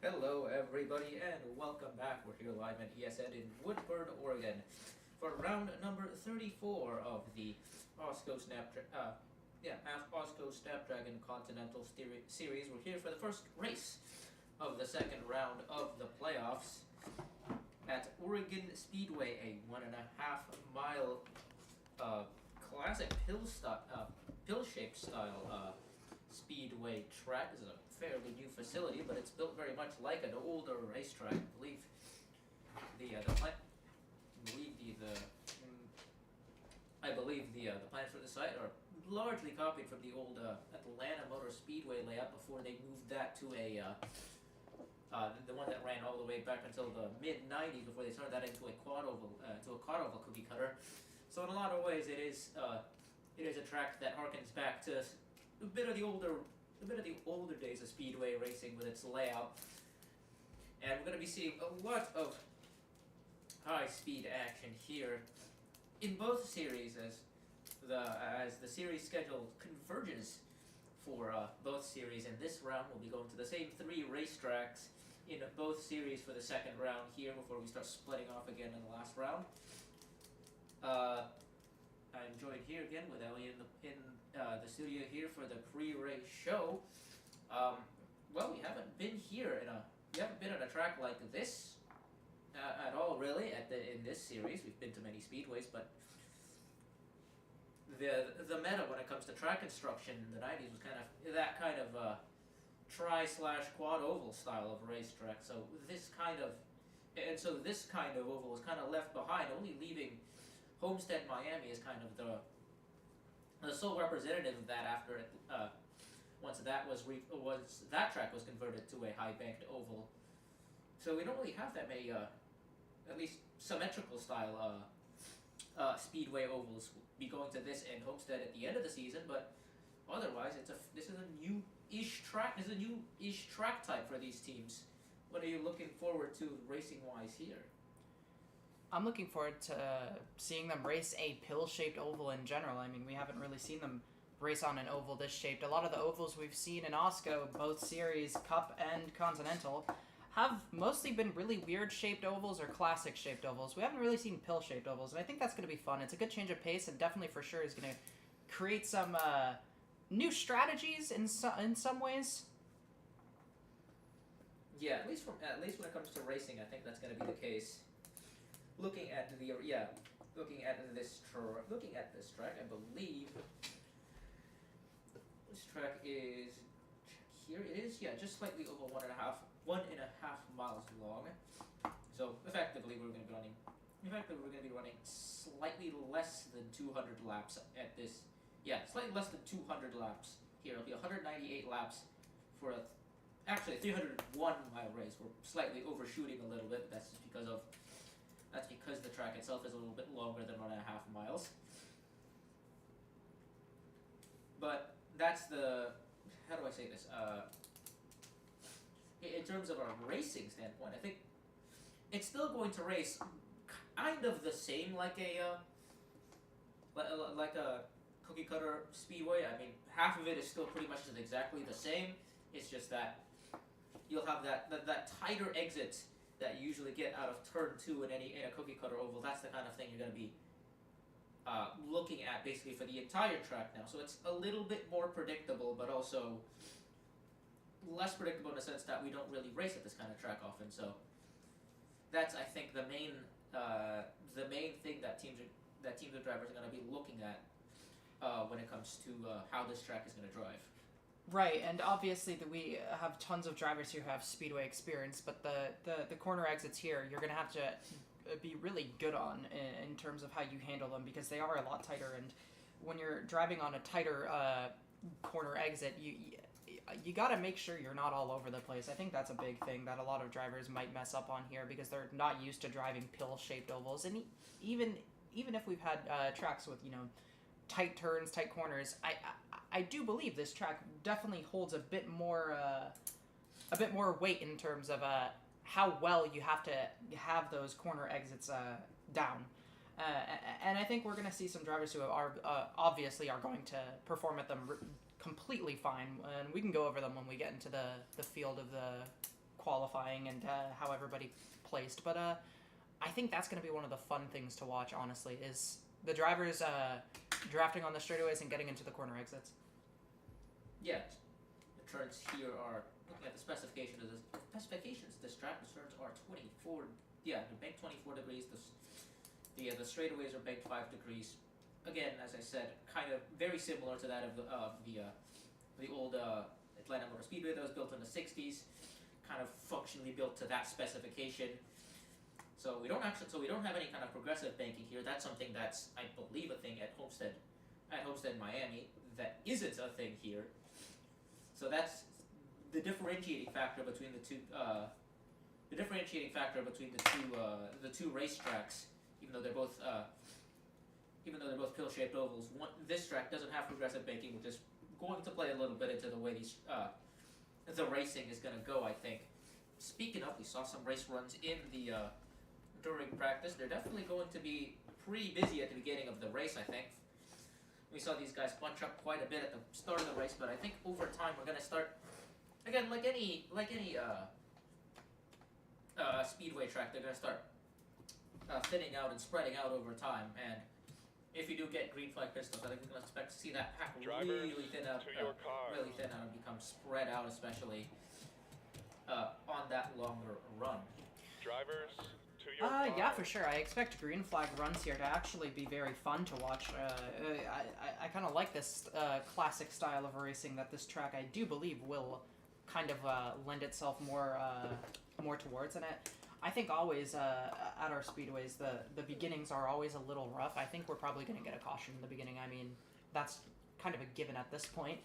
Hello, everybody, and welcome back. We're here live at ESN in Woodford, Oregon, for round number 34 of the AWSCO Snapdragon Continental Series. We're here for the first race of the second round of the playoffs at Oregon Speedway, a 1.5 mile classic pill-shaped style speedway track. This is a fairly new facility, but it's built very much like an older racetrack. I believe the plans for the site are largely copied from the old Atlanta Motor Speedway layout before they moved that to the one that ran all the way back until the mid '90s before they turned that into a quad oval cookie cutter. So in a lot of ways, it is a track that harkens back to a bit of the older days of speedway racing with its layout, and we're going to be seeing a lot of high-speed action here in both series as the series schedule converges for both series. And this round we'll be going to the same 3 racetracks in both series for the second round here before we start splitting off again in the last round. I'm joined here again with Ellie in the studio here for the pre-race show. Well, we haven't been on a track like this at all, really. In this series, we've been to many speedways, but the meta when it comes to track construction in the '90s was that kind of tri/quad oval style of racetrack. So this kind of oval was kind of left behind, only leaving Homestead, Miami is kind of the sole representative of that after once that track was converted to a high banked oval. So we don't really have that many at least symmetrical style speedway ovals. We'll be going to this and Homestead at the end of the season, but otherwise this is a new-ish track. This is a new-ish track type for these teams. What are you looking forward to racing wise here? I'm looking forward to seeing them race a pill-shaped oval in general. I mean, we haven't really seen them race on an oval this shaped. A lot of the ovals we've seen in AWSCO, both series, Cup and Continental, have mostly been really weird-shaped ovals or classic-shaped ovals. We haven't really seen pill-shaped ovals, and I think that's going to be fun. It's a good change of pace, and definitely for sure is going to create some new strategies in some ways. Yeah, at least when it comes to racing, I think that's going to be the case. Looking at this track, I believe this track is here. It is, just slightly over 1.5 miles long. So effectively, we're going to be running slightly less than 200 laps at this. Yeah, slightly less than 200 laps here. It'll be 198 laps for actually a 301-mile race. We're slightly overshooting a little bit. That's because the track itself is a little bit longer than 1.5 miles. But that's how do I say this? In terms of a racing standpoint, I think it's still going to race kind of the same like a cookie cutter speedway. I mean, half of it is still pretty much exactly the same. It's just that you'll have that tighter exit that you usually get out of turn 2 in a cookie cutter oval. That's the kind of thing you're going to be looking at basically for the entire track now. So it's a little bit more predictable, but also less predictable in the sense that we don't really race at this kind of track often. So that's, I think, the main thing that teams and drivers are going to be looking at when it comes to how this track is going to drive. Right, and obviously we have tons of drivers here who have speedway experience, but the corner exits here, you're going to have to be really good on in terms of how you handle them, because they are a lot tighter, and when you're driving on a tighter corner exit, you got to make sure you're not all over the place. I think that's a big thing that a lot of drivers might mess up on here because they're not used to driving pill-shaped ovals, and even if we've had tracks with, tight turns, tight corners, I do believe this track definitely holds a bit more weight in terms of how well you have to have those corner exits down. And I think we're going to see some drivers who are obviously are going to perform at them completely fine, and we can go over them when we get into the field of the qualifying and how everybody placed. But I think that's going to be one of the fun things to watch, honestly, is the drivers drafting on the straightaways and getting into the corner exits. Yeah, the turns here are, looking at the specifications, this track, the turns are 24, they're banked 24 degrees, the straightaways are banked 5 degrees. Again, as I said, kind of very similar to that of the old Atlanta Motor Speedway that was built in the 60s, kind of functionally built to that specification. So we don't have any kind of progressive banking here. That's something that's, I believe, a thing at Homestead, Miami, that isn't a thing here. So that's the differentiating factor between the two. The two racetracks, even though they're both pill-shaped ovals. This track doesn't have progressive banking, which is going to play a little bit into the way the racing is going to go, I think. Speaking of, we saw some race runs in during practice. They're definitely going to be pretty busy at the beginning of the race, I think. We saw these guys bunch up quite a bit at the start of the race, but I think over time we're going to start, again, like any speedway track, they're going to start thinning out and spreading out over time. And if you do get green flag pistols, I think we're going to expect to see that pack really thin out and become spread out, especially on that longer run. Drivers, to your car. Yeah, for sure. I expect green flag runs here to actually be very fun to watch. I kind of like this classic style of racing that this track, I do believe, will kind of lend itself more towards. And I think always at our speedways, the beginnings are always a little rough. I think we're probably going to get a caution in the beginning. I mean, that's kind of a given at this point.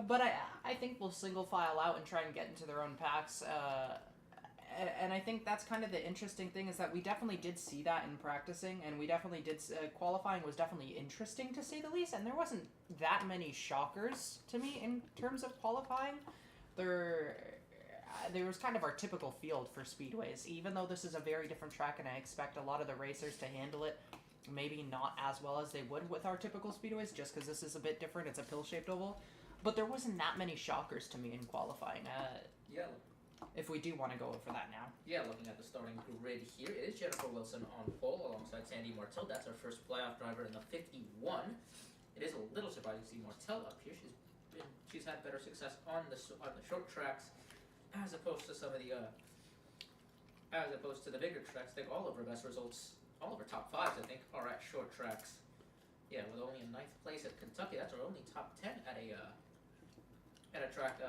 But I think we'll single file out and try and get into their own packs. And I think that's kind of the interesting thing, is that we definitely did see that in practicing, and we definitely did, qualifying was definitely interesting to say the least, and there wasn't that many shockers to me in terms of qualifying. There was kind of our typical field for speedways, even though this is a very different track and I expect a lot of the racers to handle it maybe not as well as they would with our typical speedways, just because this is a bit different. It's a pill-shaped oval. But there wasn't that many shockers to me in qualifying. If we do want to go for that now. Yeah, looking at the starting grid here, it is Jennifer Wilson on pole alongside Sandy Martel. That's our first playoff driver in the 51. It is a little surprising to see Martel up here. She's had better success on the short tracks as opposed to some of the bigger tracks. I think all of her best results, all of her top fives, I think, are at short tracks. Yeah, with only a 9th place at Kentucky. That's our only top 10 at a track.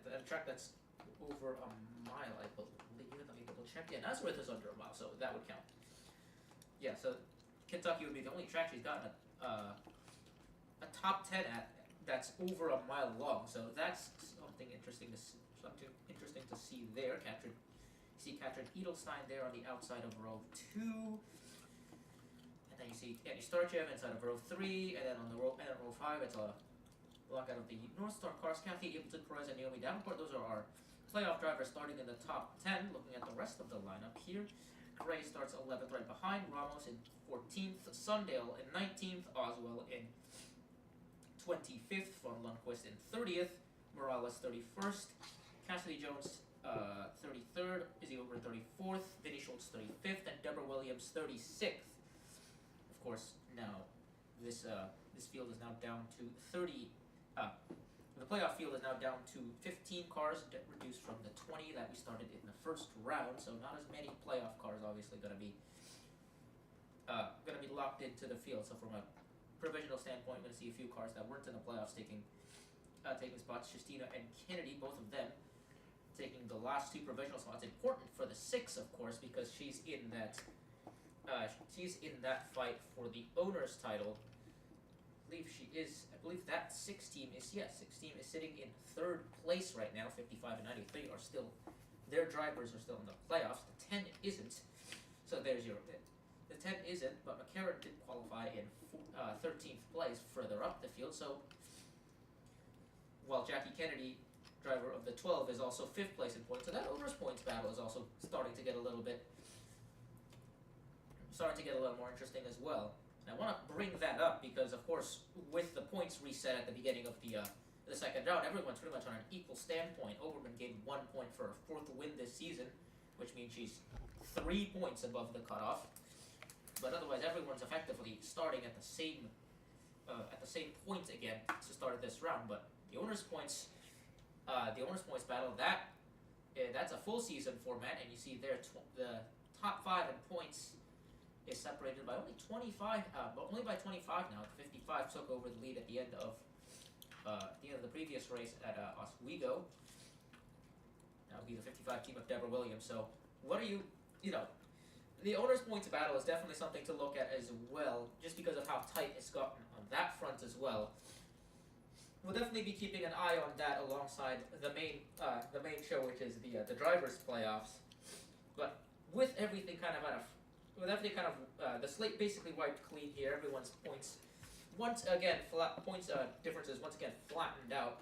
A track that's over a mile, I believe. Let me double check. Yeah, Nazareth is under a mile, so that would count. Yeah, so Kentucky would be the only track she's gotten a top 10 at that's over a mile long. So that's something interesting to see there. Katrin Edelstein there on the outside of row 2. And then you see Andy Starchev inside of row 3, and then on row 5 it's a block out of the North Star cars, Kathy Ableton Perez and Naomi Davenport. Those are our playoff drivers starting in the top 10. Looking at the rest of the lineup here, Gray starts 11th right behind, Ramos in 14th, Sundale in 19th, Oswell in 25th, Von Lundquist in 30th, Morales 31st, Cassidy Jones 33rd, Izzy Ober 34th, Vinny Schultz 35th, and Deborah Williams 36th. Of course, now this field is now down to 30. The playoff field is now down to 15 cars, reduced from the 20 that we started in the first round. So not as many playoff cars, obviously, going to be locked into the field. So from a provisional standpoint, we're going to see a few cars that weren't in the playoffs taking spots. Justina and Kennedy, both of them, taking the last 2 provisional spots. Important for the 6, of course, because she's in that fight for the owner's title. I believe that 6 team is sitting in 3rd place right now. 55 and 93 are still, their drivers are still in the playoffs. The 10 isn't. So there's the 10 isn't, but McCarran did qualify in 13th place further up the field. So while Jackie Kennedy, driver of the 12, is also 5th place in points, so that owner's points battle is also starting to get a little more interesting as well. I want to bring that up because, of course, with the points reset at the beginning of the the second round, everyone's pretty much on an equal standpoint. Oberman gained 1 point for her 4th win this season, which means she's 3 points above the cutoff. But otherwise, everyone's effectively starting at the same point again to start this round. But the owners' points battle, that's a full season format, and you see there the top 5 in points is separated by only 25, but only by 25 now. 55 took over the lead at the end of the previous race at Oswego. That would be the 55 team of Deborah Williams. So, what are you know? The owners' points battle is definitely something to look at as well, just because of how tight it's gotten on that front as well. We'll definitely be keeping an eye on that alongside the main show, which is the drivers' playoffs. But with everything the slate basically wiped clean here. Everyone's points differences once again flattened out.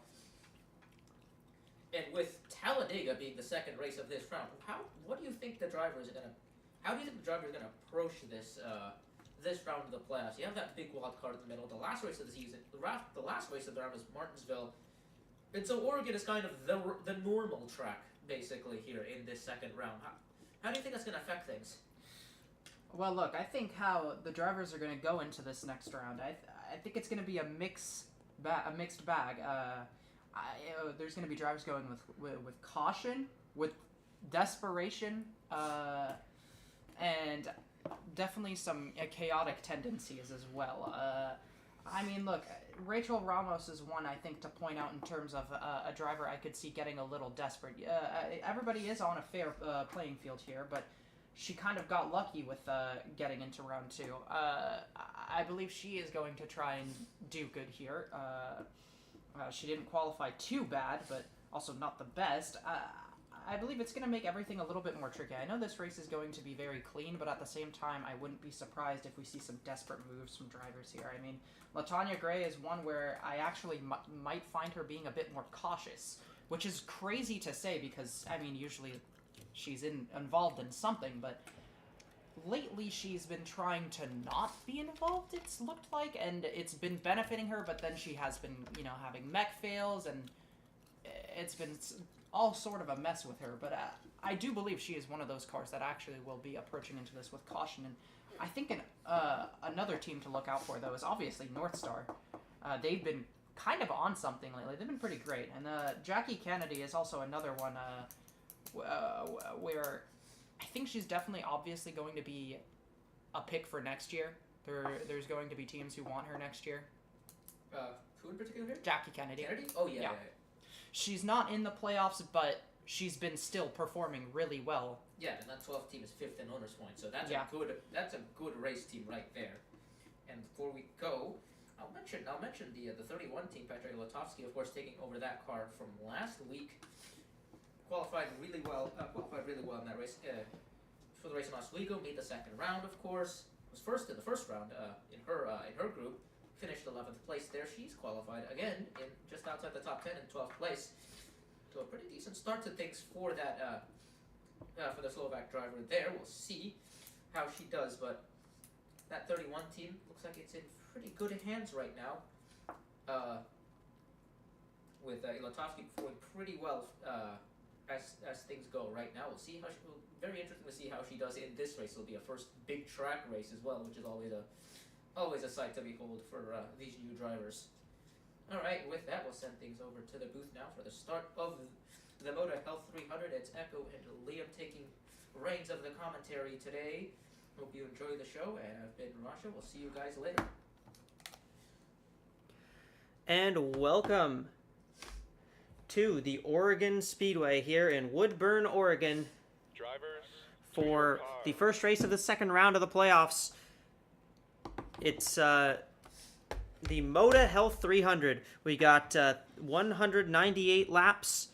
And with Talladega being the second race of this round, how do you think the drivers are gonna approach this round of the playoffs? You have that big wild card in the middle. The last race of the season, the last race of the round was Martinsville, and so Oregon is kind of the normal track basically here in this second round. How do you think that's gonna affect things? Well, look, I think how the drivers are going to go into this next round, I think it's going to be a mixed bag. There's going to be drivers going with caution, with desperation, and definitely some chaotic tendencies as well. I mean, look, Rachel Ramos is one I think to point out in terms of a driver I could see getting a little desperate. Everybody is on a fair playing field here, but she kind of got lucky with getting into round 2. I believe she is going to try and do good here. She didn't qualify too bad, but also not the best. I believe it's going to make everything a little bit more tricky. I know this race is going to be very clean, but at the same time, I wouldn't be surprised if we see some desperate moves from drivers here. I mean, LaTanya Gray is one where I actually might find her being a bit more cautious, which is crazy to say because, I mean, usually she's involved in something, but lately she's been trying to not be involved, it's looked like, and it's been benefiting her, but then she has been, having mech fails, and it's been all sort of a mess with her, but I do believe she is one of those cars that actually will be approaching into this with caution, and I think another team to look out for, though, is obviously North Star. They've been kind of on something lately. They've been pretty great, and Jackie Kennedy is also another one where I think she's definitely obviously going to be a pick for next year. There's going to be teams who want her next year. Who in particular here? Jackie Kennedy. Kennedy? Oh, yeah. She's not in the playoffs, but she's been still performing really well. Yeah, and that 12th team is 5th in owners' points, so that's a good race team right there. And before we go, I'll mention the 31 team, Petra Ilotovsky, of course, taking over that car from last week. Qualified really well in that race. For the race in Oswego, made the second round, of course. Was first in the first round in her group. Finished 11th place there. She's qualified again in just outside the top 10 in 12th place. So a pretty decent start to things for that for the Slovak driver there. We'll see how she does, but that 31 team looks like it's in pretty good hands right now. With Ilotovsky performing pretty well as things go right now. We'll see very interesting to see how she does in this race. It'll be a first big track race as well, which is always a sight to behold for these new drivers. All right, with that, we'll send things over to the booth now for the start of the Moda Health 300. It's Echo and Liam taking reins of the commentary today. Hope you enjoy the show, and I've been Rasha. We'll see you guys later. And welcome to the Oregon Speedway here in Woodburn, Oregon, Drivers, for the first race of the second round of the playoffs. It's the Moda Health 300. We got 198 laps.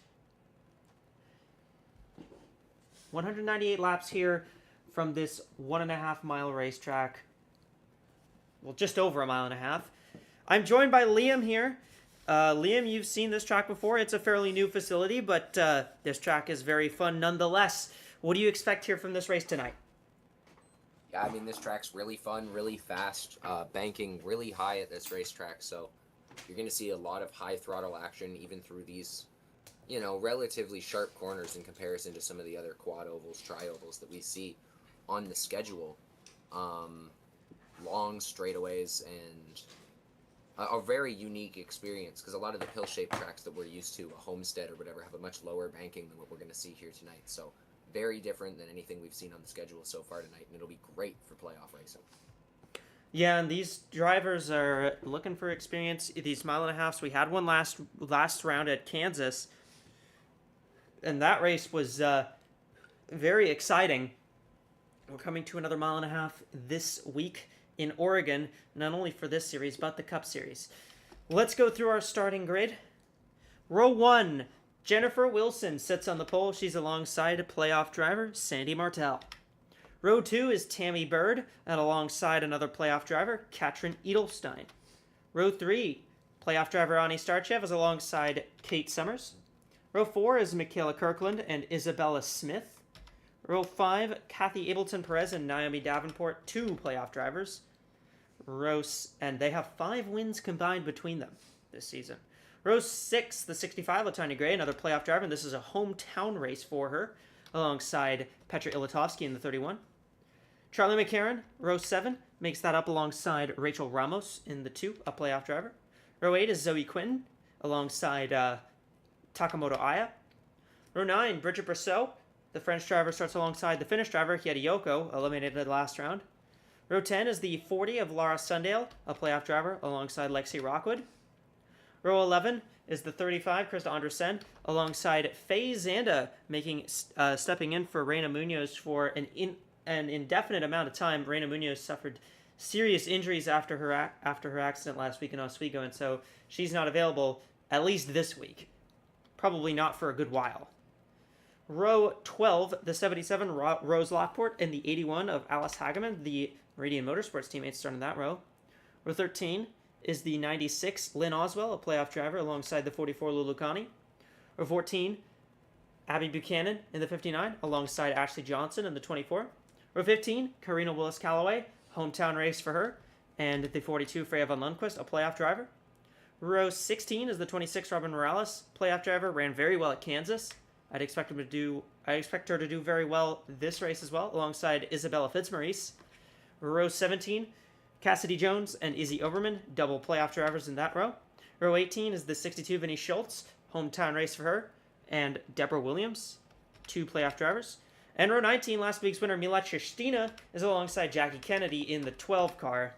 198 laps here from this 1.5 mile racetrack. Well, just over a mile and a half. I'm joined by Liam here. Liam, you've seen this track before. It's a fairly new facility, but this track is very fun nonetheless. What do you expect here from this race tonight? Yeah, I mean, this track's really fun, really fast, banking really high at this racetrack, so You're going to see a lot of high throttle action even through these, relatively sharp corners in comparison to some of the other quad ovals, tri-ovals that we see on the schedule. Long straightaways and a very unique experience, because a lot of the pill-shaped tracks that we're used to, a Homestead or whatever, have a much lower banking than what we're going to see here tonight. So very different than anything we've seen on the schedule so far tonight, and it'll be great for playoff racing. Yeah, and these drivers are looking for experience. These 1.5 miles, we had one last round at Kansas, and that race was very exciting. We're coming to another 1.5 miles this week in Oregon, not only for this series, but the Cup Series. Let's go through our starting grid. Row 1, Jennifer Wilson sits on the pole. She's alongside a playoff driver, Sandy Martel. Row 2 is Tammy Bird, and alongside another playoff driver, Katrin Edelstein. Row 3, playoff driver Ani Starchev is alongside Kate Summers. Row 4 is Michaela Kirkland and Isabella Smith. Row 5, Kathy Ableton Perez and Naomi Davenport, 2 playoff drivers. And they have 5 wins combined between them this season. Row 6, the 65, Latanya Gray, another playoff driver, and this is a hometown race for her, alongside Petra Ilatovsky in the 31. Charlie McCarron, row 7, makes that up alongside Rachel Ramos in the 2, a playoff driver. Row 8 is Zoe Quinton, alongside Takamoto Aya. Row 9, Bridget Brosseau. The French driver starts alongside the Finnish driver, Hideyoko, eliminated last round. Row 10 is the 40 of Lara Sundale, a playoff driver, alongside Lexi Rockwood. Row 11 is the 35, Krista Andersen, alongside Faye Zanda, stepping in for Reina Munoz for an indefinite amount of time. Reina Munoz suffered serious injuries after her accident last week in Oswego, and so she's not available at least this week. Probably not for a good while. Row 12, the 77, Rose Lockport, and the 81 of Alice Hageman, the Meridian Motorsports teammate, starting that row. Row 13 is the 96, Lynn Oswell, a playoff driver, alongside the 44, Lulu Kani. Row 14, Abby Buchanan in the 59, alongside Ashley Johnson in the 24. Row 15, Karina Willis-Callaway, hometown race for her, and the 42, Freya Van Lundquist, a playoff driver. Row 16 is the 26, Robin Morales, playoff driver, ran very well at Kansas. I expect her to do very well this race as well, alongside Isabella Fitzmaurice. Row 17, Cassidy Jones and Izzy Oberman, double playoff drivers in that row. Row 18 is the 62, Vinnie Schultz, hometown race for her, and Deborah Williams, 2 playoff drivers. And row 19, last week's winner, Milat Shestina, is alongside Jackie Kennedy in the 12 car.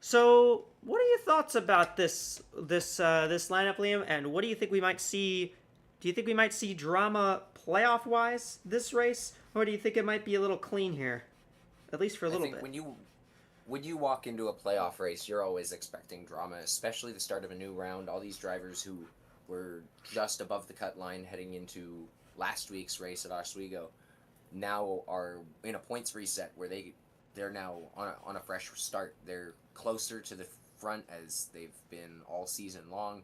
So, what are your thoughts about this lineup, Liam? And what do you think we might see? Do you think we might see drama playoff-wise this race, or do you think it might be a little clean here, at least for a little bit? When you walk into a playoff race, you're always expecting drama, especially the start of a new round. All these drivers who were just above the cut line heading into last week's race at Oswego now are in a points reset where they're now on a fresh start. They're closer to the front as they've been all season long.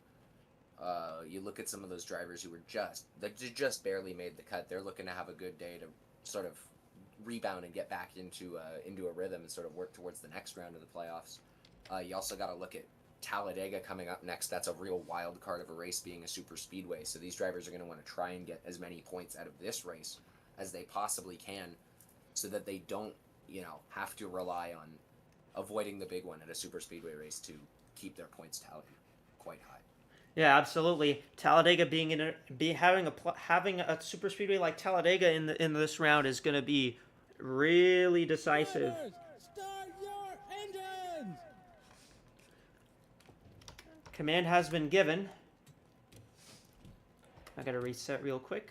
You look at some of those drivers who were just barely made the cut. They're looking to have a good day to sort of rebound and get back into a rhythm and sort of work towards the next round of the playoffs. You also got to look at Talladega coming up next. That's a real wild card of a race, being a super speedway. So these drivers are going to want to try and get as many points out of this race as they possibly can, so that they don't, have to rely on avoiding the big one at a super speedway race to keep their points tally quite high. Yeah, absolutely. Talladega having a super speedway like Talladega in this round is going to be really decisive. Drivers, start your engines! Command has been given. I got to reset real quick.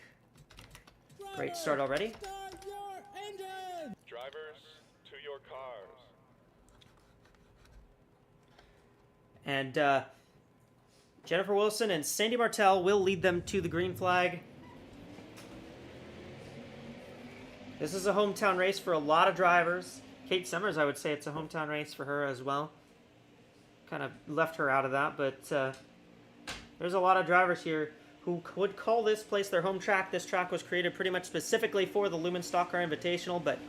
Great start already. Start your engines! Drivers, to your cars. And Jennifer Wilson and Sandy Martel will lead them to the green flag. This is a hometown race for a lot of drivers. Kate Summers, I would say it's a hometown race for her as well. Kind of left her out of that, but there's a lot of drivers here who would call this place their home track. This track was created pretty much specifically for the Lumen Stock Car Invitational, but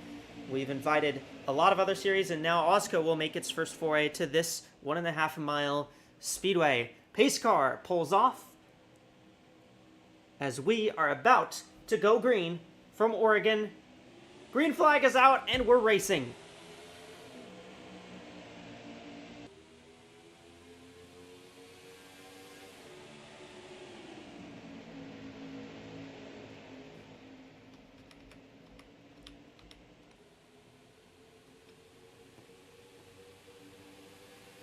We've invited a lot of other series, and now AWSCO will make its first foray to this 1.5 mile speedway. Pace car pulls off as we are about to go green from Oregon. Green flag is out, and we're racing.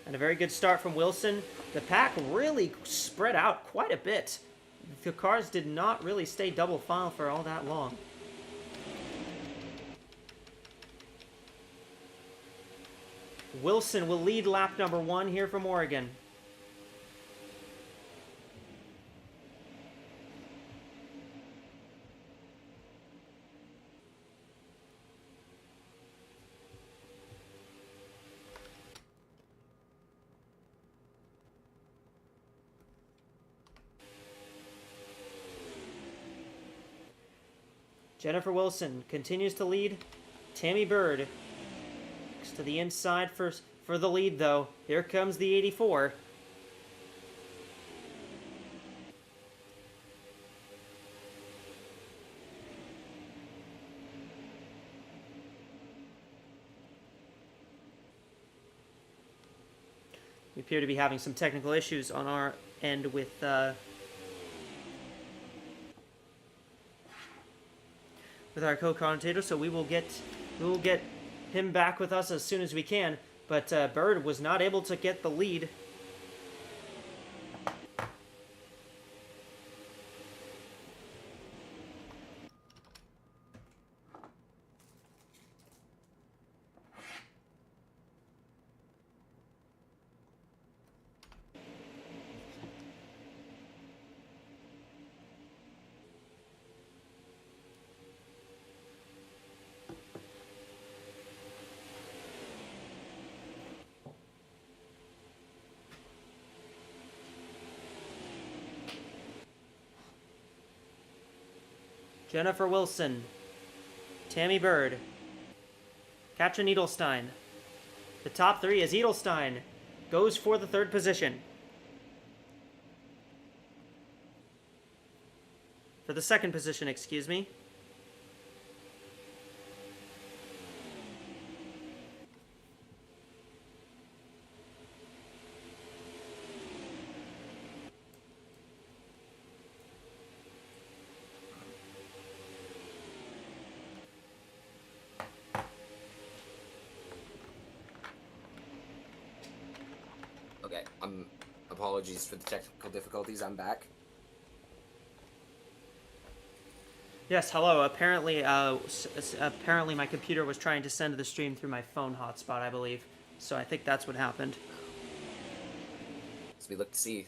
And a very good start from Wilson. The pack really spread out quite a bit. The cars did not really stay double file for all that long. Wilson will lead lap number 1 here from Oregon. Jennifer Wilson continues to lead. Tammy Bird to the inside for the lead, though. Here comes the 84. We appear to be having some technical issues on our end with our co-commentator, so we will get him back with us as soon as we can. But Bird was not able to get the lead. Jennifer Wilson, Tammy Bird, Katrin Edelstein. The top 3 as Edelstein goes for the 3rd position. For the 2nd position, excuse me. Okay, apologies for the technical difficulties. I'm back. Yes, hello. Apparently my computer was trying to send the stream through my phone hotspot, I believe. So I think that's what happened. So we look to see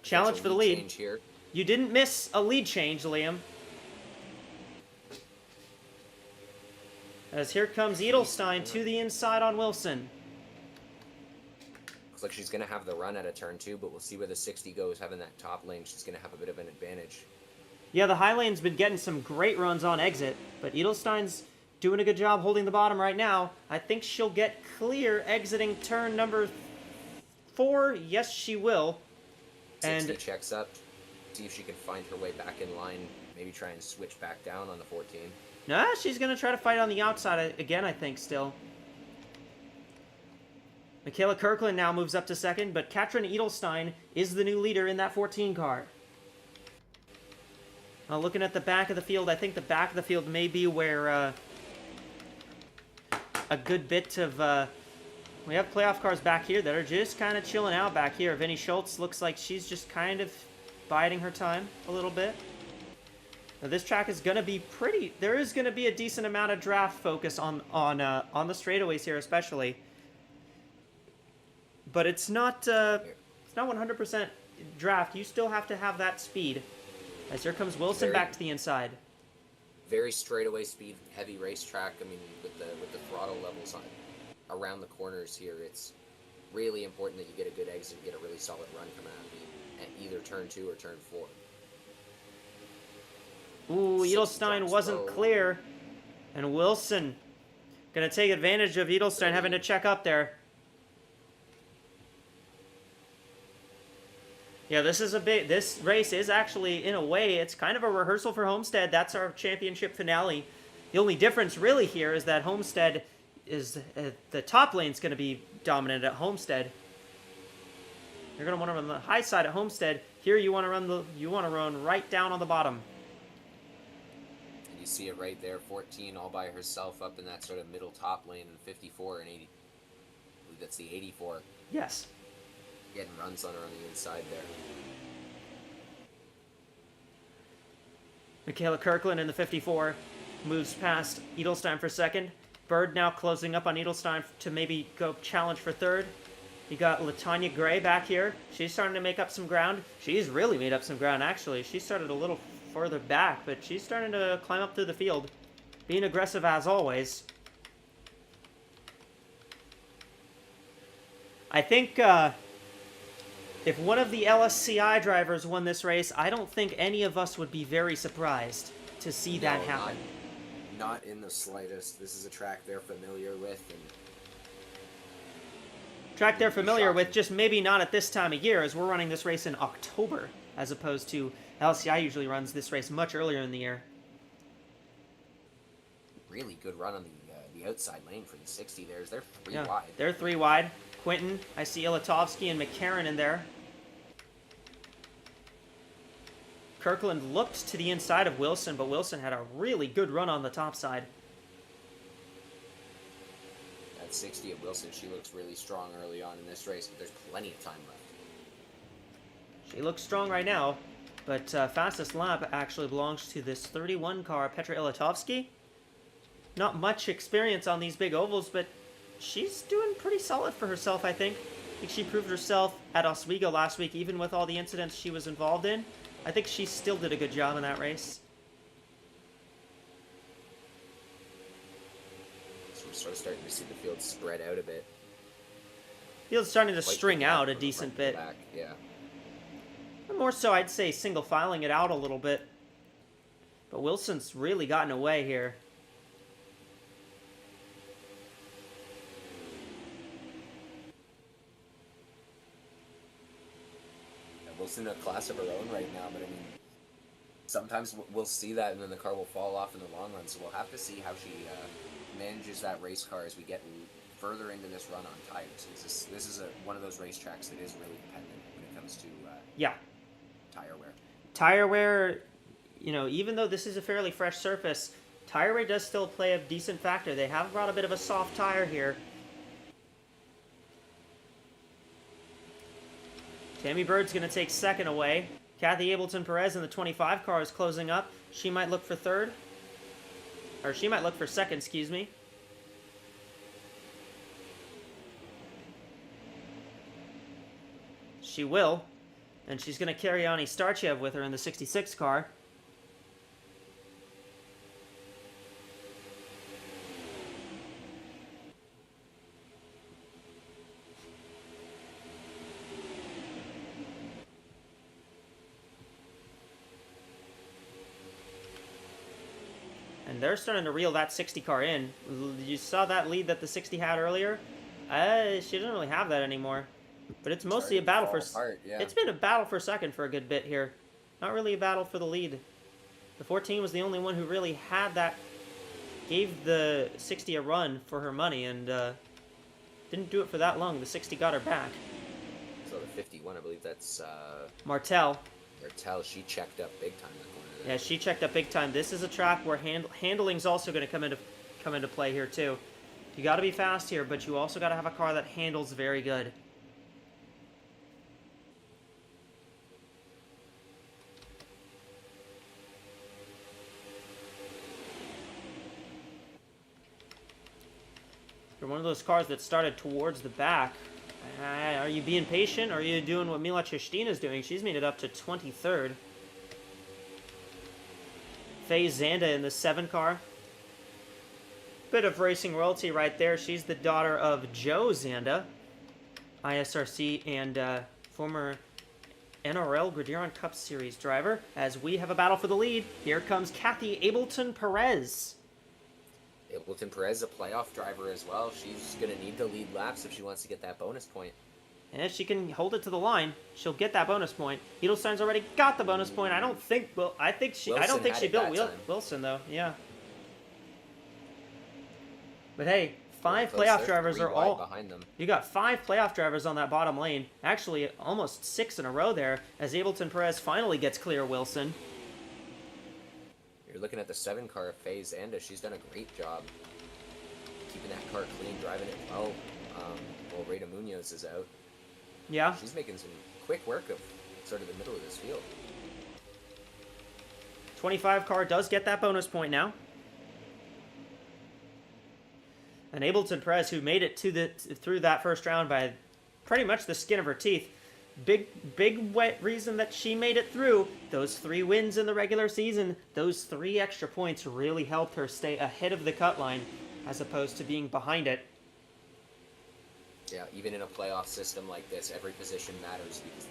challenge for the lead. Change here. You didn't miss a lead change, Liam. As here comes Edelstein to the inside on Wilson. Looks like she's going to have the run at a turn 2, but we'll see where the 60 goes. Having that top lane, she's going to have a bit of an advantage. Yeah, the high lane's been getting some great runs on exit, but Edelstein's doing a good job holding the bottom right now. I think she'll get clear exiting turn number 4. Yes, she will. 60 checks up. See if she can find her way back in line. Maybe try and switch back down on the 14. Nah, she's going to try to fight on the outside again, I think, still. Michaela Kirkland now moves up to 2nd, but Katrin Edelstein is the new leader in that 14 car. Looking at the back of the field, I think the back of the field may be where a good bit of... we have playoff cars back here that are just kind of chilling out back here. Vinnie Schultz looks like she's just kind of biding her time a little bit. Now, this track is going to be pretty... There is going to be a decent amount of draft focus on the straightaways here, especially. But it's not 100% draft. You still have to have that speed. As here comes Wilson back to the inside. Very straightaway speed, heavy racetrack. I mean, with the throttle levels on around the corners here, it's really important that you get a good exit and get a really solid run coming out of either turn 2 or turn 4. Ooh, Edelstein wasn't clear. And Wilson Gonna take advantage of Edelstein having to check up there. Yeah, this race is actually, in a way, it's kind of a rehearsal for Homestead. That's our championship finale. The only difference really here is that Homestead is, the top lane's gonna be dominant at Homestead. You're gonna want to run the high side at Homestead. Here you want to run right down on the bottom. And you see it right there, 14 all by herself up in that sort of middle top lane, and 54 and 80. I believe that's the 84. Yes. Getting runs on her on the inside there. Michaela Kirkland in the 54 moves past Edelstein for second. Bird now closing up on Edelstein to maybe go challenge for third. You got Latanya Gray back here. She's starting to make up some ground. She's really made up some ground, actually. She started a little further back, but she's starting to climb up through the field. Being aggressive as always. I think if one of the LSCI drivers won this race, I don't think any of us would be very surprised to see that happen. Not in the slightest. This is a track they're familiar with, and track they're familiar with, just maybe not at this time of year, as we're running this race in October, as opposed to LSCI usually runs this race much earlier in the year. really good run on the outside lane for the 60 there. They're three Yeah, wide. they're 3 wide. Quinton, I see Ilatovsky and McCarran in there. Kirkland looked to the inside of Wilson, but Wilson had a really good run on the top side. At 60 of Wilson, she looks really strong early on in this race, but there's plenty of time left. She looks strong right now, but fastest lap actually belongs to this 31 car, Petra Ilatovsky. Not much experience on these big ovals, but she's doing pretty solid for herself, I think. I think she proved herself at Oswego last week, even with all the incidents she was involved in. I think she still did a good job in that race. So we're sort of starting to see the field spread out a bit. Field's starting to Quite string the out back a from the decent front to bit. the back, yeah. More so, I'd say single filing it out a little bit. But Wilson's really gotten away here. Wilson in a class of her own right now, but I mean, sometimes we'll see that and then the car will fall off in the long run, so we'll have to see how she manages that race car as we get further into this run on tires. This is one of those racetracks that is really dependent when it comes to Yeah. tire wear. Tire wear, you know, even though this is a fairly fresh surface, tire wear does still play a decent factor. They have brought a bit of a soft tire here. Tammy Bird's going to take second away. Kathy Ableton Perez in the 25 car is closing up. She might look for third. Or she might look for second, excuse me. She will. And she's going to carry Ani Starchev with her in the 66 car. And they're starting to reel that 60 car in. You saw that lead that the 60 had earlier? She doesn't really have that anymore. But it's mostly a battle for... Yeah. It's been a battle for second for a good bit here. Not really a battle for the lead. The 14 was the only one who really had that... Gave the 60 a run for her money and didn't do it for that long. The 60 got her back. So the 51, I believe that's Martel. Martel. She checked up big time in the corner there. Yeah, she checked up big time. This is a track where handling's also going to come into play here too. You got to be fast here, but you also got to have a car that handles very good. You're one of those cars that started towards the back. Are you being patient, or are you doing what Mila Chestina is doing? She's made it up to 23rd. Faye Zanda in the 7 car. Bit of racing royalty right there. She's the daughter of Joe Zanda, ISRC and former NRL Gridiron Cup Series driver. As we have a battle for the lead, here comes Kathy Ableton Perez. Ableton Perez, a playoff driver as well. She's going to need the lead laps if she wants to get that bonus point. And if she can hold it to the line, she'll get that bonus point. Edelstein's already got the bonus point. I don't think she Wilson had she it built that time. Wilson though. Yeah. But hey, 5 Close, playoff they're drivers 3 are wide all. behind them. You got 5 playoff drivers on that bottom lane. Actually, almost 6 in a row there as Ableton Perez finally gets clear Wilson. You're looking at the 7 car of FaZe Anda. She's done a great job keeping that car clean, driving it well. While Rita Munoz is out. Yeah. She's making some quick work of sort of the middle of this field. 25 car does get that bonus point now. And Ableton Perez, who made it through that first round by pretty much the skin of her teeth. Big reason that she made it through. Those 3 wins in the regular season, those 3 extra points really helped her stay ahead of the cut line as opposed to being behind it. Yeah, even in a playoff system like this, every position matters because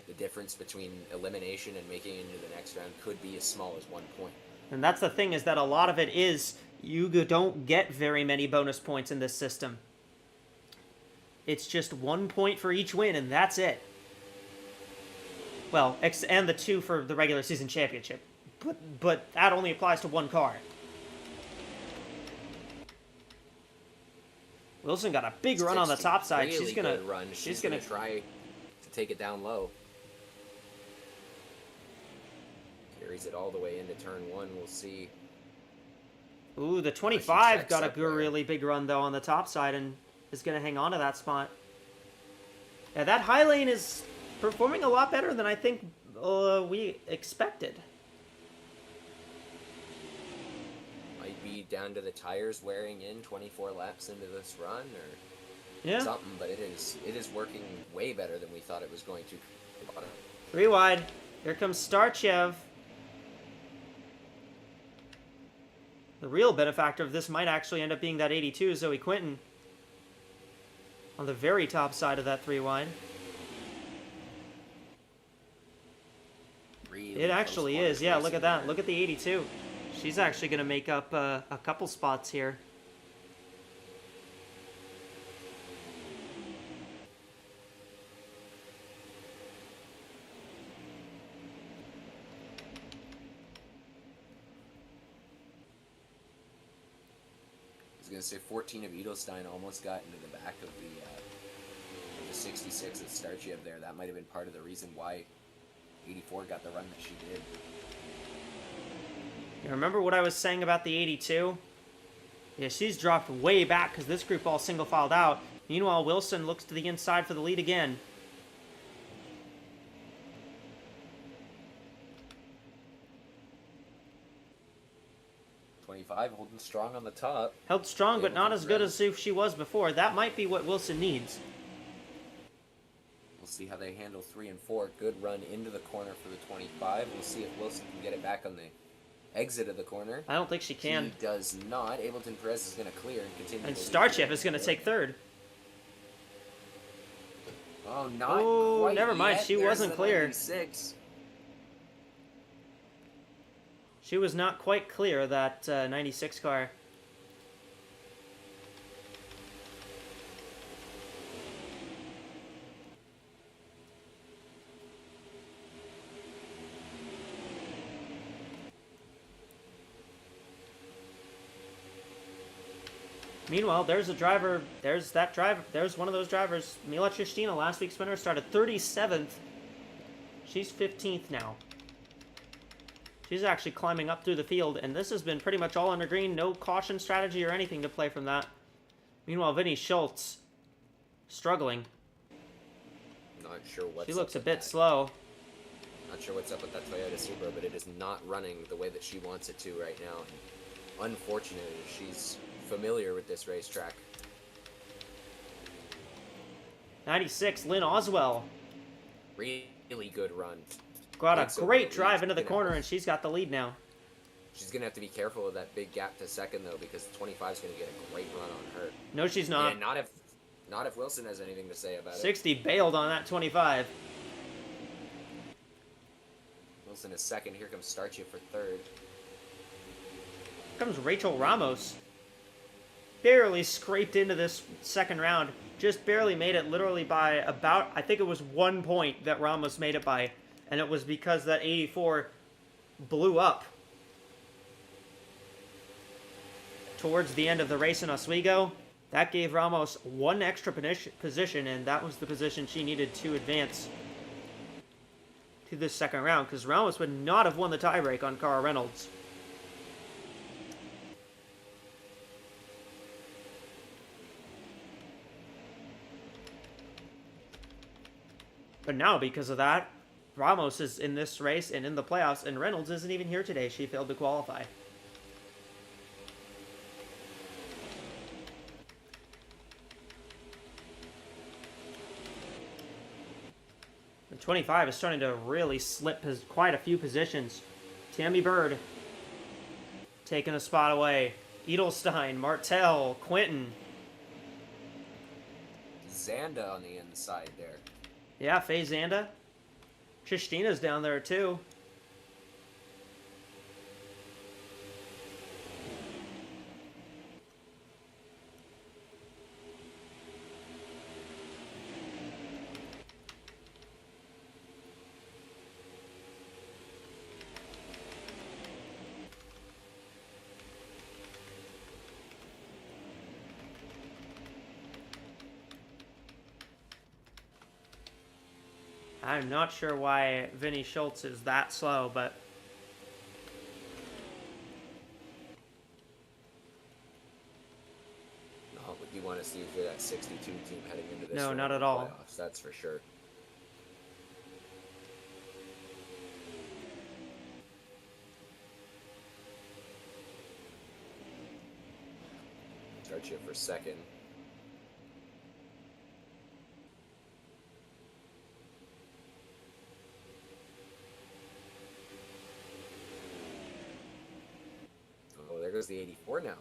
the difference between elimination and making it into the next round could be as small as 1 point. And that's the thing, is that a lot of it is you don't get very many bonus points in this system. It's just 1 point for each win, and that's it. Well, and the 2 for the regular season championship. But that only applies to 1 car. Wilson got a big run on the top side. Really She's gonna good run. She's gonna try to take it down low. Carries it all the way into turn 1. We'll see. Ooh, the 25 got a up there. really big run though on the top side and is gonna hang on to that spot. Yeah, that high lane is performing a lot better than I think we expected. Might be down to the tires wearing in 24 laps into this run or Yeah. something, but it is working way better than we thought it was going to. 3 wide. Here comes Starchev. The real benefactor of this might actually end up being that 82, Zoe Quinton. On the very top side of that 3 wide. Really It close actually corners is. Yeah, look racing at that. there. Look at the 82. She's actually going to make up a couple spots here. I was going to say 14 of Edelstein almost got into the back of the 66 that Starchev there. That might have been part of the reason why 84 got the run that she did. You remember what I was saying about the 82? Yeah, she's dropped way back because this group all single filed out. Meanwhile, Wilson looks to the inside for the lead again. Holding strong on the top. Held strong, but Ableton not as good Perez. as if she was before. That might be what Wilson needs. We'll see how they handle 3 and 4. Good run into the corner for the 25. We'll see if Wilson can get it back on the exit of the corner. I don't think she can. He does not. Ableton Perez is going to clear and continue. And to lead Starchev here. is going to take third. Oh, not Oh, quite never mind. yet. She There's wasn't the clear. 96. She was not quite clear, that 96 car. Meanwhile, there's a driver, there's one of those drivers. Mila Tristina, last week's winner, started 37th. She's 15th now. She's actually climbing up through the field, and this has been pretty much all under green. No caution strategy or anything to play from that. Meanwhile, Vinny Schultz, struggling. Not sure what's She up looks a with bit that. slow. Not sure what's up with that Toyota Supra, but it is not running the way that she wants it to right now. And unfortunately, she's familiar with this racetrack. 96, Lynn Oswell. Really good run. Got a Takes over great the drive lead. into the corner, and she's got the lead now. She's going to have to be careful of that big gap to second, though, because 25 is going to get a great run on her. No, she's not. Yeah, not if Wilson has anything to say about it. 60 bailed on that 25. Wilson is second. Here comes Starchev for third. Here comes Rachel Ramos. barely scraped into this second round. Just barely made it, literally by about, I think it was 1 point that Ramos made it by. And it was because that 84 blew up towards the end of the race in Oswego. That gave Ramos one extra position, and that was the position she needed to advance to this second round, because Ramos would not have won the tiebreak on Cara Reynolds. But now, because of that, Ramos is in this race and in the playoffs, and Reynolds isn't even here today. She failed to qualify. The 25 is starting to really slip quite a few positions. Tammy Bird taking a spot away. Edelstein, Martell, Quinton. Zanda on the inside there. Yeah, Faye Zanda. Tristina's down there too. I'm not sure why Vinny Schultz is that slow, but No, but you want to see if you're that 62 team heading into this. No, round not of at all. playoffs, that's for sure. Start you for second. Oh, there goes the 84 now.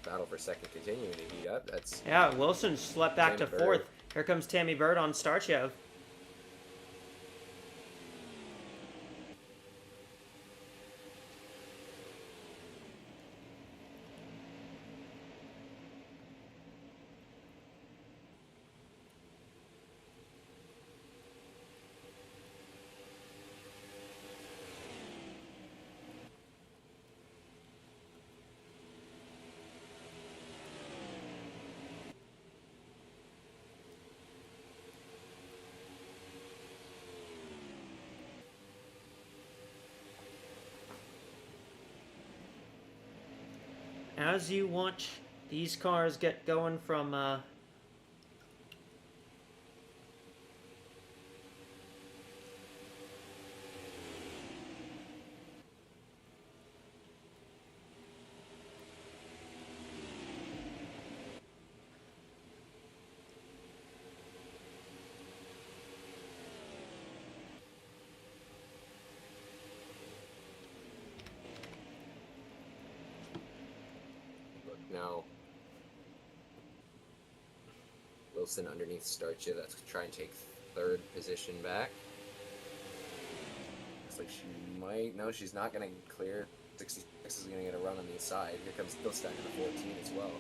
Battle for second continuing to heat up. That's yeah, Wilson slept back to Tammy fourth. Bird. Here comes Tammy Bird on Starchev. As you watch these cars get going from look now. Wilson underneath Starcha. That's try and take third position back. Looks like she might. No, she's not going to clear. 66 is going to get a run on the inside. Here comes Bilstein in the 14 as well.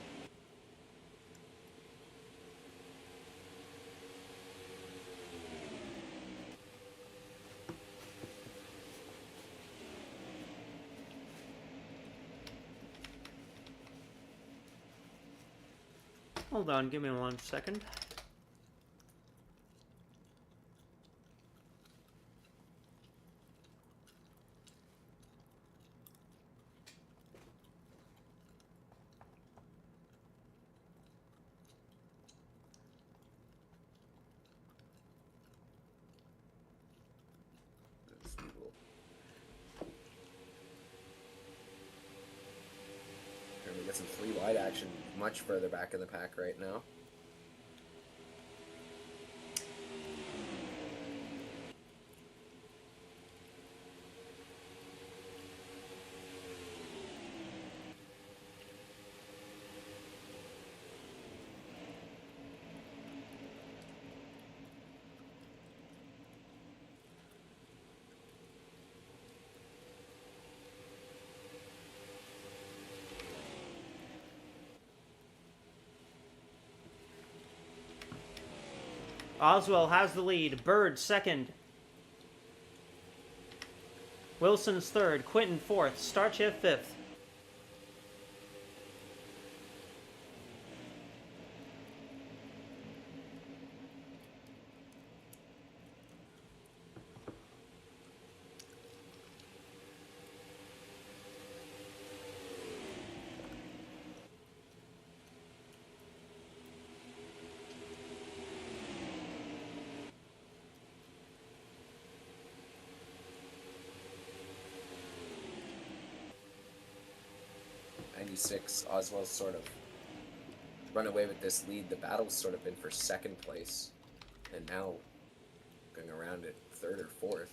hold on, give me 1 second. And we get some 3 wide action much further back in the pack right now. Oswell has the lead. Bird second. Wilson's third. Quinton fourth. Starchev fifth. Oswald's sort of run away with this lead. The battle's sort of been for second place, and now going around at third or fourth.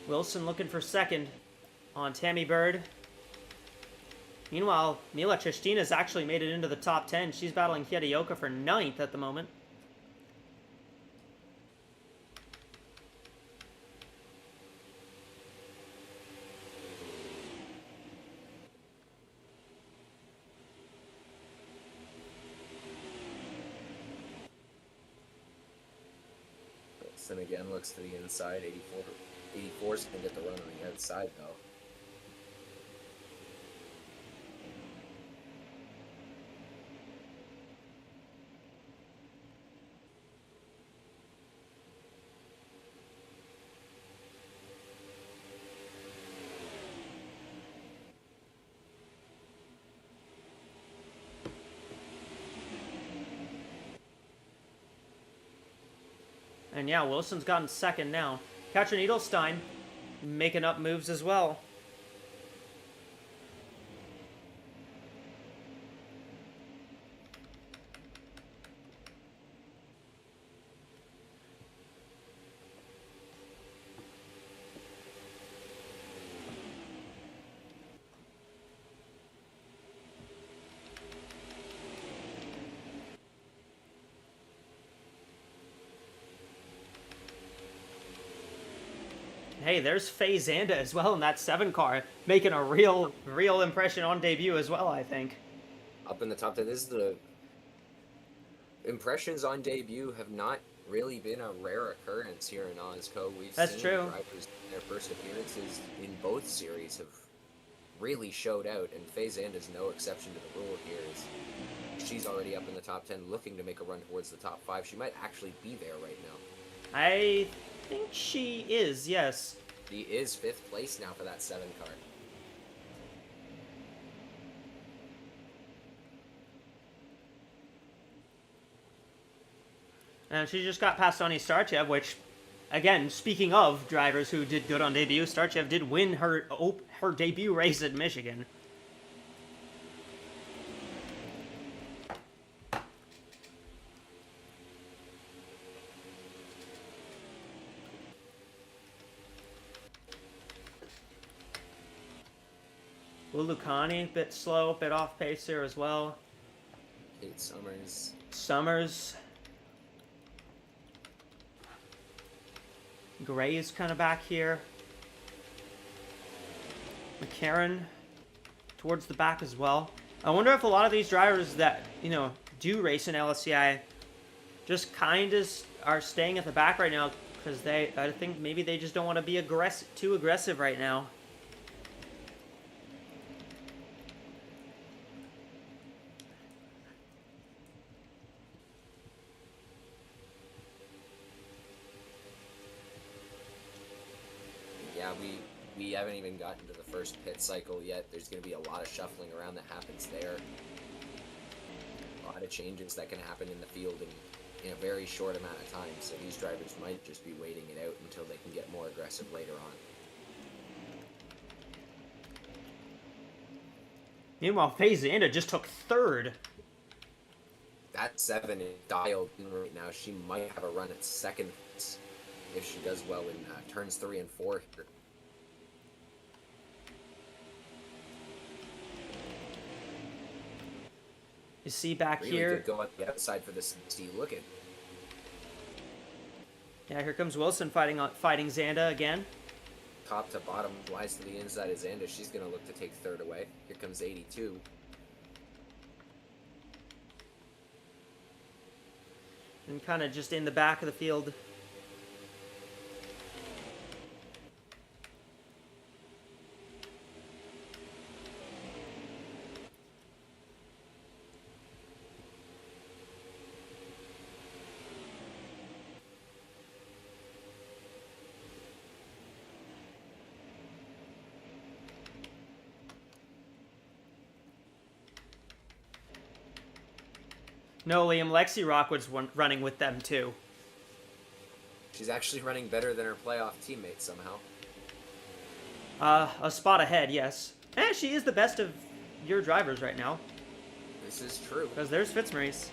Wilson looking for second on Tammy Bird. Meanwhile, Mila Tristina's actually made it into the top 10. She's battling Hidioka for 9th at the moment. Wilson again looks to the inside. 84's going to get the run on the outside, though. And yeah, Wilson's gotten second now. Katrin Edelstein making up moves as well. Hey, there's Faye Zanda as well in that 7 car, making a real impression on debut as well, I think. Up in the top 10, this is the impressions on debut have not really been a rare occurrence here in AWSCO. We've That's seen true. drivers in their first appearances in both series have really showed out, and Faye Zanda is no exception to the rule here. She's already up in the top 10, looking to make a run towards the top 5. She might actually be there right now. I think she is, yes. She is 5th place now for that 7 car. And she just got past Ani Starchev, which, again, speaking of drivers who did good on debut, Starchev did win her debut race at Michigan. Ulukani, bit slow, bit off pace here as well. Kate Summers. Gray's kind of back here. McCarran towards the back as well. I wonder if a lot of these drivers that, do race in LSCI just kind of are staying at the back right now because I think maybe they just don't want to be too aggressive right now. We haven't even gotten to the first pit cycle yet. There's going to be a lot of shuffling around that happens there. A lot of changes that can happen in the field in a very short amount of time. So these drivers might just be waiting it out until they can get more aggressive later on. Meanwhile, Faye Zanda just took 3rd. That 7 is dialed in right now. She might have a run at 2nd if she does well in turns 3 and 4 here. You see back Really here. did go on the outside for this 60. Look at Yeah, here comes Wilson fighting Xanda again. Top to bottom, flies to the inside of Xanda. She's going to look to take third away. Here comes 82. And kind of just in the back of the field. No, Liam, Lexi Rockwood's running with them too. She's actually running better than her playoff teammate somehow. A spot ahead, yes. And she is the best of your drivers right now. This is true. Because there's Fitzmaurice.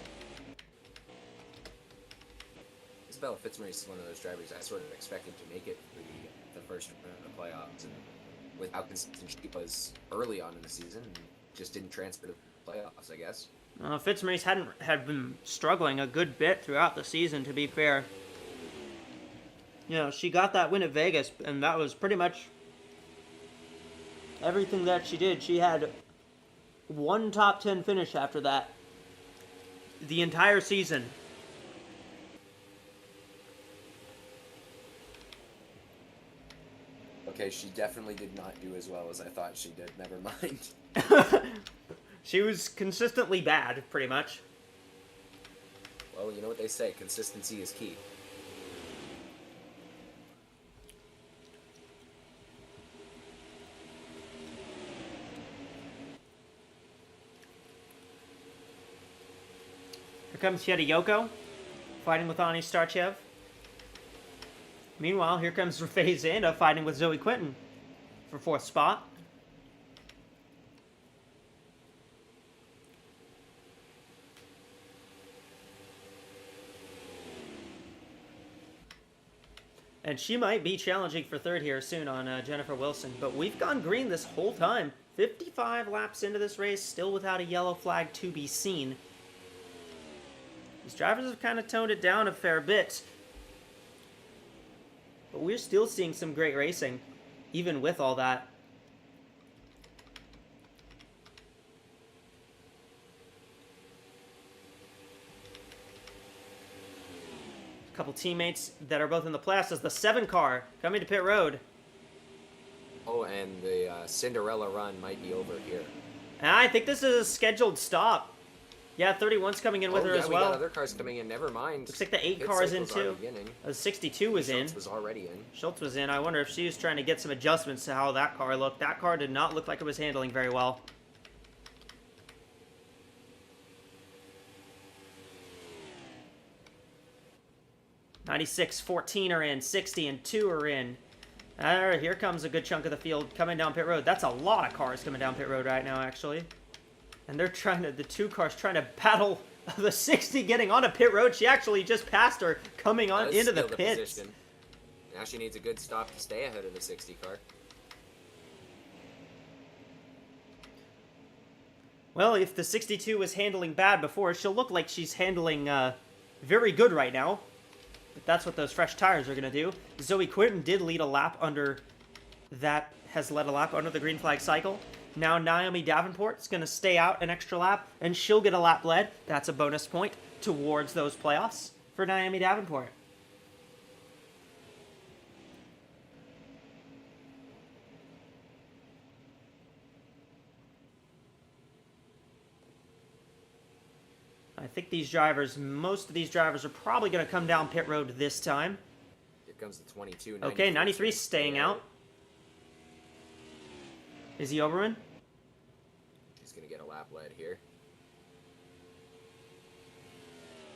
Isabella Fitzmaurice is one of those drivers I sort of expected to make it through the first round of the playoffs. And with how consistent she was early on in the season, just didn't transfer to the playoffs, I guess. Fitzmaurice had been struggling a good bit throughout the season, to be fair. You know, she got that win at Vegas, and that was pretty much everything that she did. She had one top 10 finish after that. The entire season. Okay, she definitely did not do as well as I thought she did. Never mind. She was consistently bad, pretty much. Well, you know what they say, consistency is key. Here comes Yoko, fighting with Ani Starchev. Meanwhile, here comes Rafay Xanda fighting with Zoe Quinton for 4th spot. And she might be challenging for 3rd here soon on Jennifer Wilson. But we've gone green this whole time. 55 laps into this race, still without a yellow flag to be seen. These drivers have kind of toned it down a fair bit. But we're still seeing some great racing, even with all that. A couple teammates that are both in the playoffs as the 7 car coming to pit road. Oh, and the Cinderella run might be over here. And I think this is a scheduled stop. Yeah, 31's coming in with her as we well. got other cars coming in. Never mind. Looks like the 8 Pit car's in cycle's too. already beginning. 62 was in. Schultz was already in. Schultz was in. I wonder if she was trying to get some adjustments to how that car looked. That car did not look like it was handling very well. (96) 14 are in, 60 and 2 are in. Here comes a good chunk of the field coming down pit road. That's a lot of cars coming down pit road right now, actually. And they're trying to, the 2 cars trying to battle the 60 getting onto pit road. She actually just passed her coming on into the pits. Position. Now she needs a good stop to stay ahead of the 60 car. Well, if the 62 was handling bad before, she'll look like she's handling very good right now. But that's what those fresh tires are going to do. Zoe Quinton did lead a lap under that, has led a lap under the green flag cycle. Now Naomi Davenport is going to stay out an extra lap, and she'll get a lap led. That's a bonus point towards those playoffs for Naomi Davenport. I think these drivers, most of these drivers are probably going to come down pit road this time. Here comes the 22. Okay, 93 staying out. Is he Oberman? He's going to get a lap lead here.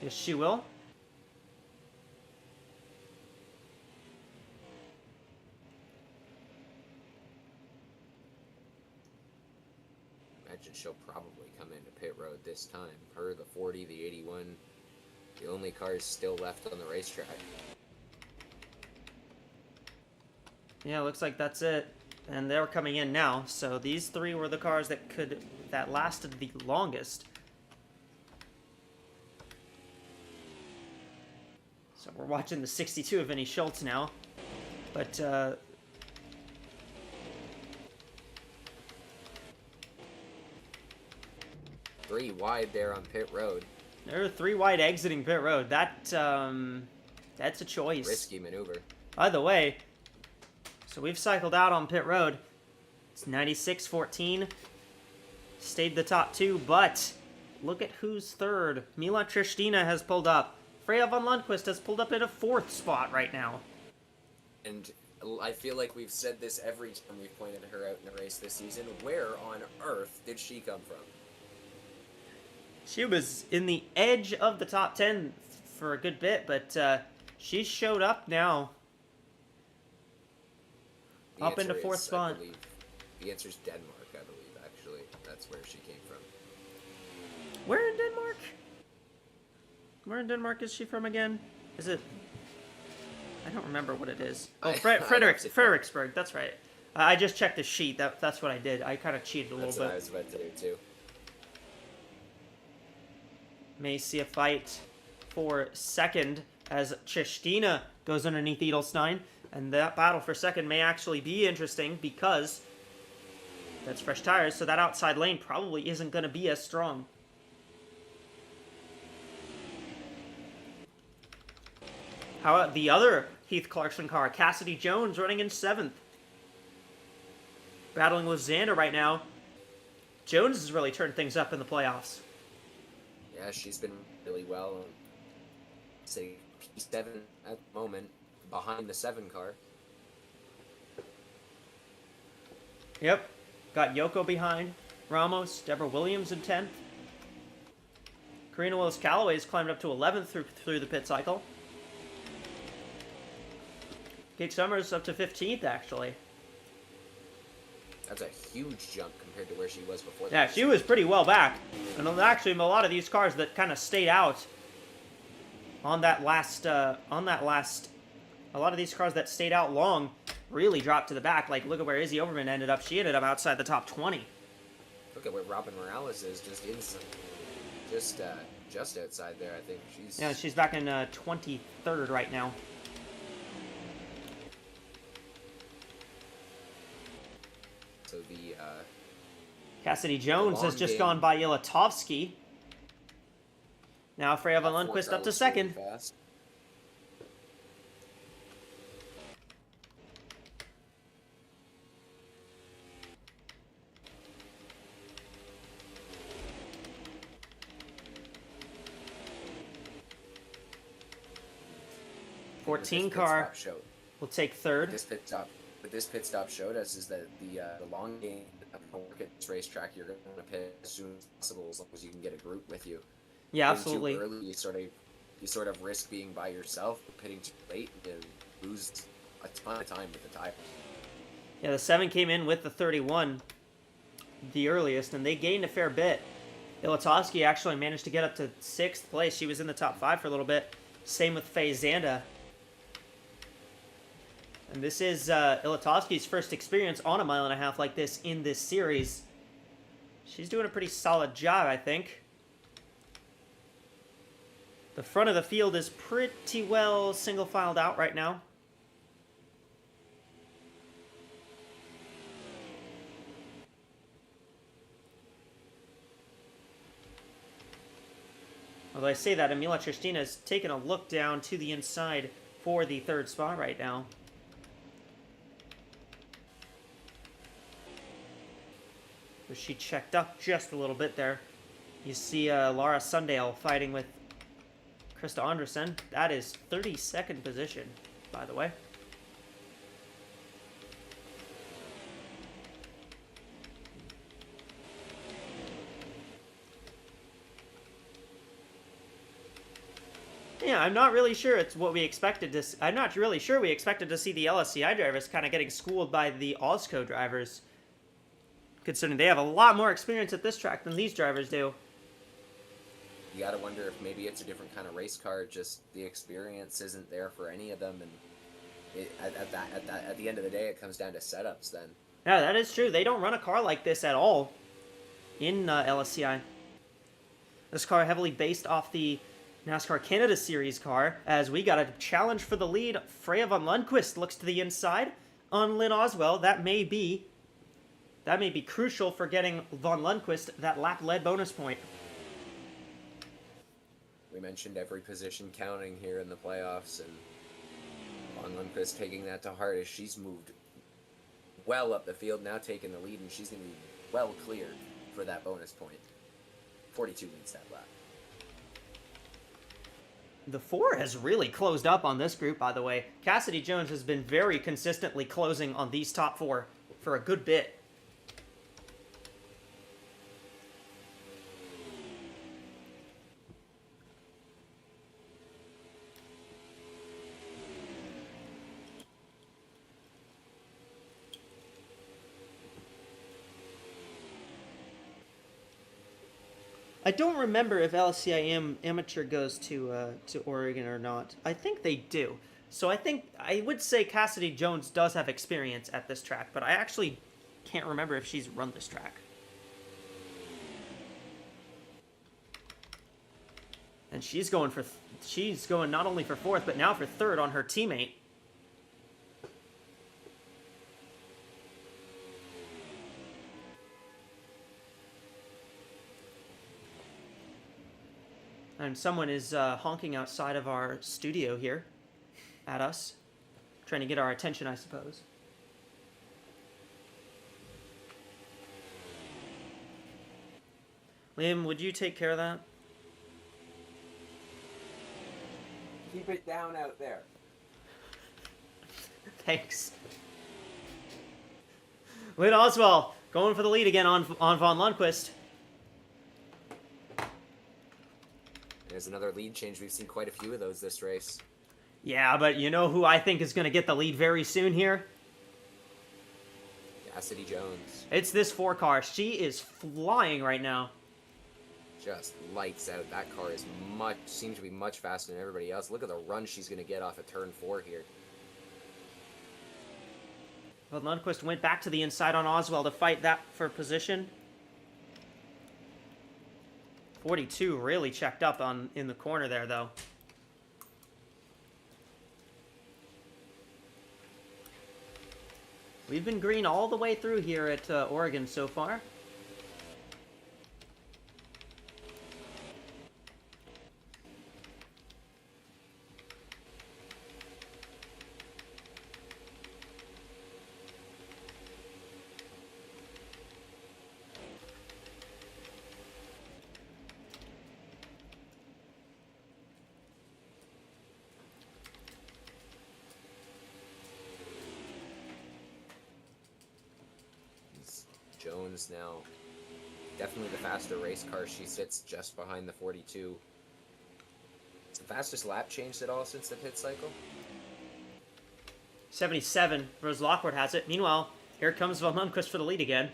Yes, she will. Imagine she'll probably come into pit road this time. Her, the 40, the 81, the only cars still left on the racetrack. Yeah, looks like that's it. And they're coming in now. So these 3 were the cars that lasted the longest. So we're watching the 62 of Vinny Schultz now. But, Three wide there on pit road. there are 3 wide exiting pit road. That's a choice. Risky maneuver. By the way, so we've cycled out on pit road. It's 96-14. Stayed the top 2, but look at who's third. Mila Tristina has pulled up. Freya von Lundqvist has pulled up in a 4th spot right now. And I feel like we've said this every time we've pointed her out in a race this season. Where on earth did she come from? She was in the edge of the top 10 for a good bit, but she showed up now. The Up into answer 4th is, spot. I believe, the answer is Denmark, I believe, actually. That's where she came from. Where in Denmark? Where in Denmark is she from again? Is it... I don't remember what it is. Oh, Frederiksberg, that's right. I just checked the sheet. That's what I did. I kind of cheated a little That's what I bit. was about to do, too. May see a fight for second as Tristina goes underneath Edelstein. And that battle for second may actually be interesting because that's fresh tires, so that outside lane probably isn't going to be as strong. How about the other Heath Clarkson car, Cassidy Jones, running in 7th. Battling with Xander right now. Jones has really turned things up in the playoffs. Yeah, she's been really well. Say P7 at the moment, behind the 7 car. Yep. Got Yoko behind. Ramos, Deborah Williams in 10th. Karina Willis-Callaway has climbed up to 11th through the pit cycle. Kate Summers up to 15th, actually. That's a huge jump compared to where she was before. Yeah, she was pretty well back. And actually, a lot of these cars that kind of stayed out on that last, a lot of these cars that stayed out long really dropped to the back. Like, look at where Izzy Overman ended up. She ended up outside the top 20. Look at where Robin Morales is, just inside, just outside there. I think she's. Yeah, she's back in 23rd right now. So the Cassidy Jones has long just game. gone by Ilatovsky. Now Freya von that Lundqvist fourth up to was really second. fast. What 14 this pit car stop showed- will take What third. this pit stop showed us is that the long game work at this racetrack, you're going to pit as soon as possible, as long as you can get a group with you. Yeah, Pitting absolutely. Too early, you sort of risk being by yourself. But pitting too late, you lose a ton of time with the tires. Yeah, the 7 came in with the 31, the earliest, and they gained a fair bit. Ilatovsky actually managed to get up to 6th place. She was in the top 5 for a little bit. Same with Faye Zanda. And this is Ilatovsky's first experience on a 1.5 miles like this in this series. She's doing a pretty solid job, I think. The front of the field is pretty well single-filed out right now. Although I say that, Emila Tristina is taking a look down to the inside for the 3rd spot right now. So she checked up just a little bit there. You see Laura Sundale fighting with Krista Anderson. That is 32nd position, by the way. Yeah, I'm not really sure it's what we expected to. I'm not really sure we expected to see the LSCI drivers kind of getting schooled by the AWSCO drivers, considering they have a lot more experience at this track than these drivers do. You gotta wonder if maybe it's a different kind of race car. Just the experience isn't there for any of them, and at the end of the day, it comes down to setups. Then. Yeah, that is true. They don't run a car like this at all in LSCI. This car heavily based off the NASCAR Canada Series car, as we got a challenge for the lead. Freya von Lundqvist looks to the inside on Lynn Oswell. That may be crucial for getting von Lundqvist that lap lead bonus point. We mentioned every position counting here in the playoffs, and von Lundqvist taking that to heart as she's moved well up the field, now taking the lead, and she's going to be well cleared for that bonus point. 42 leads that lap. The 4 has really closed up on this group, by the way. Cassidy Jones has been very consistently closing on these top 4 for a good bit. I don't remember if LCIM Amateur goes to Oregon or not. I think they do. So I would say Cassidy Jones does have experience at this track, but I actually can't remember if she's run this track. And she's going not only for 4th, but now for 3rd on her teammate. And someone is honking outside of our studio here at us, trying to get our attention, I suppose. Liam, would you take care of that? Keep it down out there. Thanks. Lynn Oswald going for the lead again on von Lundqvist. There's another lead change. We've seen quite a few of those this race. Yeah, but you know who I think is going to get the lead very soon here? Cassidy Jones. It's this 4 car. She is flying right now. Just lights out. That car is seems to be much faster than everybody else. Look at the run she's going to get off of turn 4 here. But Lundqvist went back to the inside on Oswald to fight that for position. 42 really checked up in the corner there, though. We've been green all the way through here at Oregon so far. Jones now definitely the faster race car. She sits just behind the 42. It's the fastest lap changed at all since the pit cycle. 77. Rose Lockwood has it. Meanwhile, here comes von Lundqvist for the lead again.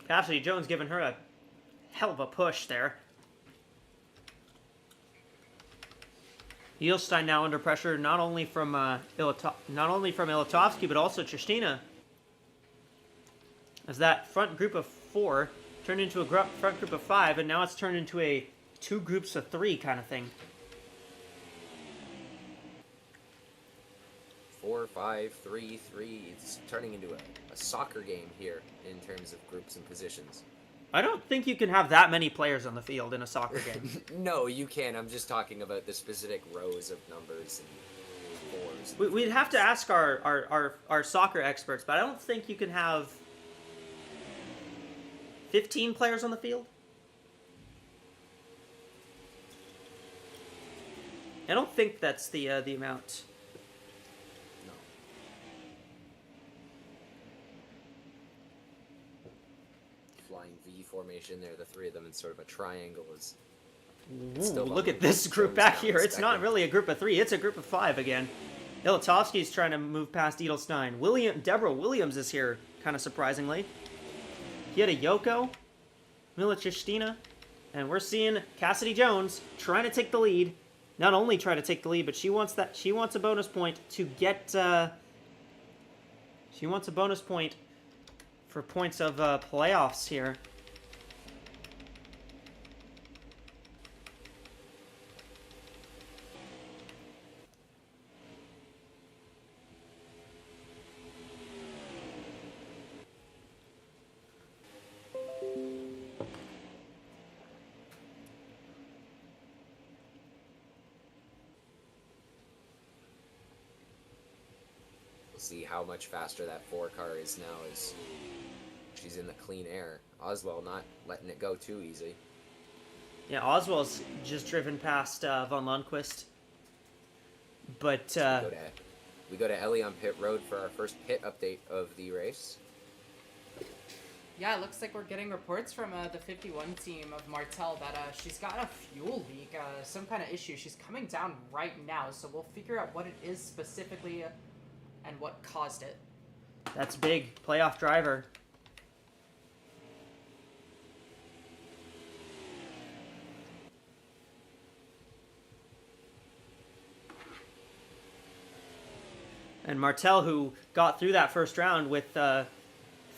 Cassidy Jones giving her a hell of a push there. Eelstein now under pressure, not only from Ilatovsky, but also Tristina. As that front group of 4 turned into a front group of 5, and now it's turned into a 2 groups of 3 kind of thing. 4, 5, 3, 3. It's turning into a soccer game here in terms of groups and positions. I don't think you can have that many players on the field in a soccer game. No, you can. I'm just talking about the specific rows of numbers and 4s. We'd have to ask our soccer experts, but I don't think you can have 15 players on the field? I don't think that's the amount. No. Flying V formation there, the 3 of them in sort of a triangle is... Ooh, look at this group back here. It's not really a group of 3, it's a group of 5 again. Ilatovsky's trying to move past Edelstein. Deborah Williams is here, kind of surprisingly. Kieta Yoko, Mila Tristina, and we're seeing Cassidy Jones trying to take the lead. Not only try to take the lead, but she wants a bonus point to get. She wants a bonus point for points of playoffs here. See how much faster that 4 car is now as she's in the clean air. Oswald not letting it go too easy. Yeah, Oswald's just driven past Von Lundquist. But We go to Ellie on pit road for our first pit update of the race. Yeah, it looks like we're getting reports from the 51 team of Martel that she's got a fuel leak, some kind of issue. She's coming down right now, so we'll figure out what it is specifically and what caused it. that's big. Playoff driver. And Martel, who got through that first round with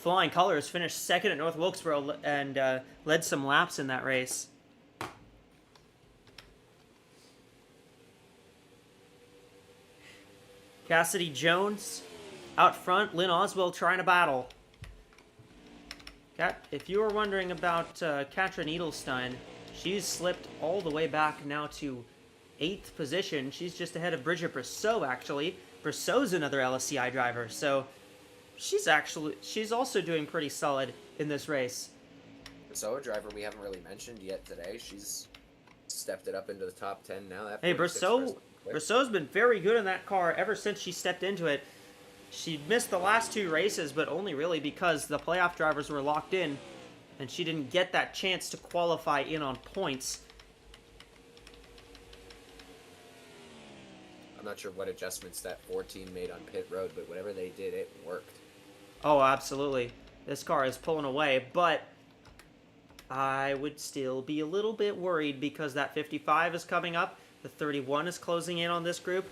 flying colors, finished second at North Wilkesboro and led some laps in that race. Cassidy Jones out front, Lynn Oswald trying to battle. If you were wondering about Katrin Edelstein, she's slipped all the way back now to 8th position. She's just ahead of Bridget Brosseau, actually. Brosseau's another LSCI driver, so she's also doing pretty solid in this race. So a driver we haven't really mentioned yet today. She's stepped it up into the top 10 now. That Hey, 46 Brosseau's been very good in that car ever since she stepped into it. She missed the last 2 races, but only really because the playoff drivers were locked in, and she didn't get that chance to qualify in on points. I'm not sure what adjustments that 14 made on pit road, but whatever they did, it worked. Oh, absolutely. This car is pulling away, but I would still be a little bit worried because that 55 is coming up. The 31 is closing in on this group.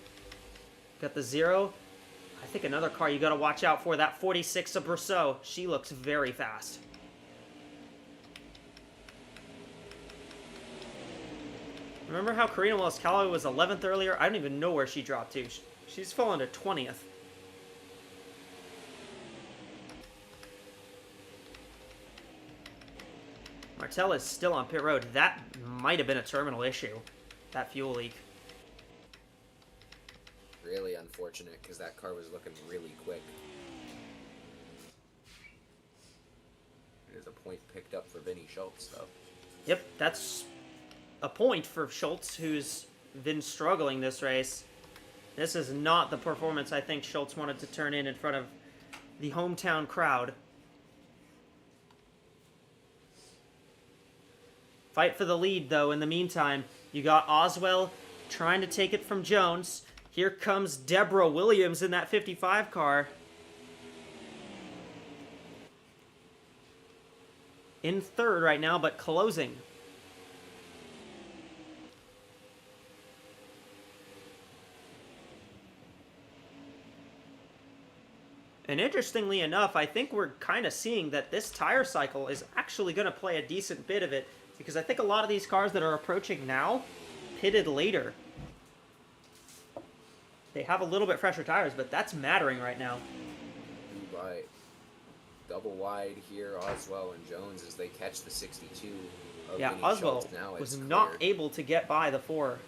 Got the 0. I think another car you got to watch out for, that 46 of Brosseau. She looks very fast. Remember how Karina Wells-Calloway was 11th earlier? I don't even know where she dropped to. She's fallen to 20th. Martel is still on pit road. That might have been a terminal issue, that fuel leak. Really unfortunate because that car was looking really quick. There's a point picked up for Vinny Schultz, though. Yep, that's a point for Schultz, who's been struggling this race. This is not the performance I think Schultz wanted to turn in front of the hometown crowd. Fight for the lead, though. In the meantime, you got Oswell trying to take it from Jones. Here comes Deborah Williams in that 55 car. In 3rd right now, but closing. And interestingly enough, I think we're kind of seeing that this tire cycle is actually going to play a decent bit of it, because I think a lot of these cars that are approaching now pitted later. They have a little bit fresher tires, but that's mattering right now. Right. Double wide here, Oswell and Jones as they catch the 62 of Yeah, Vinny Oswell Schultz. Now was it's not cleared. able to get by the 4.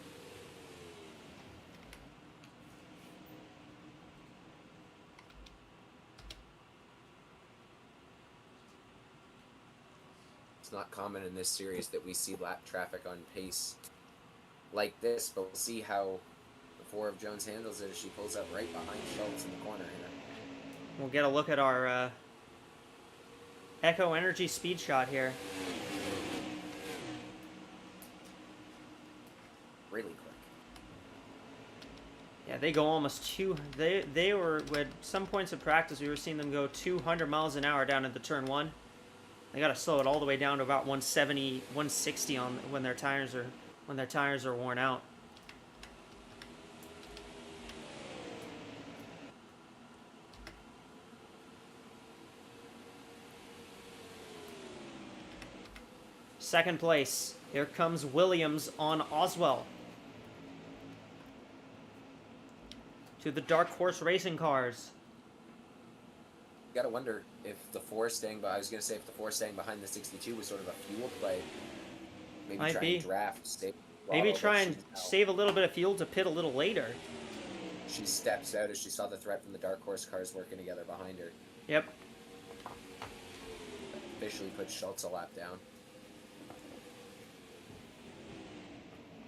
It's not common in this series that we see lap traffic on pace like this, but we'll see how the 4 of Jones handles it as she pulls up right behind Schultz in the corner here. We'll get a look at our Echo Energy speed shot here. Really quick. Yeah, they go almost they were at some points of practice we were seeing them go 200 miles an hour down into turn 1. They got to slow it all the way down to about 170, 160 on when their tires are worn out. Second place. Here comes Williams on Oswell. To the Dark Horse Racing cars. You gotta wonder if the 4 staying behind, I was gonna say if the 4 staying behind the 62 was sort of a fuel play. Maybe Might try be. and draft, stay Maybe throttle, try but and she's out. save a little bit of fuel to pit a little later. She steps out as she saw the threat from the Dark Horse cars working together behind her. Yep. Officially put Schultz a lap down.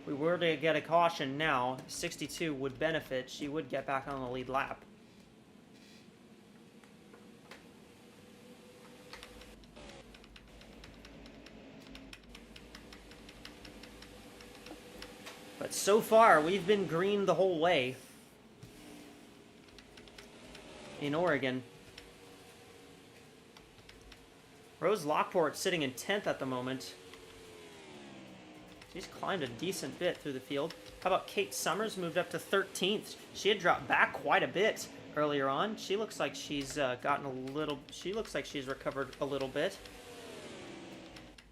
If we were to get a caution now, 62 would benefit. She would get back on the lead lap. But so far, we've been green the whole way in Oregon. Rose Lockport sitting in 10th at the moment. She's climbed a decent bit through the field. How about Kate Summers, moved up to 13th? She had dropped back quite a bit earlier on. She looks like she's gotten a little... She looks like she's recovered a little bit.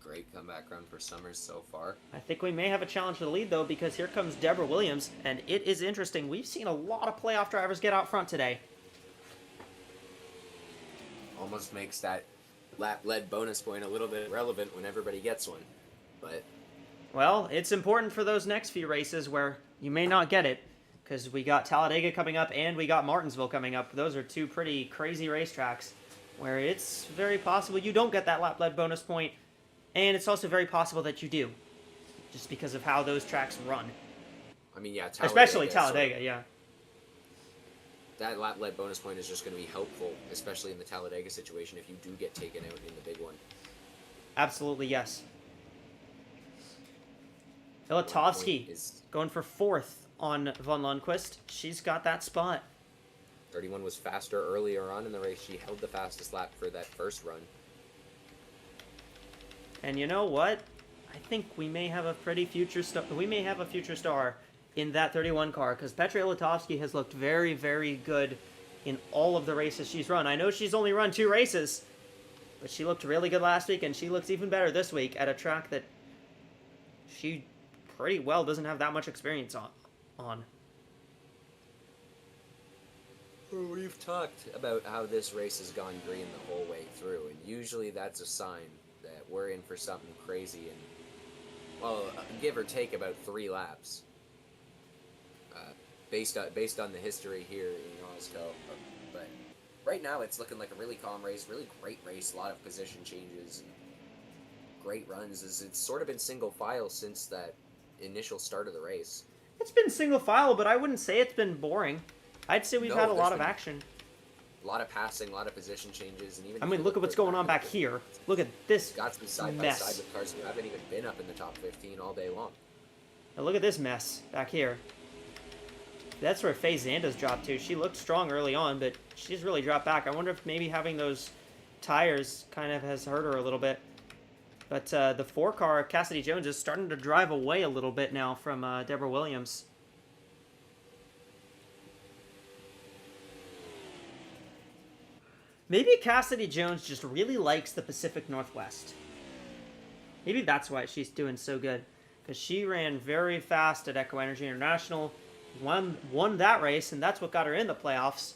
Great comeback run for Summers so far. I think we may have a challenge for the lead, though, because here comes Deborah Williams, and it is interesting. We've seen a lot of playoff drivers get out front today. Almost makes that lap-led bonus point a little bit irrelevant when everybody gets one. But Well, it's important for those next few races where you may not get it, because we got Talladega coming up and we got Martinsville coming up. Those are two pretty crazy racetracks where it's very possible you don't get that lap-led bonus point, and it's also very possible that you do, just because of how those tracks run. I mean, yeah, Especially Talladega, yeah. That lap-led bonus point is just going to be helpful, especially in the Talladega situation if you do get taken out in the big one. Absolutely, yes. Ilatovsky going for 4th on Von Lundquist. She's got that spot. 31 was faster earlier on in the race. She held the fastest lap for that first run. And you know what? I think we may have a pretty future star. We may have a future star in that 31 car, because Petra Ilatovsky has looked very, very good in all of the races she's run. I know she's only run 2 races, but she looked really good last week, and she looks even better this week at a track that she pretty well doesn't have that much experience on. Well, we've talked about how this race has gone green the whole way through, and usually that's a sign that we're in for something crazy and, well, give or take about 3 laps. Based on the history here in AWSCO. But right now it's looking like a really calm race, really great race, a lot of position changes, and great runs. It's sort of been single file since that initial start of the race. It's been single file, but I wouldn't say it's been boring. I'd say we've had a lot of action. A lot of passing, a lot of position changes, and even... I mean, look at what's going on back here. Look at this got some side by side with cars who haven't even been up in the top 15 all day long. Now look at this mess back here. That's where Faye Zanda's dropped to. She looked strong early on, but she's really dropped back. I wonder if maybe having those tires kind of has hurt her a little bit. But the 4 car, Cassidy Jones, is starting to drive away a little bit now from Deborah Williams. Maybe Cassidy Jones just really likes the Pacific Northwest. Maybe that's why she's doing so good. Because she ran very fast at Echo Energy International, won that race, and that's what got her in the playoffs.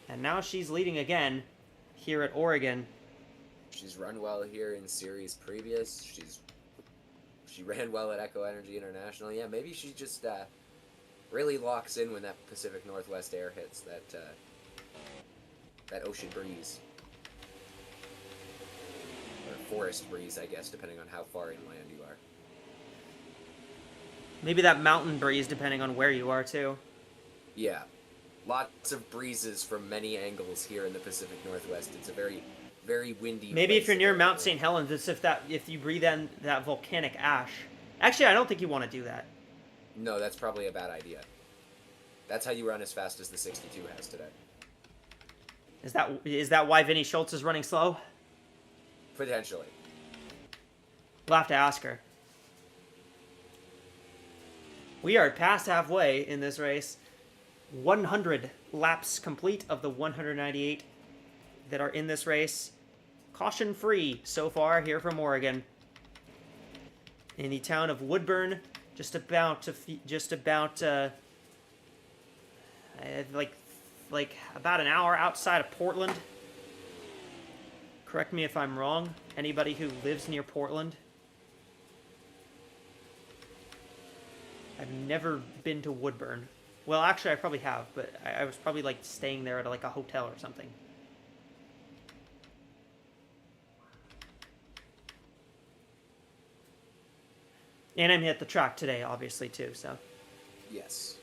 And now she's leading again here at Oregon. She's run well here in series previous. She ran well at Echo Energy International. Yeah, maybe she just really locks in when that Pacific Northwest air hits, that ocean breeze. Or forest breeze, I guess, depending on how far inland you are. Maybe that mountain breeze, depending on where you are, too. Yeah. Lots of breezes from many angles here in the Pacific Northwest. It's a very, very windy Maybe if place you're near to Mount go. St. Helens, it's if you breathe in that volcanic ash. Actually, I don't think you want to do that. No, that's probably a bad idea. That's how you run as fast as the 62 has today. Is that why Vinnie Schultz is running slow? Potentially. We'll have to ask her. We are past halfway in this race. 100 laps complete of the 198 that are in this race. Caution free so far here from Oregon. In the town of Woodburn, just about about an hour outside of Portland. Correct me if I'm wrong. Anybody who lives near Portland. I've never been to Woodburn. Well, actually, I probably have, but I was probably like staying there at like a hotel or something. And I'm at the track today, obviously, too, so. Yes.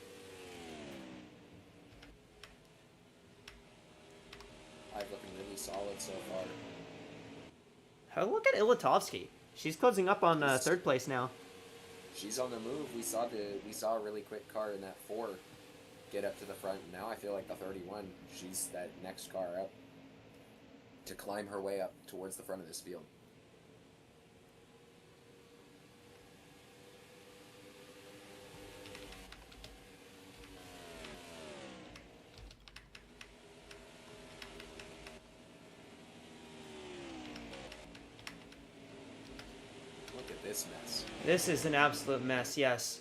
I'm looking really solid so far. Oh, look at Ilatovsky. She's closing up on third place now. She's on the move. We saw a really quick car in that 4 get up to the front. Now I feel like the 31. She's that next car up to climb her way up towards the front of this field. Look at this mess. This is an absolute mess, yes.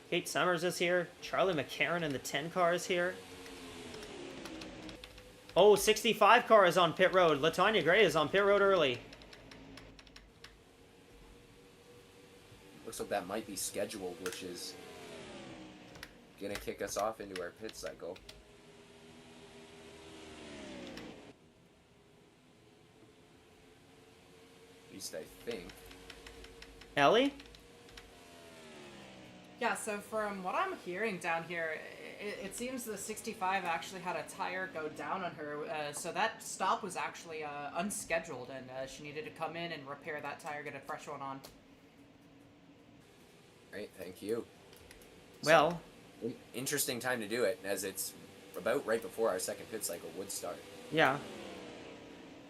Kate Summers is here. Charlie McCarron in the 10 car is here. Oh, 65 car is on pit road. LaTanya Gray is on pit road early. Looks like that might be scheduled, which is gonna kick us off into our pit cycle. At least I think. Ellie? Yeah, so from what I'm hearing down here, it seems the 65 actually had a tire go down on her, so that stop was actually unscheduled, and she needed to come in and repair that tire, get a fresh one on. Great, thank you. Well, So, interesting time to do it, as it's about right before our second pit cycle would start. yeah.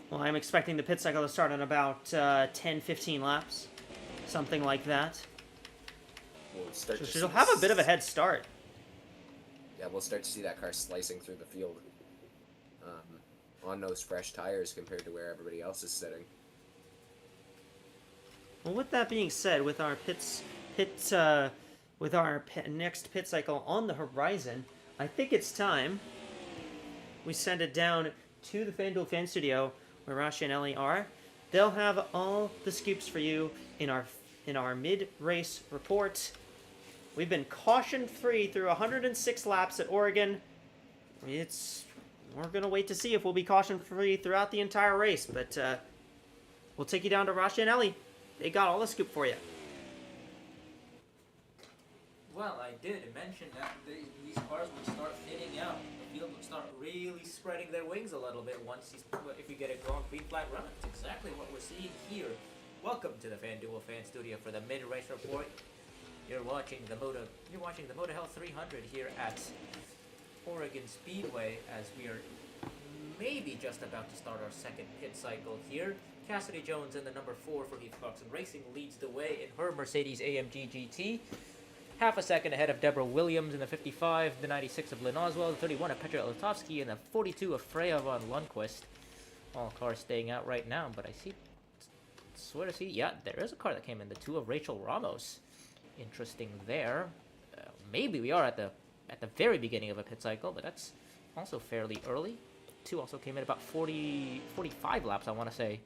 Well, I'm expecting the pit cycle to start in about 10-15 laps. Something like that. We'll start So to she'll see have a this- bit of a head start. Yeah, we'll start to see that car slicing through the field on those fresh tires compared to where everybody else is sitting. Well, with that being said, with our next pit cycle on the horizon, I think it's time we send it down to the FanDuel Fan Studio where Rashi and Ellie are. They'll have all the scoops for you in our mid-race report. We've been caution-free through 106 laps at Oregon. We're gonna wait to see if we'll be caution-free throughout the entire race, but we'll take you down to Rashi and Ellie. They got all the scoop for you. Well, I did mention that these cars would start thinning out. The field would start really spreading their wings a little bit if you get a long green flag run. It's exactly what we're seeing here. Welcome to the FanDuel Fan Studio for the mid-race report. You're watching the Moda Health 300 here at Oregon Speedway as we are maybe just about to start our second pit cycle here. Cassidy Jones in the number 4 for Heath Clarkson Racing leads the way in her Mercedes AMG GT. Half a second ahead of Deborah Williams in the 55, the 96 of Lynn Oswald, the 31 of Petra Ilatovsky, and the 42 of Freya von Lundquist. All cars staying out right now, but I swear to see, yeah, there is a car that came in, the 2 of Rachel Ramos. Interesting there. Maybe we are at the very beginning of a pit cycle, but that's also fairly early. 2 also came in about 45 laps, I want to say,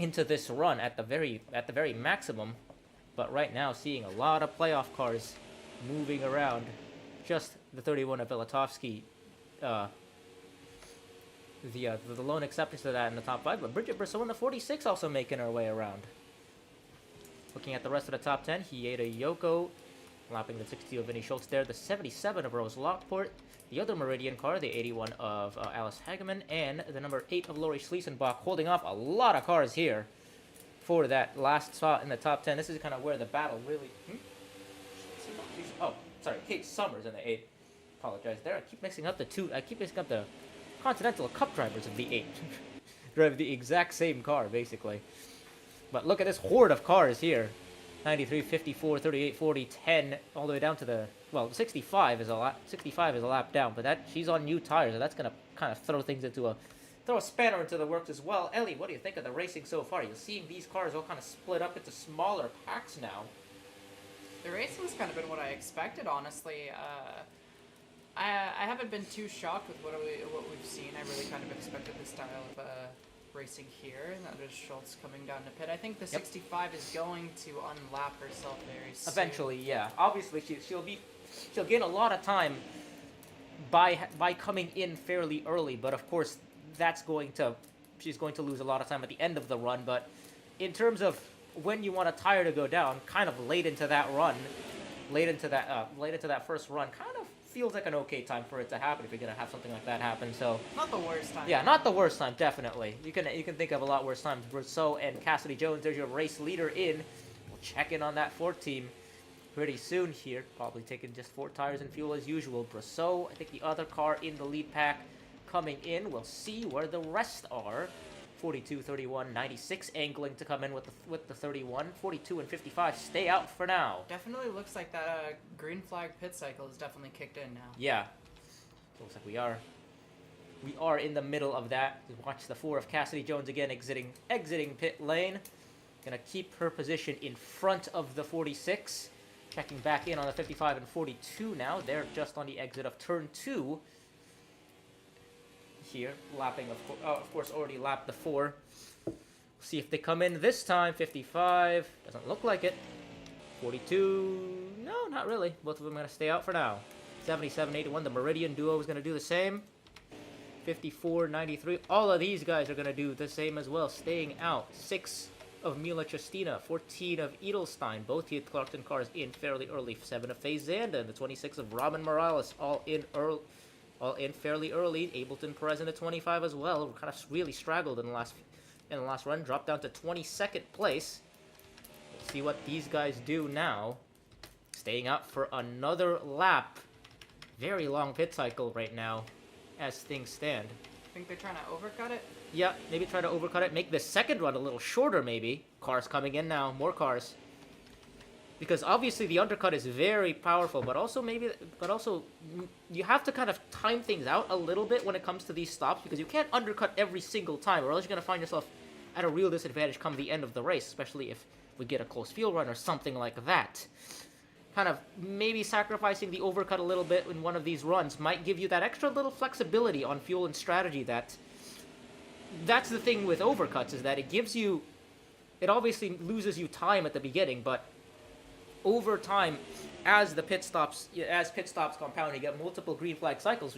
into this run at the very maximum. But right now, seeing a lot of playoff cars moving around. Just the 31 of Ilatovsky, the lone acceptance to that in the top 5. But Bridget Bristol in the 46 also making her way around. Looking at the rest of the top 10, Hieda Yoko, lapping the 60 of Vinnie Schultz there, the 77 of Rose Lockport, the other Meridian car, the 81 of Alice Hageman, and the number 8 of Lori Schliesenbach, holding off a lot of cars here for that last spot in the top 10. This is kind of where the battle really... Oh, sorry, Kate Summers in the 8. Apologize there. I keep mixing up the Continental Cup drivers of the 8. Drive the exact same car, basically. But look at this horde of cars here. 93, 54, 38, 40, 10, all the way down to the... Well, 65 is a lap down, but she's on new tires, and that's going to kind of throw a spanner into the works as well. Ellie, what do you think of the racing so far? You're seeing these cars all kind of split up into smaller packs now. The racing's kind of been what I expected, honestly. I haven't been too shocked with what we've seen. I really kind of expected this style racing here, and that is Schultz coming down to pit. I think the 65 is going to unlap herself very soon. Eventually, yeah. Obviously, she'll gain a lot of time by coming in fairly early, but of course, she's going to lose a lot of time at the end of the run. But in terms of when you want a tire to go down, kind of late into that first run, kind of feels like an okay time for it to happen if you're gonna have something like that happen. So Not the worst time. yeah, not the worst time, definitely. You can think of a lot worse times. Brousseau and Cassidy Jones, there's your race leader in. We'll check in on that Ford team pretty soon here. Probably taking just 4 tires and fuel as usual. Brousseau, I think the other car in the lead pack coming in. We'll see where the rest are. 42, 31, 96 angling to come in with the 31. 42 and 55 stay out for now. Definitely looks like that green flag pit cycle is definitely kicked in now. Yeah. Looks like we are in the middle of that. Watch the 4 of Cassidy Jones again exiting pit lane. Gonna keep her position in front of the 46. Checking back in on the 55 and 42 now. They're just on the exit of turn 2. Here, lapping, of course, already lapped the 4. See if they come in this time. 55, doesn't look like it. 42, no, not really. Both of them are going to stay out for now. 77, 81, the Meridian duo is going to do the same. 54, 93, all of these guys are going to do the same as well, staying out. 6 of Mila Chestina, 14 of Edelstein, both Heath Clarkson cars in fairly early. 7 of Faye Zanda, and the 26 of Robin Morales, all in fairly early. Ableton Perez in the 25 as well. We're kind of really straggled in the last run. Dropped down to 22nd place. Let's see what these guys do now. Staying out for another lap. Very long pit cycle right now, as things stand. Think they're trying to overcut it? Yeah, maybe try to overcut it. Make the second run a little shorter, maybe. Cars coming in now. More cars. Because obviously the undercut is very powerful, but also you have to kind of time things out a little bit when it comes to these stops, because you can't undercut every single time, or else you're going to find yourself at a real disadvantage come the end of the race, especially if we get a close field run or something like that. Kind of maybe sacrificing the overcut a little bit in one of these runs might give you that extra little flexibility on fuel and strategy. That's the thing with overcuts, is that it obviously loses you time at the beginning, but over time, as pit stops compound, you get multiple green flag cycles,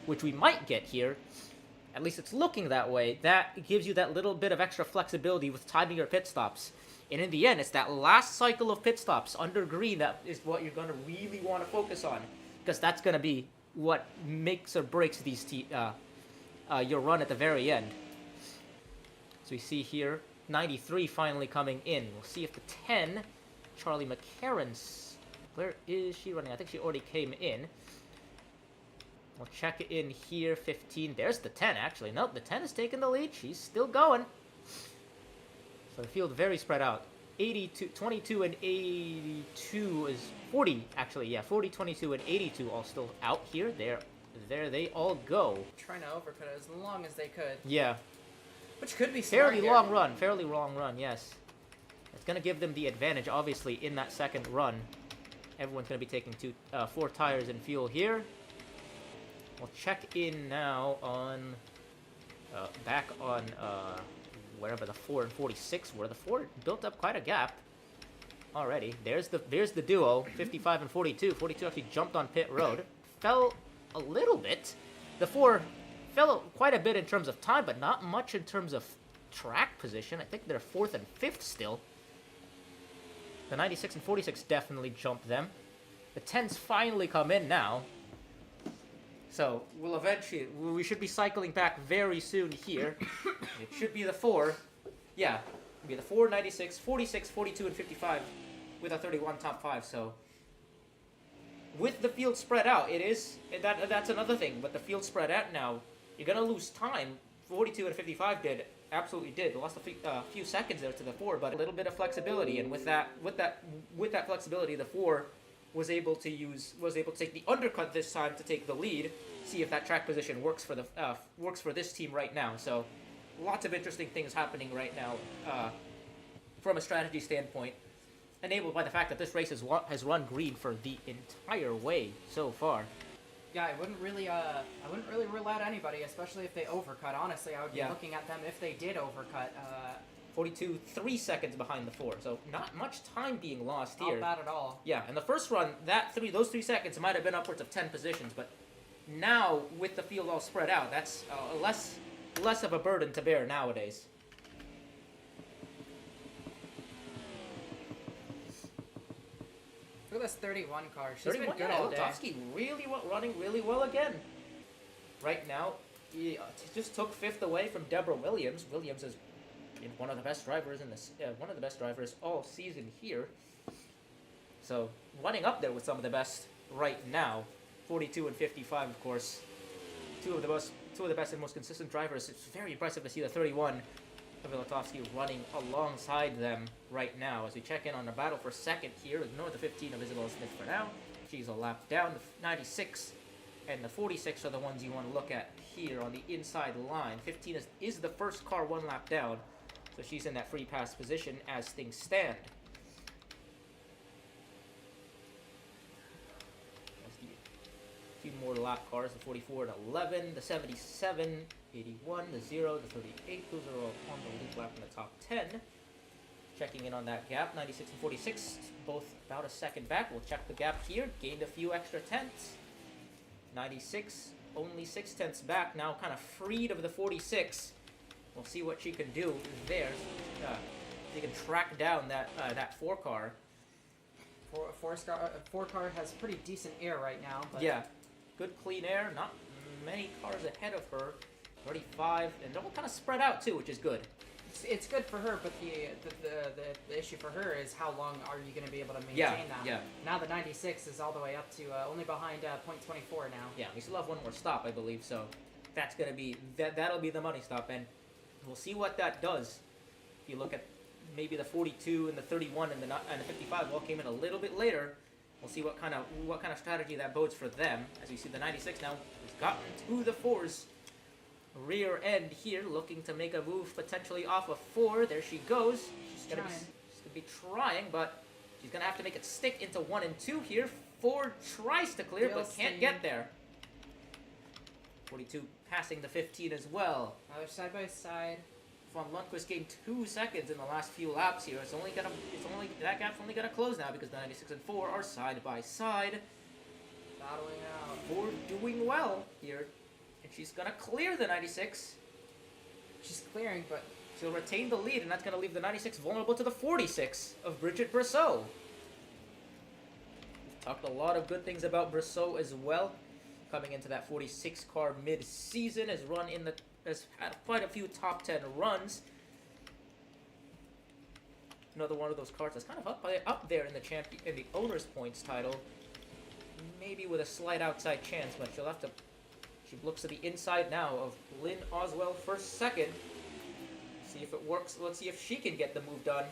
which we might get here. At least it's looking that way. That gives you that little bit of extra flexibility with timing your pit stops. And in the end, it's that last cycle of pit stops under green that is what you're going to really want to focus on, because that's going to be what makes or breaks your run at the very end. So we see here 93 finally coming in. We'll see if the 10. Charlie McCarran's, where is she running? I think she already came in. We'll check it in here. 15. There's the 10, actually. Nope, the 10 is taking the lead. She's still going. So the field very spread out. 22 and 82 is 40, actually. Yeah, 40, 22, and 82 all still out here. There they all go. Trying to overcut it as long as they could. Yeah. Which could be smart Fairly here. long run, yes. It's going to give them the advantage, obviously, in that second run. Everyone's going to be taking 4 tires and fuel here. We'll check in now on, back on, wherever the 4 and 46 were. The 4 built up quite a gap already. There's the duo, 55 and 42. 42 actually jumped on pit road. Fell a little bit. The 4 fell quite a bit in terms of time, but not much in terms of track position. I think they're 4th and 5th still. The 96 and 46 definitely jumped them. The 10s finally come in now. So we should be cycling back very soon here. It should be the 4. Yeah, it'll be the 4, 96, 46, 42, and 55 with a 31 top 5. So with the field spread out, that's another thing. But the field spread out now, you're gonna lose time. 42 and 55 absolutely did. Lost a few seconds there to the 4, but a little bit of flexibility, and with that flexibility, the 4 was able to take the undercut this time to take the lead. See if that track position works for this team right now. So lots of interesting things happening right now from a strategy standpoint, enabled by the fact that this race has run green for the entire way so far. Yeah, I wouldn't really rule out anybody, especially if they overcut. Honestly, I would be Yeah. looking at them if they did overcut. 42, 3 seconds behind the 4, so not much time being lost Not here. bad at all. Yeah, in the first run, those 3 seconds might have been upwards of 10 positions, but now with the field all spread out, that's less of a burden to bear nowadays. Look at this 31 car. She's 31, been good yeah, all day. Lotofsky running really well again. Right now, he just took 5th away from Deborah Williams. Williams is one of the best drivers one of the best drivers all season here. So running up there with some of the best right now. 42 and 55, of course. Two of the best and most consistent drivers. It's very impressive to see the 31 of Lotofsky running alongside them right now. As we check in on the battle for second here, ignore the 15 of Isabel Smith for now. She's a lap down. The 96 and the 46 are the ones you want to look at here on the inside line. 15 is the first car 1 lap down, so she's in that free pass position as things stand. Few more lap cars, the 44 and 11, the 77, 81, the 0, the 38. Those are all on the lead lap in the top 10. Checking in on that gap, 96 and 46, both about a second back. We'll check the gap here, gained a few extra tenths. 96, only 6 tenths back, now kind of freed of the 46. We'll see what she can do there. She can track down that 4 car. Four car has pretty decent air right now. But Yeah, good clean air, not many cars ahead of her. 35, and they're all kind of spread out too, which is good. it's good for her, but the issue for her is how long are you going to be able to maintain Yeah, that? yeah. Now the 96 is all the way up to only behind point 24 now. Yeah, we still have one more stop, I believe, so that's gonna be that'll be the money stop, and we'll see what that does. If you look at maybe the 42 and the 31 and the 55 all came in a little bit later. We'll see what kind of strategy that bodes for them. As we see, the 96 now has gotten to the 4's rear end here, looking to make a move potentially off of 4. There she goes. She's gonna be trying, but she's gonna have to make it stick into 1 and 2 here. 4 tries to clear, but can't get there. 42 passing the 15 as well. Now they're side by side. Von Lundquist gained 2 seconds in the last few laps here. That gap's only gonna close now because the 96 and 4 are side by side. Battling out. 4 doing well here, and she's gonna clear the 96. She's clearing, but She'll retain the lead, and that's gonna leave the 96 vulnerable to the 46 of Bridget Brosseau. We've talked a lot of good things about Brosseau as well. Coming into that 46 car mid-season, has had quite a few top 10 runs. Another one of those cars that's kind of up there in the owner's points title. Maybe with a slight outside chance, but she looks to the inside now of Lynn Oswell for second. See if it works. Let's see if she can get the move done.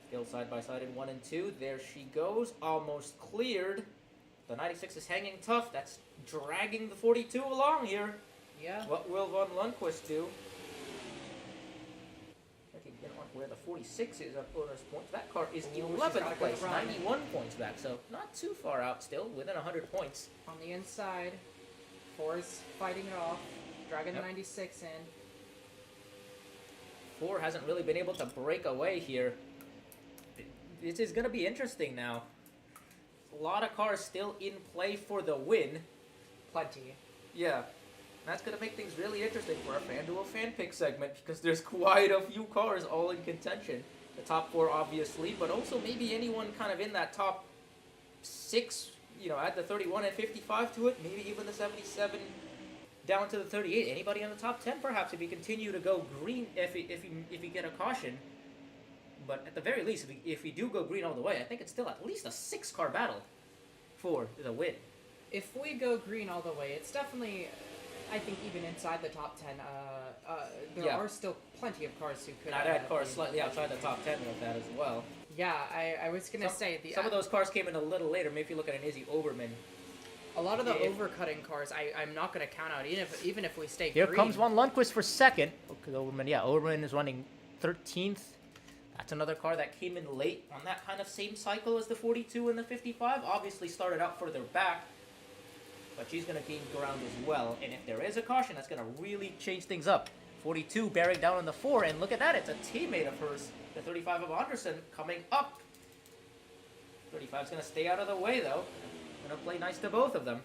Still side by side in 1 and 2. There she goes, almost cleared. The 96 is hanging tough. That's dragging the 42 along here. yeah. What will Von Lundquist do? Checking in on where the 46 is on owner's points. That car is Ooh, she's 11th got a good place, run. 91 points back. So not too far out still, within 100 points. On the inside, 4's fighting it off, dragging Yep. the 96 in. 4 hasn't really been able to break away here. This is going to be interesting now. A lot of cars still in play for the win. Plenty. Yeah. That's going to make things really interesting for our FanDuel fan pick segment because there's quite a few cars all in contention. The top 4 obviously, but also maybe anyone kind of in that top 6, add the 31 and 55 to it, maybe even the 77 down to the 38. Anybody in the top 10 perhaps if you continue to go green if you get a caution. But at the very least, if we do go green all the way, I think it's still at least a 6-car battle for the win. If we go green all the way, it's definitely, I think, even inside the top 10. There Yeah. are still plenty of cars who could. And I'd add cars be- slightly outside the top 10 with that as well. Yeah, I was gonna say Some of those cars came in a little later. Maybe if you look at an Izzy Oberman. a lot of the if- overcutting cars, I'm not gonna count out even if we stay Here green. comes Von Lundquist for second. Okay, Oberman is running 13th. That's another car that came in late on that kind of same cycle as the 42 and the 55. Obviously started out further back, but she's going to gain ground as well. And if there is a caution, that's going to really change things up. 42 bearing down on the 4, and look at that, it's a teammate of hers, the 35 of Anderson, coming up. 35 is going to stay out of the way, though. Going to play nice to both of them.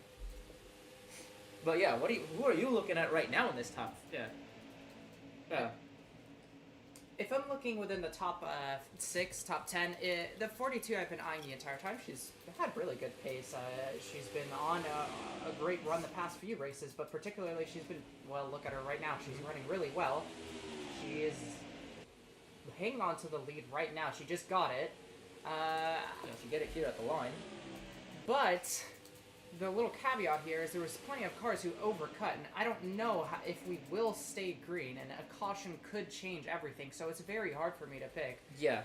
But yeah, who are you looking at right now in this top? Yeah. If I'm looking within the top 6, top 10, the 42 I've been eyeing the entire time. She's had really good pace. She's been on a great run the past few races, but particularly she's been, well, look at her right now. She's running really well. She is hanging on to the lead right now. She just got it. She get it here at the line. But the little caveat here is there was plenty of cars who overcut, and I don't know if we will stay green, and a caution could change everything, so it's very hard for me to pick. Yeah.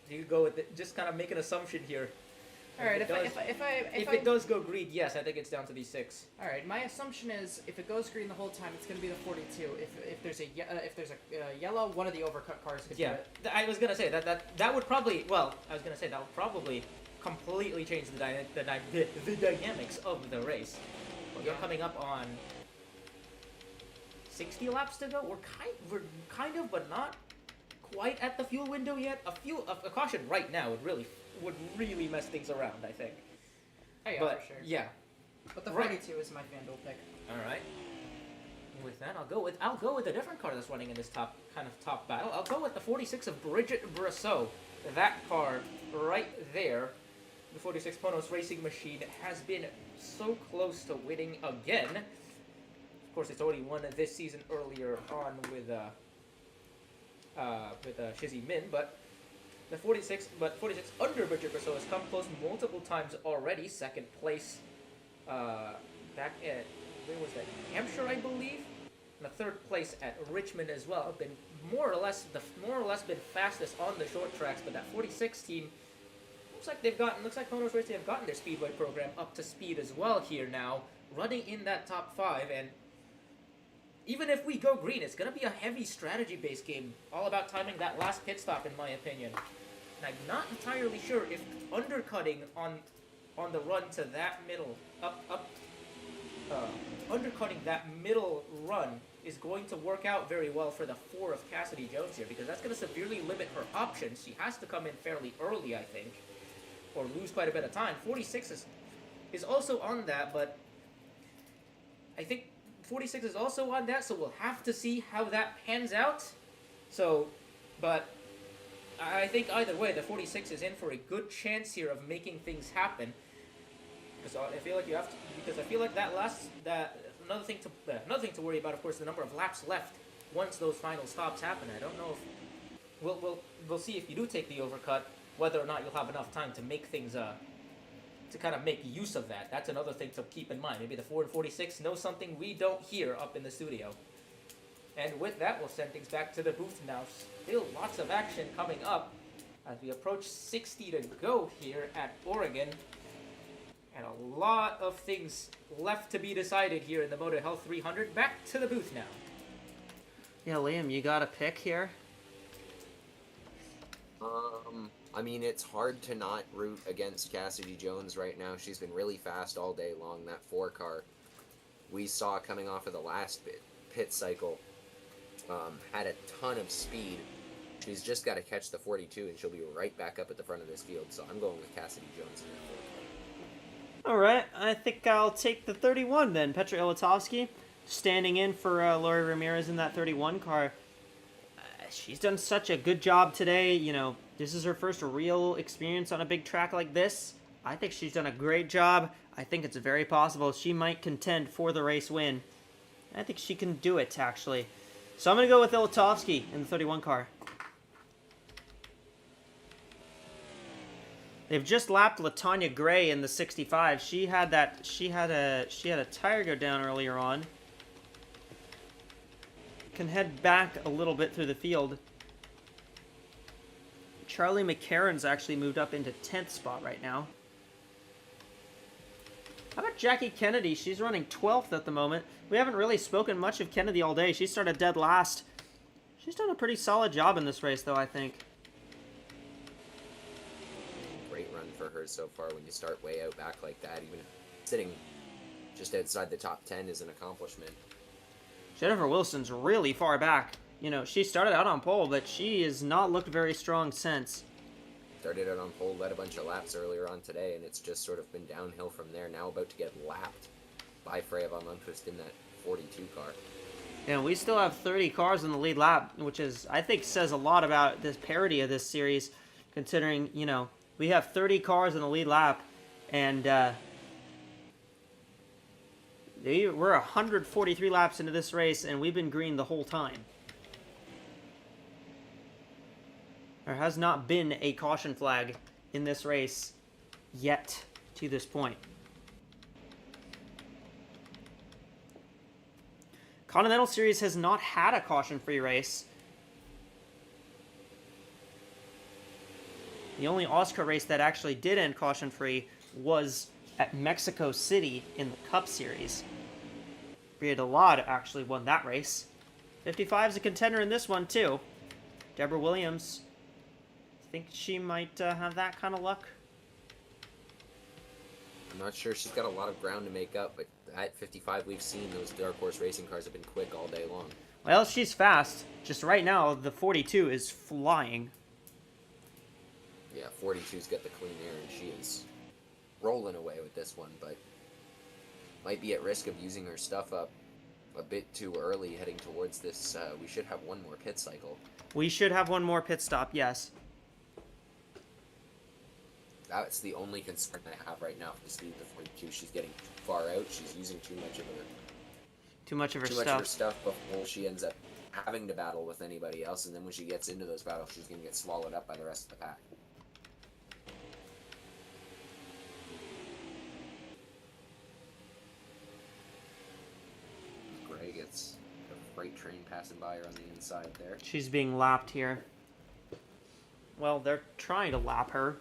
You go with it. Just kind of make an assumption here. All right, if it does go green, yes, I think it's down to these 6. All right, my assumption is if it goes green the whole time, it's going to be the 42. If there's a yellow, one of the overcut cars could do it. I was gonna say that would probably completely change the dynamics of the race. Well, you're coming up on 60 laps to go. We're kind of, but not quite at the fuel window yet. A caution right now would really mess things around, I think. Oh yeah, but, for sure. Yeah. But the 42 is my FanDuel pick. All right. With that, I'll go with a different car that's running in this top battle. I'll go with the 46 of Bridget Brasseau. That car right there, the 46 Ponos Racing Machine, has been so close to winning again. Of course, it's already won this season earlier on with Shizzy Min, but the 46 under Bridget Brasseau has come close multiple times already. Second place back at, where was that? Hampshire, I believe. And the 3rd place at Richmond as well. Been more or less been fastest on the short tracks, but that 46 team looks like Ponos Racing have gotten their speedway program up to speed as well here now, running in that top 5. And even if we go green, it's gonna be a heavy strategy-based game, all about timing that last pit stop, in my opinion. And I'm not entirely sure if undercutting on the run to that middle undercutting that middle run is going to work out very well for the 4 of Cassidy Jones here, because that's going to severely limit her options. She has to come in fairly early, I think, or lose quite a bit of time. 46 is also on that, but I think 46 is also on that, so we'll have to see how that pans out. So, but I think either way, the 46 is in for a good chance here of making things happen. Because I feel like another thing to worry about, of course, the number of laps left once those final stops happen. I don't know if we'll see if you do take the overcut, whether or not you'll have enough time to make things to kind of make use of that. That's another thing to keep in mind. Maybe the 4 and 46 know something we don't hear up in the studio. And with that, we'll send things back to the booth now. Still lots of action coming up as we approach 60 to go here at Oregon. And a lot of things left to be decided here in the Moda Health 300. Back to the booth now. Yeah, Liam, you got a pick here? I mean, it's hard to not root against Cassidy Jones right now. She's been really fast all day long. That 4 car we saw coming off of the last pit cycle had a ton of speed. She's just got to catch the 42, and she'll be right back up at the front of this field. So I'm going with Cassidy Jones in that 4 car. All right, I think I'll take the 31 then. Petra Ilatovsky standing in for Lori Ramirez in that 31 car. She's done such a good job today. You know, this is her first real experience on a big track like this. I think she's done a great job. I think it's very possible she might contend for the race win. I think she can do it, actually. So I'm going to go with Ilatovsky in the 31 car. They've just lapped LaTanya Gray in the 65. She had a tire go down earlier on. Can head back a little bit through the field. Charlie McCarron's actually moved up into 10th spot right now. How about Jackie Kennedy? She's running 12th at the moment. We haven't really spoken much of Kennedy all day. She started dead last. She's done a pretty solid job in this race, though, I think. Great run for her so far. When you start way out back like that, even sitting just outside the top 10 is an accomplishment. Jennifer Wilson's really far back. You know, she started out on pole, but she has not looked very strong since. Started out on pole, led a bunch of laps earlier on today, and it's just sort of been downhill from there. Now about to get lapped by Freya von Lundqvist in that 42 car. And we still have 30 cars in the lead lap, which is, I think, says a lot about this parity of this series, considering, you know, we have 30 cars in the lead lap, and we're 143 laps into this race, and we've been green the whole time. There has not been a caution flag in this race yet to this point. Continental Series has not had a caution-free race. The only AWSCO race that actually did end caution-free was at Mexico City in the Cup Series. Bria DeLaude actually won that race. 55 is a contender in this one, too. Deborah Williams, I think she might have that kind of luck. I'm not sure. She's got a lot of ground to make up, but at 55 we've seen those Dark Horse racing cars have been quick all day long. Well, she's fast. Just right now, the 42 is flying. Yeah, 42's got the clean air, and she is rolling away with this one, but might be at risk of using her stuff up a bit too early heading towards this. We should have one more pit cycle. We should have one more pit stop, yes. That's the only concern I have right now for the speed of the 42. She's getting far out. She's using too much of her stuff before she ends up having to battle with anybody else, and then when she gets into those battles, she's going to get swallowed up by the rest of the pack. Gray gets a freight train passing by her on the inside there. She's being lapped here. Well, they're trying to lap her.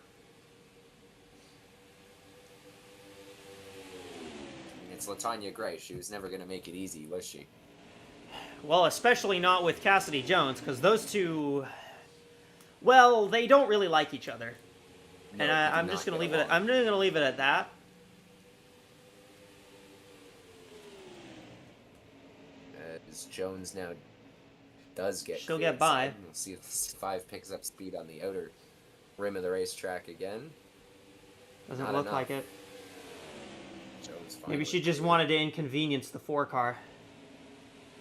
It's LaTanya Gray. She was never going to make it easy, was she? Well, especially not with Cassidy Jones, because those two, well, they don't really like each other. No, and I'm just going to leave it. I'm going to leave it at that. As Jones now does get. She'll cleared get by. side. We'll see if 5 picks up speed on the outer rim of the racetrack again. Doesn't Not look enough. like it. Jones Maybe finally she just cleared. wanted to inconvenience the 4 car.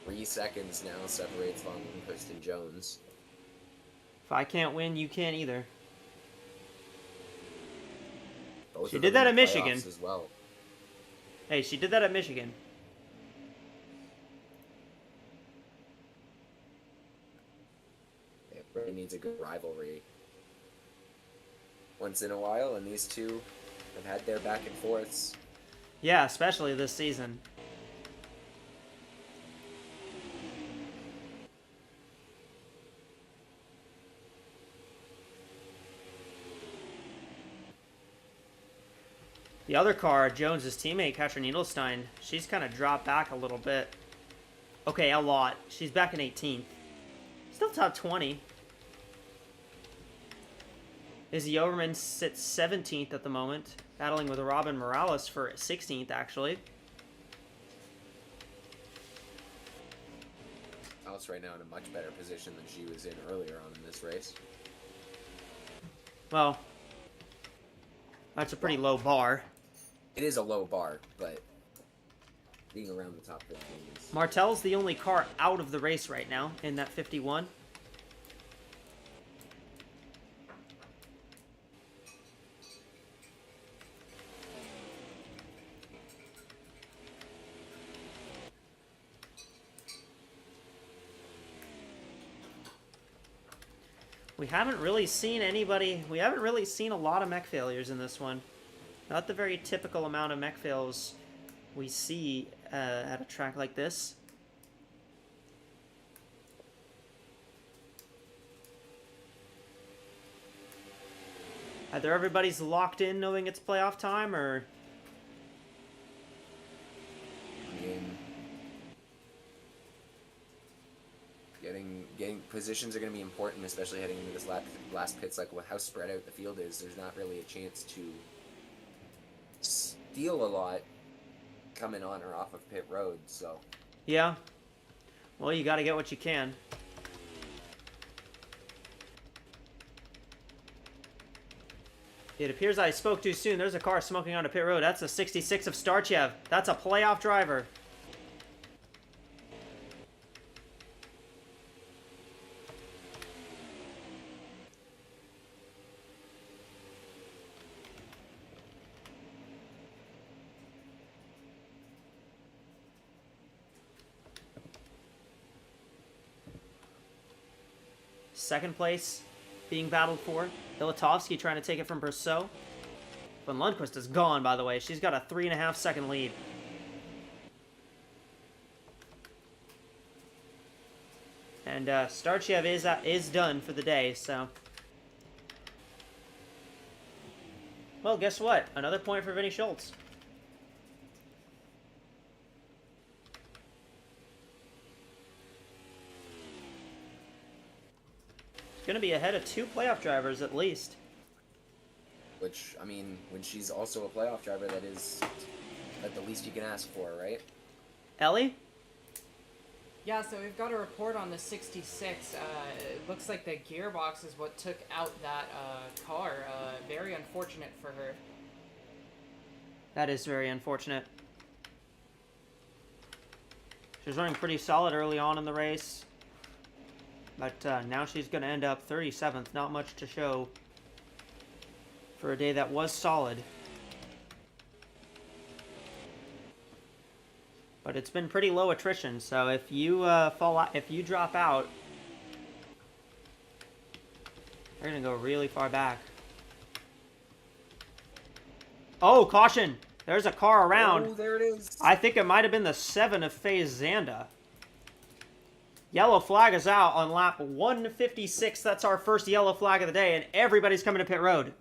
3 seconds now separates Von Lundqvist and Jones. If I can't win, you can't either. Both She of did them that in at the Michigan. playoffs as well. Hey, she did that at Michigan. It really needs a good rivalry once in a while, and these two have had their back and forths. Yeah, especially this season. The other car, Jones's teammate, Katrin Edelstein, she's kind of dropped back a little bit. Okay, a lot. She's back in 18th. Still top 20. Izzy Overman sits 17th at the moment, battling with Robin Morales for 16th, actually. Alice right now in a much better position than she was in earlier on in this race. Well, that's a pretty low bar. It is a low bar, but being around the top 15 is... Martel's the only car out of the race right now in that 51. We haven't really seen a lot of mech failures in this one. Not the very typical amount of mech fails we see at a track like this. Either everybody's locked in knowing it's playoff time, or... Getting getting positions are going to be important, especially heading into this last pit cycle with how spread out the field is. There's not really a chance to steal a lot coming on or off of pit road, so. Yeah. Well, you got to get what you can. It appears I spoke too soon. There's a car smoking on a pit road. That's a 66 of Starchev. That's a playoff driver. Second place being battled for. Ilatovsky trying to take it from Brousseau. But Lundqvist is gone, by the way. She's got a 3.5 second lead. And Starchev is done for the day, so. Well, guess what? Another point for Vinny Schultz. Going to be ahead of 2 playoff drivers at least. Which, I mean, when she's also a playoff driver, that is the least you can ask for, right? Ellie? Yeah, so we've got a report on the 66. It looks like the gearbox is what took out that car. Very unfortunate for her. That is very unfortunate. She was running pretty solid early on in the race. But now she's going to end up 37th. Not much to show for a day that was solid. But it's been pretty low attrition, so if you if you drop out, you're going to go really far back. Oh, caution! There's a car around. Oh, there it is. I think it might have been the 7 of FaZe Zanda. Yellow flag is out on lap 156. That's our first yellow flag of the day, and everybody's coming to pit road.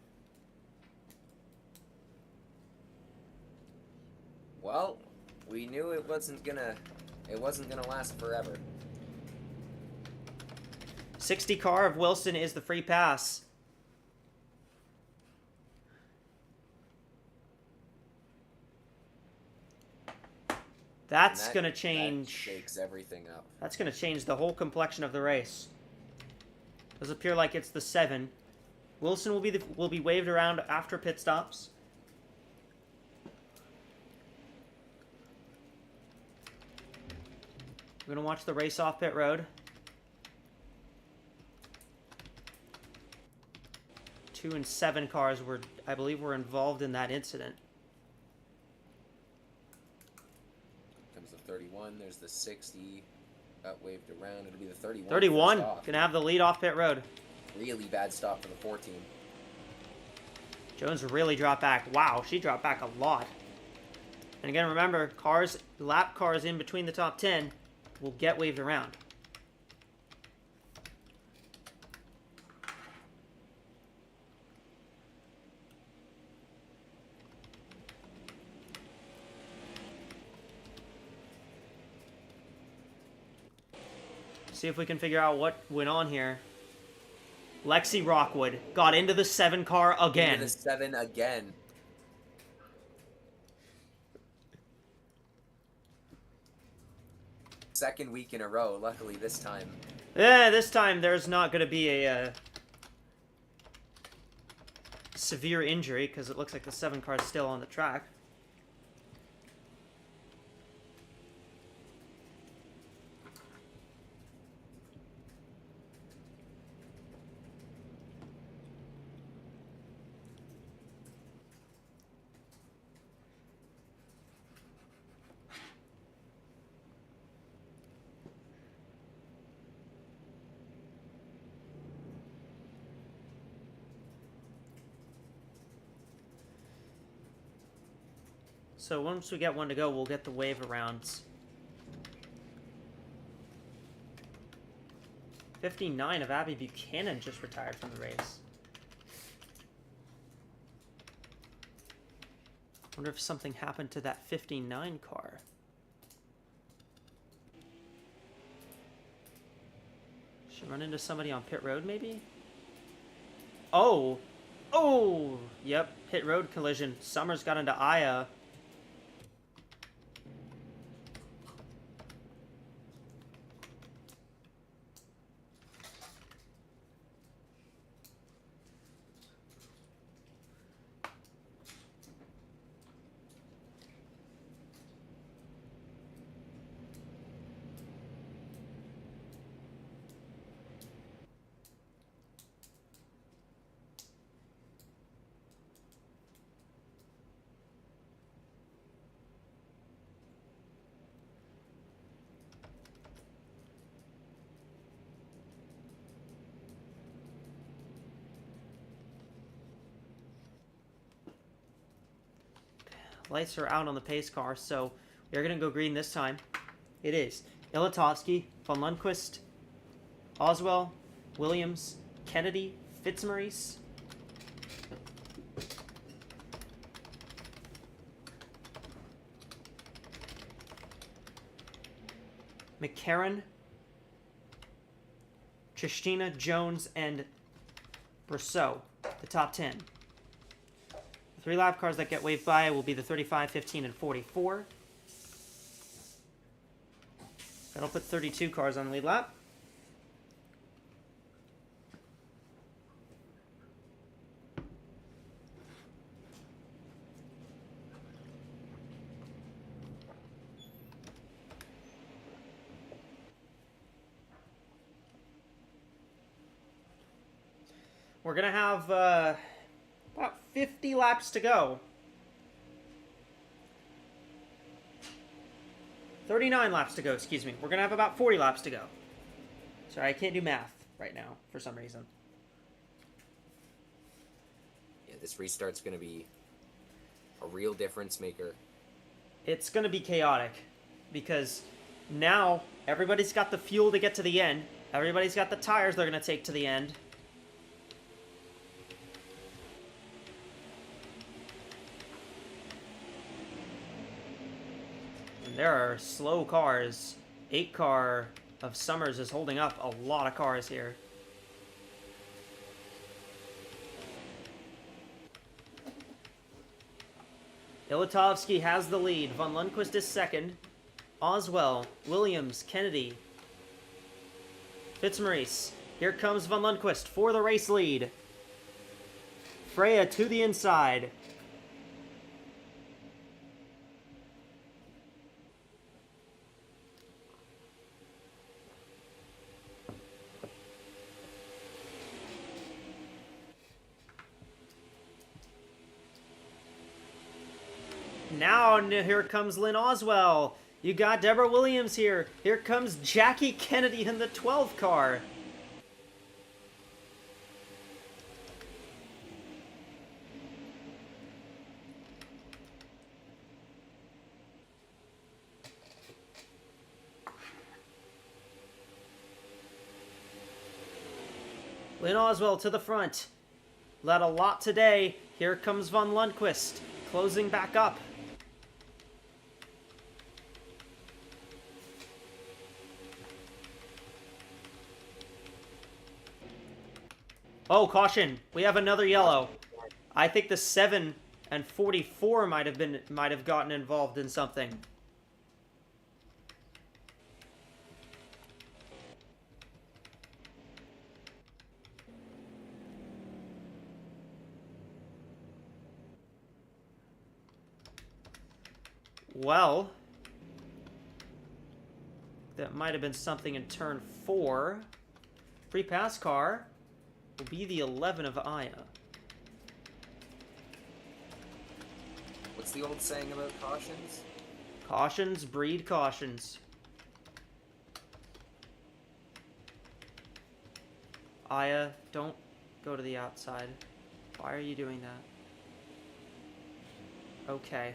Well, we knew it wasn't gonna last forever. 60 car of Wilson is the free pass. That's going to change. That shakes everything up. That's going to change the whole complexion of the race. Does appear like it's the 7. Wilson will be waved around after pit stops. We're going to watch the race off pit road. 2 and 7 cars I believe, were involved in that incident. 31, there's the 60, got waved around, it'll be the 31. 31, gonna have the lead off pit road. Really bad stop for the 14. Jones really dropped back. Wow, she dropped back a lot. And again, remember, lap cars in between the top 10 will get waved around. See if we can figure out what went on here. Lexi Rockwood got into the 7 car again. Into the 7 again. Second week in a row, luckily this time. Yeah, this time there's not going to be a severe injury because it looks like the 7 car is still on the track. So once we get one to go, we'll get the wave arounds. 59 of Abby Buchanan just retired from the race. Wonder if something happened to that 59 car. Run into somebody on pit road, maybe? Oh! Oh! Yep, pit road collision. Summers got into Aya. Lights are out on the pace car, so we're going to go green this time. It is Ilatovsky, von Lundquist, Oswell, Williams, Kennedy, Fitzmaurice, McCarron, Tristina, Jones, and Brousseau, the top 10. The 3 lap cars that get waved by will be the 35, 15, and 44. That'll put 32 cars on the lead lap. We're going to have about 50 laps to go. 39 laps to go, excuse me. We're going to have about 40 laps to go. Sorry, I can't do math right now for some reason. Yeah, this restart's going to be a real difference maker. It's going to be chaotic because now everybody's got the fuel to get to the end. Everybody's got the tires they're going to take to the end. There are slow cars. 8 car of Summers is holding up a lot of cars here. Ilatovsky has the lead. Von Lundquist is second. Oswell, Williams, Kennedy, Fitzmaurice. Here comes Von Lundquist for the race lead. Freya to the inside. Now, here comes Lynn Oswell. You got Deborah Williams here. Here comes Jackie Kennedy in the 12 car. Lynn Oswell to the front. Led a lot today. Here comes Von Lundquist, closing back up. Oh, caution. We have another yellow. I think the 7 and 44 might have gotten involved in something. Well, that might have been something in turn 4. Free pass car will be the 11 of Aya. What's the old saying about cautions? Cautions breed cautions. Aya, don't go to the outside. Why are you doing that? Okay.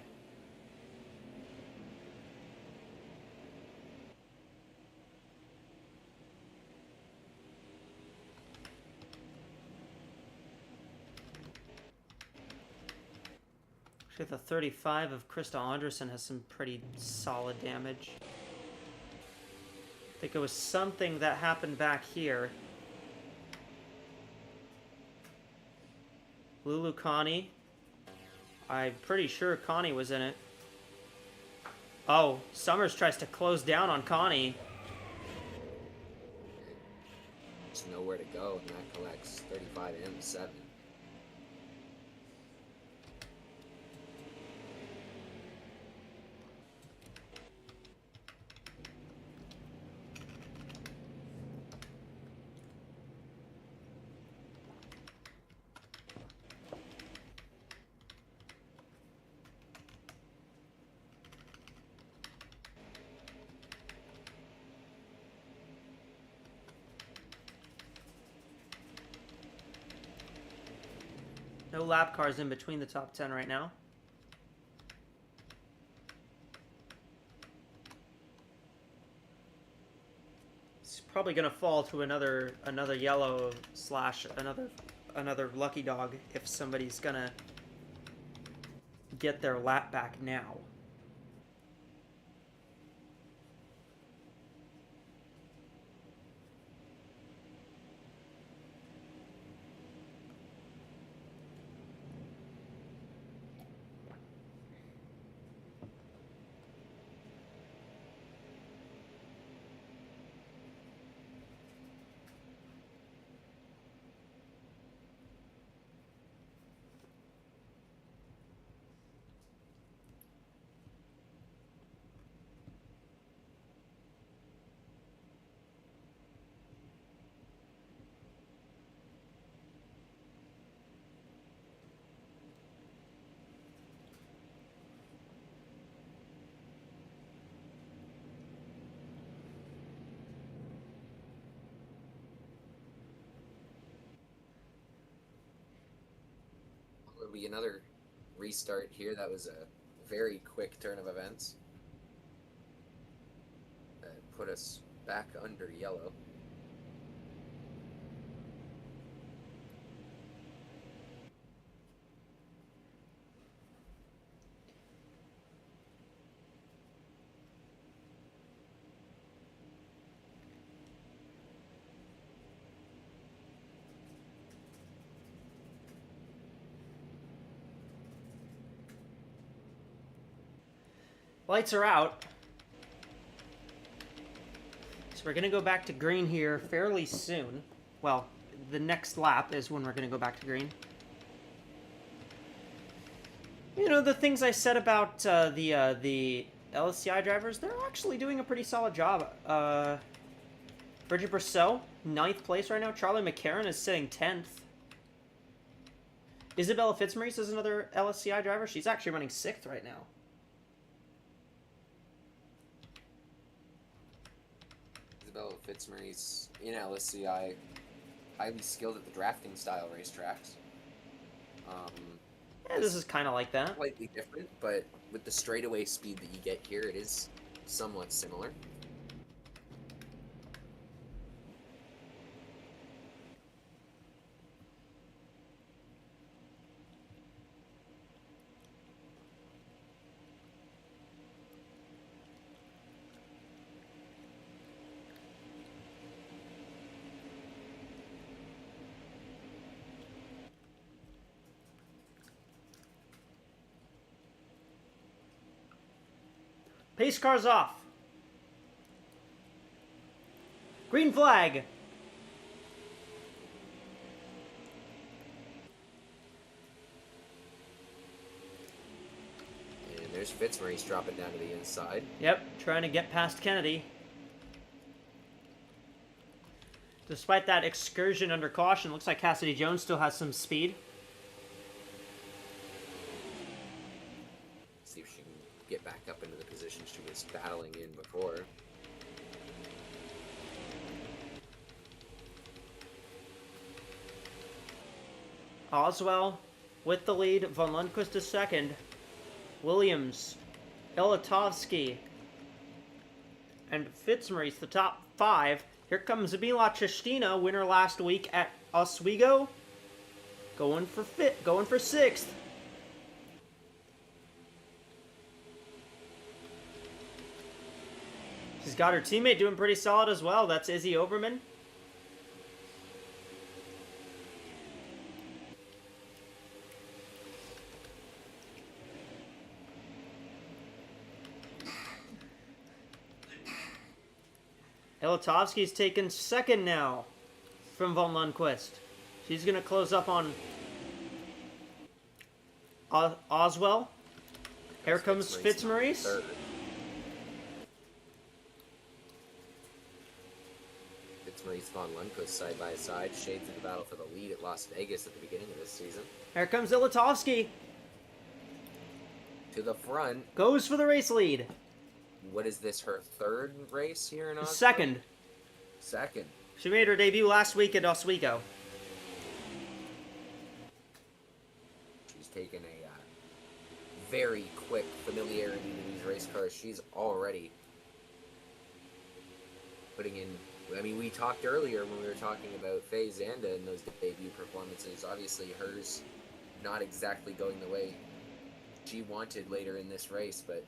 The 35 of Krista Anderson has some pretty solid damage. I think it was something that happened back here. Lulu Connie. I'm pretty sure Connie was in it. Oh, Summers tries to close down on Connie. There's nowhere to go, and that collects 35 M7. No lap cars in between the top 10 right now. It's probably gonna fall to another yellow slash another lucky dog if somebody's gonna get their lap back now. There'll be another restart here. That was a very quick turn of events. That put us back under yellow. Lights are out. So we're going to go back to green here fairly soon. Well, the next lap is when we're going to go back to green. You know, the things I said about the LSCI drivers, they're actually doing a pretty solid job. Bridget Brousseau, 9th place right now. Charlie McCarron is sitting 10th. Isabella Fitzmaurice is another LSCI driver. She's actually running 6th right now. Isabella Fitzmaurice in LSCI, highly skilled at the drafting style racetracks. Yeah, this is kind of like that. Slightly different, but with the straightaway speed that you get here, it is somewhat similar. Pace car's off. Green flag. And there's Fitzmaurice dropping down to the inside. Yep, trying to get past Kennedy. Despite that excursion under caution, looks like Cassidy Jones still has some speed. See if she can get back up into the position she was battling in before. Oswell with the lead. Von Lundquist is second. Williams, Ilatovsky, and Fitzmaurice, the top 5. Here comes Mila Chestina, winner last week at Oswego. Going for 6th. She's got her teammate doing pretty solid as well. That's Izzy Oberman. Ilatovsky's taken second now from Von Lundquist. She's going to close up on Oswell. Here comes Fitzmaurice. Third. Fitzmaurice, Von Lundquist side by side. Shades of the battle for the lead at Las Vegas at the beginning of this season. Here comes Ilatovsky. To the front. Goes for the race lead. What is this, her third race here in Oslo? Second. Second. She made her debut last week at Oswego. She's taken a very quick familiarity to these race cars. She's already putting in... I mean, we talked earlier when we were talking about Faye Zanda and those debut performances. Obviously, hers not exactly going the way she wanted later in this race, but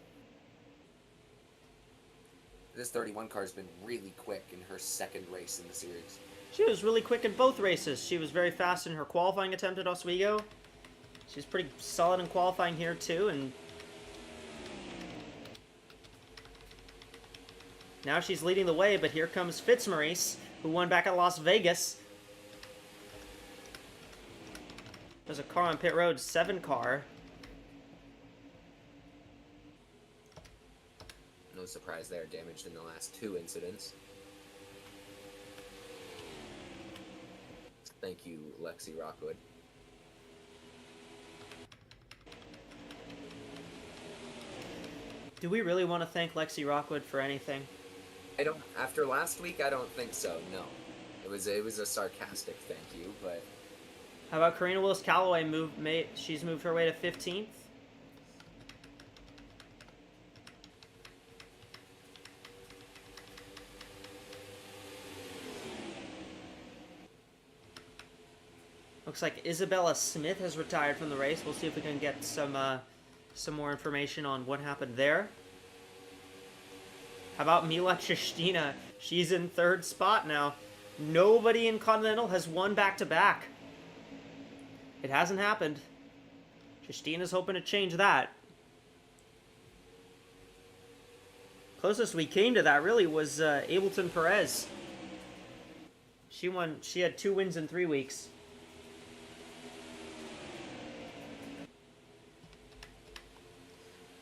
this 31 car has been really quick in her second race in the series. She was really quick in both races. She was very fast in her qualifying attempt at Oswego. She's pretty solid in qualifying here too, and now she's leading the way, but here comes Fitzmaurice, who won back at Las Vegas. There's a car on pit road, 7 car. No surprise they're damaged in the last 2 incidents. Thank you, Lexi Rockwood. Do we really want to thank Lexi Rockwood for anything? I don't. After last week, I don't think so. No, it was a sarcastic thank you, but How about Karina Willis-Callaway? She's moved her way to 15th. Looks like Isabella Smith has retired from the race. We'll see if we can get some more information on what happened there. How about Mila Chishtina? She's in 3rd spot now. Nobody in Continental has won back-to-back. It hasn't happened. Chistina's hoping to change that. Closest we came to that really was Ableton Perez. She had 2 wins in 3 weeks.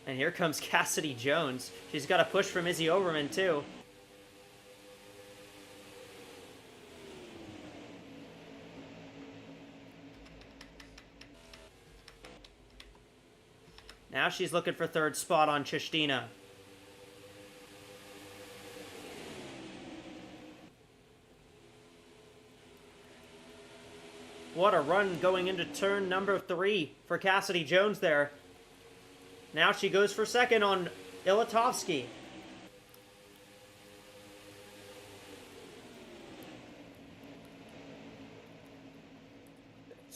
And here comes Cassidy Jones. She's got a push from Izzy Overman, too. Now she's looking for 3rd spot on Chishtina. What a run going into turn number 3 for Cassidy Jones there. Now she goes for 2nd on Ilatovsky.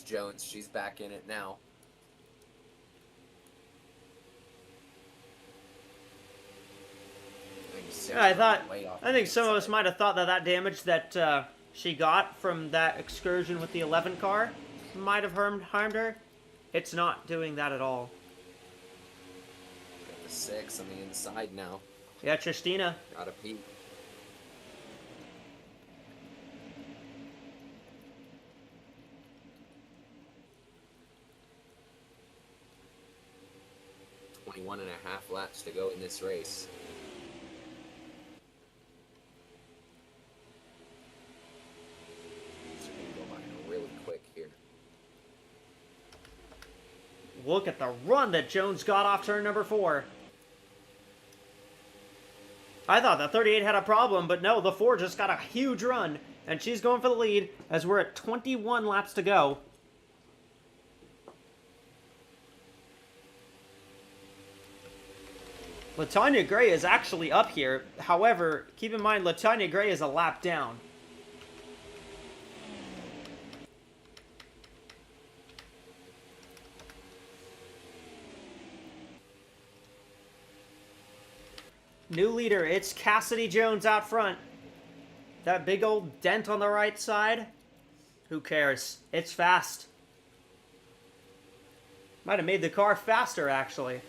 it's Jones. She's back in it now. I think some of us might have thought that damage that she got from that excursion with the 11 car might have harmed her. It's not doing that at all. Got the 6 on the inside now. Yeah, Tristina. Got a peek. .21 and a half laps to go in this race. Look at the run that Jones got off turn number 4. I thought the 38 had a problem, but no, the 4 just got a huge run. And she's going for the lead as we're at 21 laps to go. LaTanya Gray is actually up here. However, keep in mind, LaTanya Gray is a lap down. New leader, it's Cassidy Jones out front. That big old dent on the right side. Who cares? It's fast. Might have made the car faster, actually.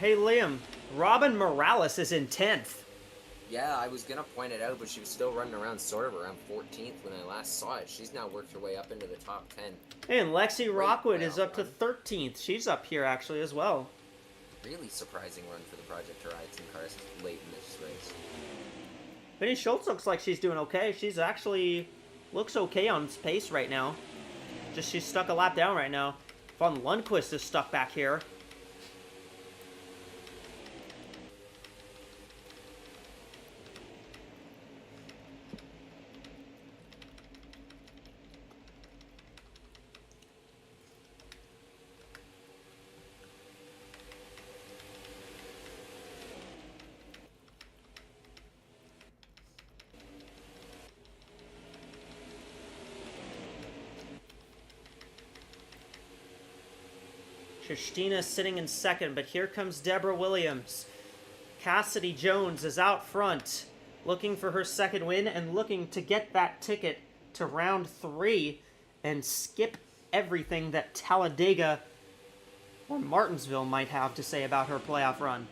Hey, Liam. Robin Morales is in 10th. Yeah, I was gonna point it out, but she was still running around sort of around 14th when I last saw it. She's now worked her way up into the top 10. And Lexi Great Rockwood is playoff up to run. 13th. She's up here actually as well. Really surprising run for the Project Horizon cars late in this race. Vinny Schultz looks like she's doing okay. She's actually looks okay on pace right now. Just she's stuck a lap down right now. Von Lundquist is stuck back here. Christina sitting in second, but here comes Deborah Williams. Cassidy Jones is out front, looking for her second win and looking to get that ticket to round 3 and skip everything that Talladega or Martinsville might have to say about her playoff run.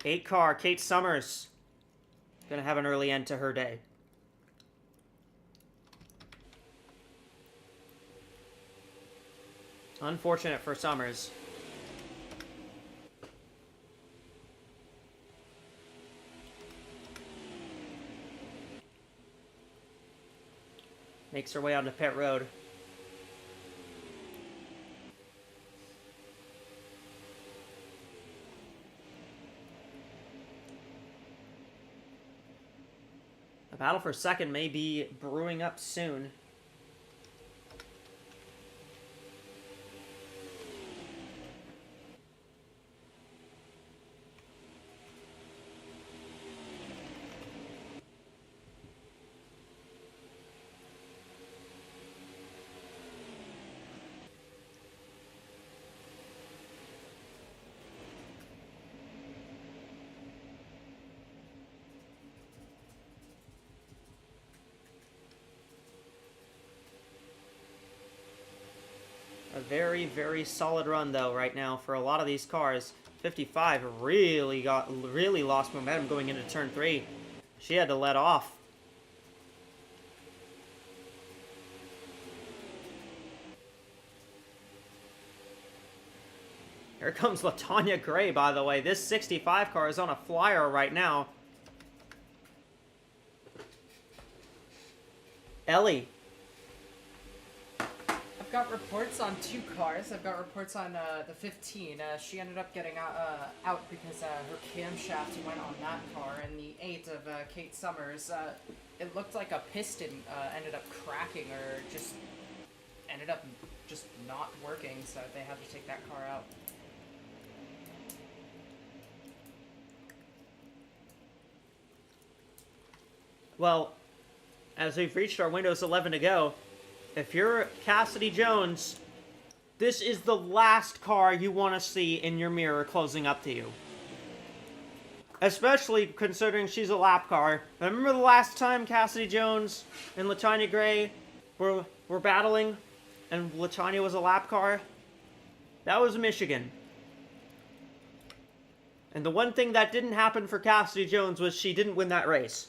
Eight car, Kate Summers. Gonna have an early end to her day. Unfortunate for Summers. Makes her way onto pit road. The battle for second may be brewing up soon. A very, very solid run, though, right now for a lot of these cars. 55 really lost momentum going into turn 3. She had to let off. Here comes LaTonya Gray, by the way. This 65 car is on a flyer right now. Ellie. I've got reports on 2 cars. I've got reports on the 15. She ended up getting out because her camshaft went on that car. And the 8 of Kate Summers, it looked like a piston ended up cracking or just ended up just not working, so they had to take that car out. Well, as we've reached our Windows 11 to go, if you're Cassidy Jones, this is the last car you want to see in your mirror closing up to you. Especially considering she's a lap car. Remember the last time Cassidy Jones and LaTonya Gray were battling and LaTonya was a lap car? That was Michigan. And the one thing that didn't happen for Cassidy Jones was she didn't win that race.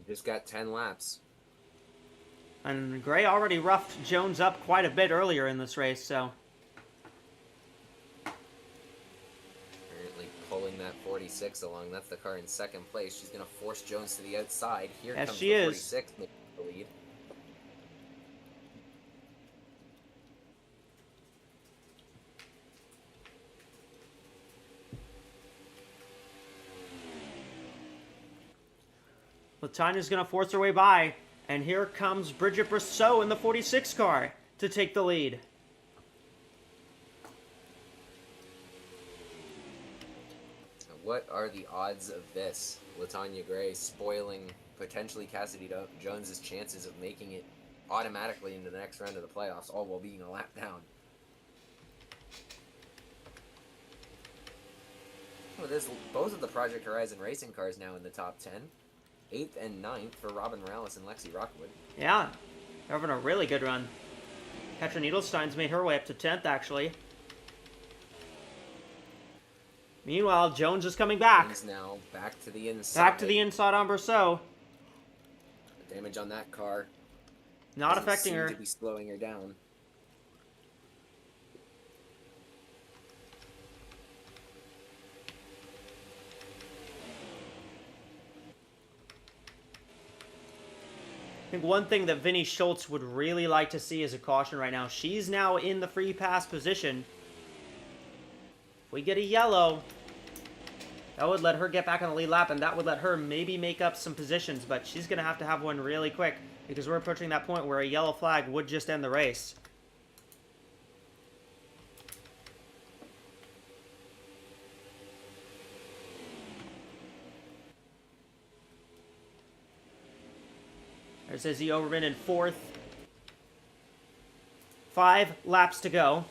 Just got 10 laps. And Gray already roughed Jones up quite a bit earlier in this race, so. Apparently pulling that 46 along. That's the car in second place. She's going to force Jones to the outside. Here Yes, comes she the is. 46 making the lead. LaTonya's going to force her way by. And here comes Bridget Brousseau in the 46 car to take the lead. What are the odds of this? LaTonya Gray spoiling potentially Cassidy Jones's chances of making it automatically into the next round of the playoffs, all while being a lap down. Well, there's both of the Project Horizon racing cars now in the top 10. 8th and 9th for Robin Morales and Lexi Rockwood. Yeah, they're having a really good run. Petra Niedelstein's made her way up to 10th, actually. Meanwhile, Jones is coming back. He's now back to the inside. Back to the inside on Brousseau. The damage on that car. Not doesn't affecting seem her. to be slowing her down. I think one thing that Vinnie Schultz would really like to see is a caution right now. She's now in the free pass position. If we get a yellow, that would let her get back on the lead lap, and that would let her maybe make up some positions, but she's going to have one really quick because we're approaching that point where a yellow flag would just end the race. There's Izzy Overman in 4th. 5 laps to go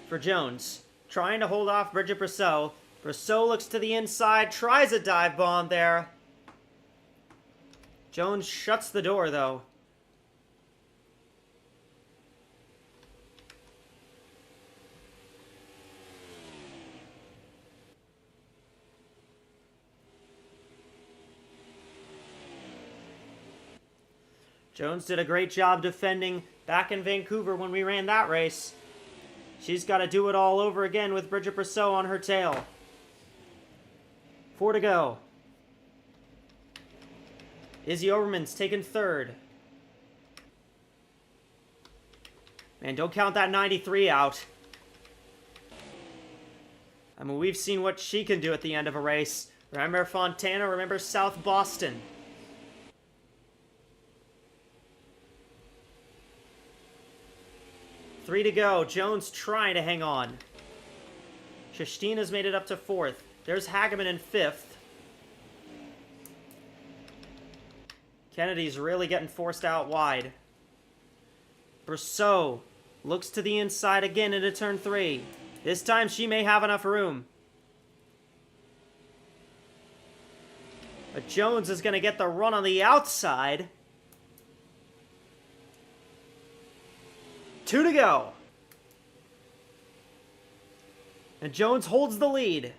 for Jones. Trying to hold off Bridget Brousseau. Brousseau looks to the inside, tries a dive bomb there. Jones shuts the door, though. Jones did a great job defending back in Vancouver when we ran that race. She's got to do it all over again with Bridget Brousseau on her tail. 4 to go. Izzy Overman's taken 3rd. Man, don't count that 93 out. I mean, we've seen what she can do at the end of a race. Remember Fontana, remember South Boston. Three to go. Jones trying to hang on. Shastina's made it up to 4th. There's Hageman in 5th. Kennedy's really getting forced out wide. Brousseau looks to the inside again into turn 3. This time she may have enough room. But Jones is going to get the run on the outside. 2 to go. And Jones holds the lead.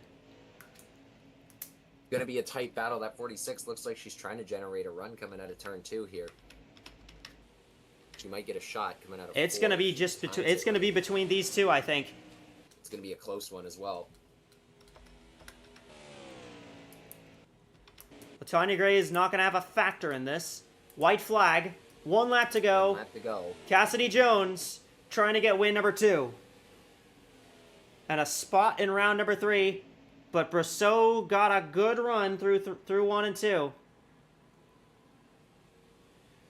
Gonna be a tight battle. That 46 looks like she's trying to generate a run coming out of turn 2 here. She might get a shot coming out of It's 4. going to be just between it's going to be between these two, I think. It's gonna be a close one as well. Latanya Gray is not going to have a factor in this. White flag. 1 lap to go. 1 lap to go. Cassidy Jones trying to get win number 2. And a spot in round number 3. But Brousseau got a good run through 1 and 2.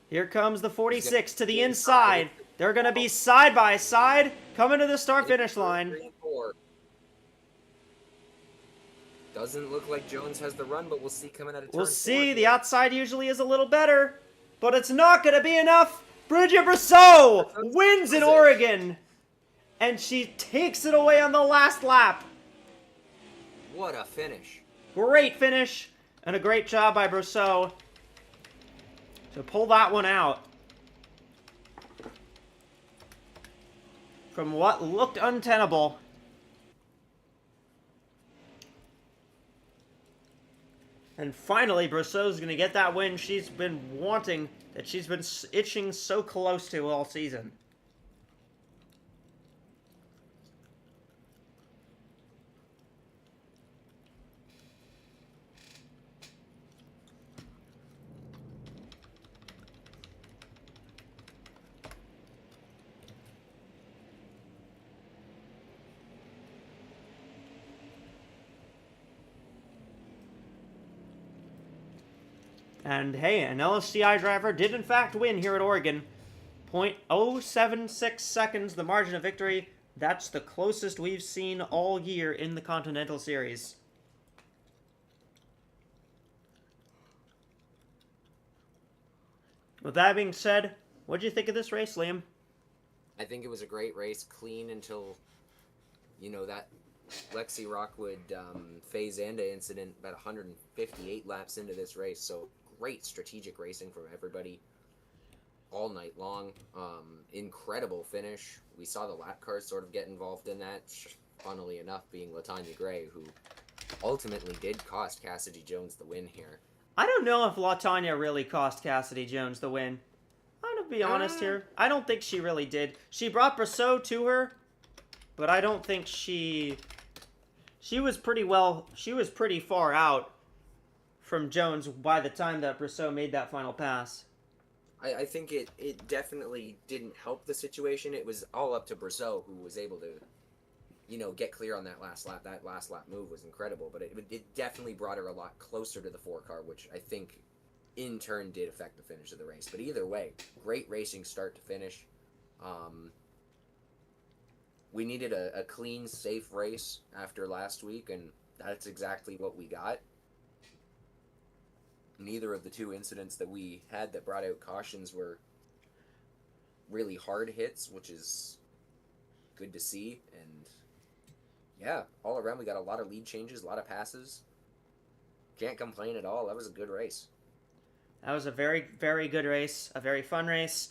Here comes the 46 to the inside. They're going to be side by side coming to the start-finish line. 3 and 4. Doesn't look like Jones has the run, but we'll see coming out of turn 4. We'll see. The outside usually is a little better. But it's not going to be enough. Bridget Brousseau wins in Oregon. And she takes it away on the last lap. What a finish. Great finish. And a great job by Brousseau to pull that one out. From what looked untenable. And finally, Brousseau's going to get that win she's been wanting, that she's been itching so close to all season. And hey, an LSCI driver did in fact win here at Oregon. 0.076 seconds, the margin of victory. That's the closest we've seen all year in the Continental Series. With that being said, What did you think of this race, Liam? I think it was a great race, clean until, that Lexi Rockwood phase Anda incident about 158 laps into this race. So great strategic racing from everybody all night long. Incredible finish. We saw the lap cars sort of get involved in that, funnily enough being LaTanya Gray, who ultimately did cost Cassidy Jones the win here. I don't know if LaTanya really cost Cassidy Jones the win. I'm going to be honest here. I don't think she really did. She brought Brosseau to her, but I don't think she was pretty far out from Jones by the time that Brosseau made that final pass. I think it definitely didn't help the situation. It was all up to Brosseau, who was able to, get clear on that last lap. That last lap move was incredible, but it definitely brought her a lot closer to the 4-car, which I think in turn did affect the finish of the race. But either way, great racing start to finish. We needed a clean, safe race after last week, and that's exactly what we got. Neither of the two incidents that we had that brought out cautions were really hard hits, which is good to see. And yeah, all around we got a lot of lead changes, a lot of passes. Can't complain at all. That was a good race. That was a very, very good race, a very fun race.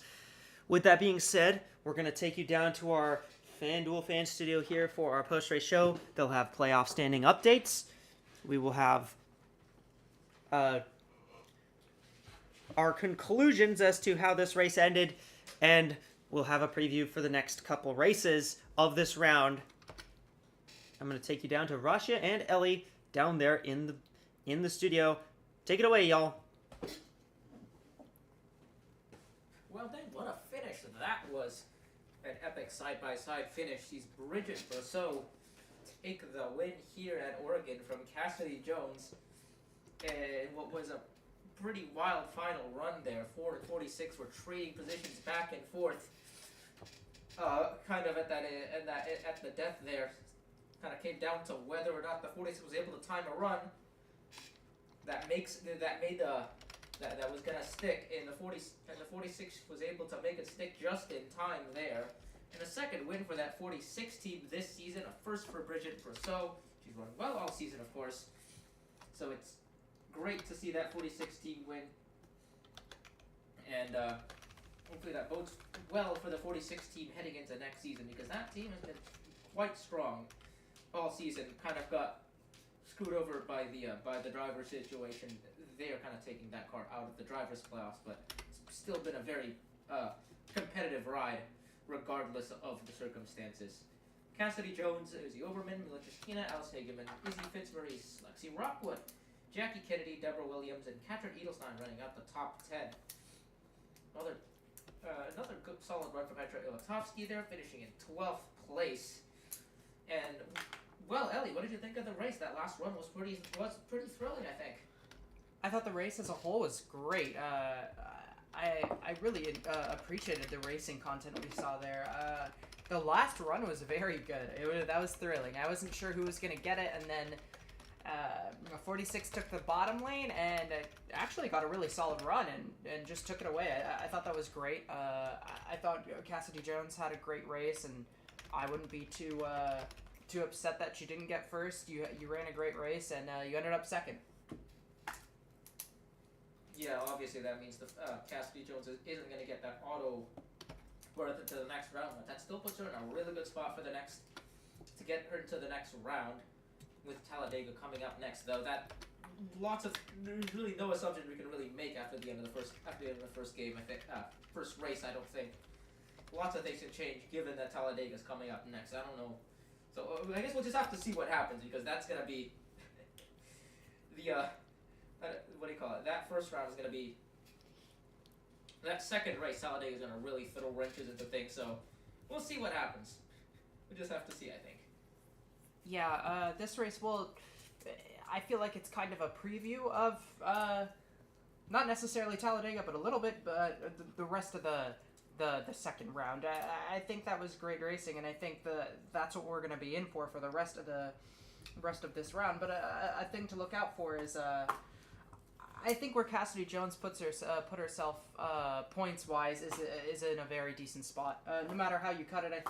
With that being said, we're going to take you down to our FanDuel fan studio here for our post-race show. They'll have playoff standing updates. We will have our conclusions as to how this race ended, and we'll have a preview for the next couple races of this round. I'm going to take you down to Rasha and Ellie down there in the studio. Take it away, y'all. Well then, what a finish that was. An epic side-by-side finish. Sees Bridget Brosseau take the win here at Oregon from Cassidy Jones. And what was a pretty wild final run there. 4 and 46 were trading positions back and forth. Kind of at the death there. Kind of came down to whether or not the 46 was able to time a run that was gonna stick, and the 46 was able to make it stick just in time there. And a second win for that 46 team this season, a first for Bridget Brosseau. She's run well all season, of course. So it's great to see that 46 team win. And hopefully that bodes well for the 46 team heading into next season, because that team has been quite strong all season. Kind of got screwed over by the driver situation. They are kind of taking that car out of the drivers' playoffs, but it's still been a very competitive ride, regardless of the circumstances. Cassidy Jones, Izzy Oberman, Mila Chishkina, Alice Hageman, Izzy Fitzmaurice, Lexi Rockwood, Jackie Kennedy, Deborah Williams, and Katrin Edelstein running out the top 10. Another good, solid run from Petra Ilatovsky there, finishing in 12th place. And, well, Ellie, what did you think of the race? That last run was pretty thrilling, I think. I thought the race as a whole was great. I really appreciated the racing content we saw there. The last run was very good. That was thrilling. I wasn't sure who was going to get it, and then 46 took the bottom lane and actually got a really solid run and just took it away. I thought that was great. I thought Cassidy Jones had a great race, and I wouldn't be too upset that she didn't get first. You ran a great race, and you ended up second. Yeah, obviously that means the Cassidy Jones isn't going to get that auto berth into the next round, but that still puts her in a really good spot for to get her into the next round, with Talladega coming up next. Though there's really no assumption we can really make after the end of the first game. I think first race. I don't think lots of things can change given that Talladega is coming up next. I don't know. So I guess we'll just have to see what happens, because that's going to be the what do you call it? That first round is going to be that second race. Talladega is going to really throw wrenches into things. So we'll see what happens. We just have to see, I think. Yeah, this race, well, I feel like it's kind of a preview of not necessarily Talladega, but a little bit, but the rest of the second round. I think that was great racing, and I think that's what we're going to be in for the rest of this round. But a thing to look out for is I think where Cassidy Jones put herself points wise is in a very decent spot. No matter how you cut it,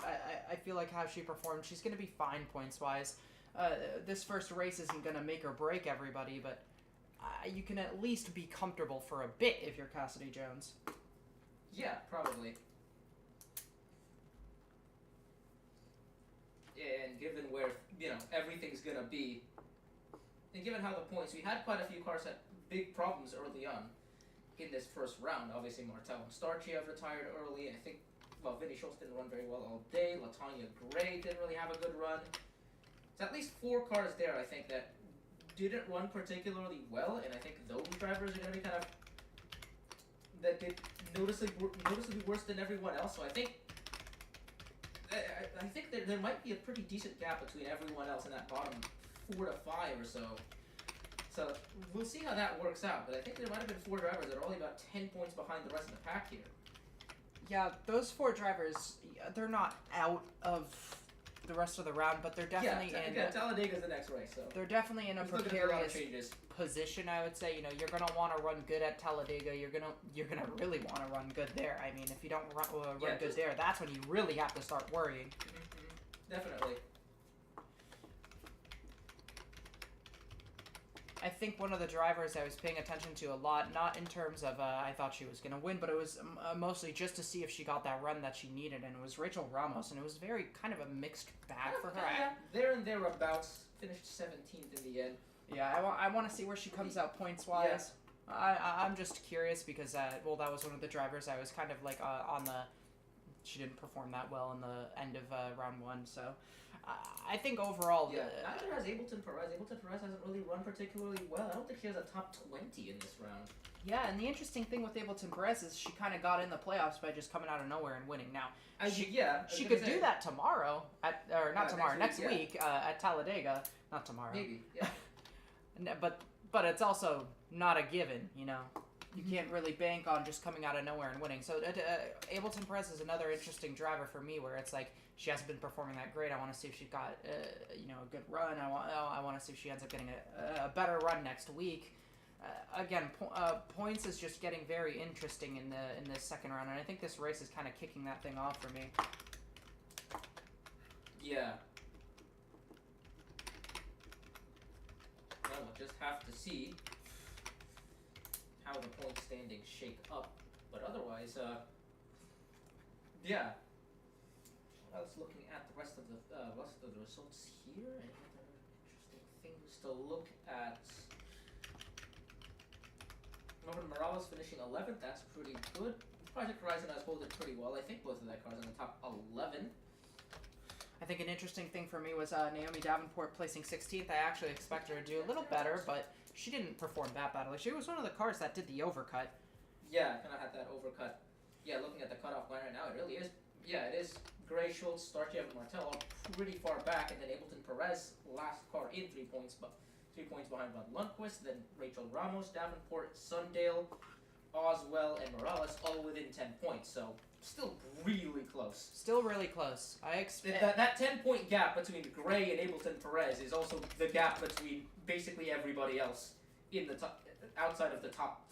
I feel like how she performed, she's going to be fine points wise. This first race isn't going to make or break everybody, but you can at least be comfortable for a bit if you're Cassidy Jones. Yeah, probably. And given where, everything's gonna be, and given how the points, we had quite a few cars had big problems early on in this first round. Obviously, Martel and Starchiev retired early. I think, Vinny Schultz didn't run very well all day. Latanya Gray didn't really have a good run. There's at least 4 cars there, I think, that didn't run particularly well, and I think those drivers are gonna be kind of, that did noticeably worse than everyone else. So I think there might be a pretty decent gap between everyone else in that bottom 4 to 5 or so. So we'll see how that works out. But I think there might have been 4 drivers that are only about 10 points behind the rest of the pack here. Yeah, those 4 drivers, they're not out of the rest of the round, but they're definitely Talladega's the next race, so they're definitely in a precarious position. I would say, you're gonna want to run good at Talladega. You're gonna really want to run good there. I mean, if you don't run good there, that's when you really have to start worrying. Mm-hmm. Definitely. I think one of the drivers I was paying attention to a lot, not in terms of I thought she was going to win, but it was mostly just to see if she got that run that she needed, and it was Rachel Ramos, and it was very kind of a mixed bag for her. Yeah, there and thereabouts, finished 17th in the end. Yeah, I want to see where she comes out points-wise. Yeah. I'm just curious because, that was one of the drivers I was kind of like on the... She didn't perform that well in the end of round 1, so... I think overall... Yeah, neither has Ableton Perez. Ableton Perez hasn't really run particularly well. I don't think she has a top 20 in this round. Yeah, and the interesting thing with Ableton Perez is she kind of got in the playoffs by just coming out of nowhere and winning. Now, she could do that tomorrow, next week at Talladega. Not tomorrow. Maybe, yeah. But it's also not a given, You can't really bank on just coming out of nowhere and winning. So Ableton Perez is another interesting driver for me, where it's like she hasn't been performing that great. I want to see if she got a good run. I want to see if she ends up getting a better run next week. Again, points is just getting very interesting in this second round, and I think this race is kind of kicking that thing off for me. Yeah. Well, we'll just have to see how the point standings shake up, but otherwise, yeah. I was looking at the rest of the results here. Any other interesting things to look at? Robert Morales finishing 11th. That's pretty good. Project Horizon has holding pretty well. I think both of that cars in the top 11. I think an interesting thing for me was Naomi Davenport placing 16th. I actually expect her to do a little better, but she didn't perform that badly. She was one of the cars that did the overcut. Yeah, kind of had that overcut. Yeah, looking at the cutoff line right now, it really is. Yeah, it is. Gray, Schultz, Starchiev, and Martel all pretty far back, and then Ableton Perez, last car in 3 points, but 3 points behind Bud Lundquist. Then Rachel Ramos, Davenport, Sundale, Oswell, and Morales, all within 10 points. So still really close. Still really close. I expect that 10-point gap between Gray and Ableton Perez is also the gap between basically everybody else in the top, outside of the top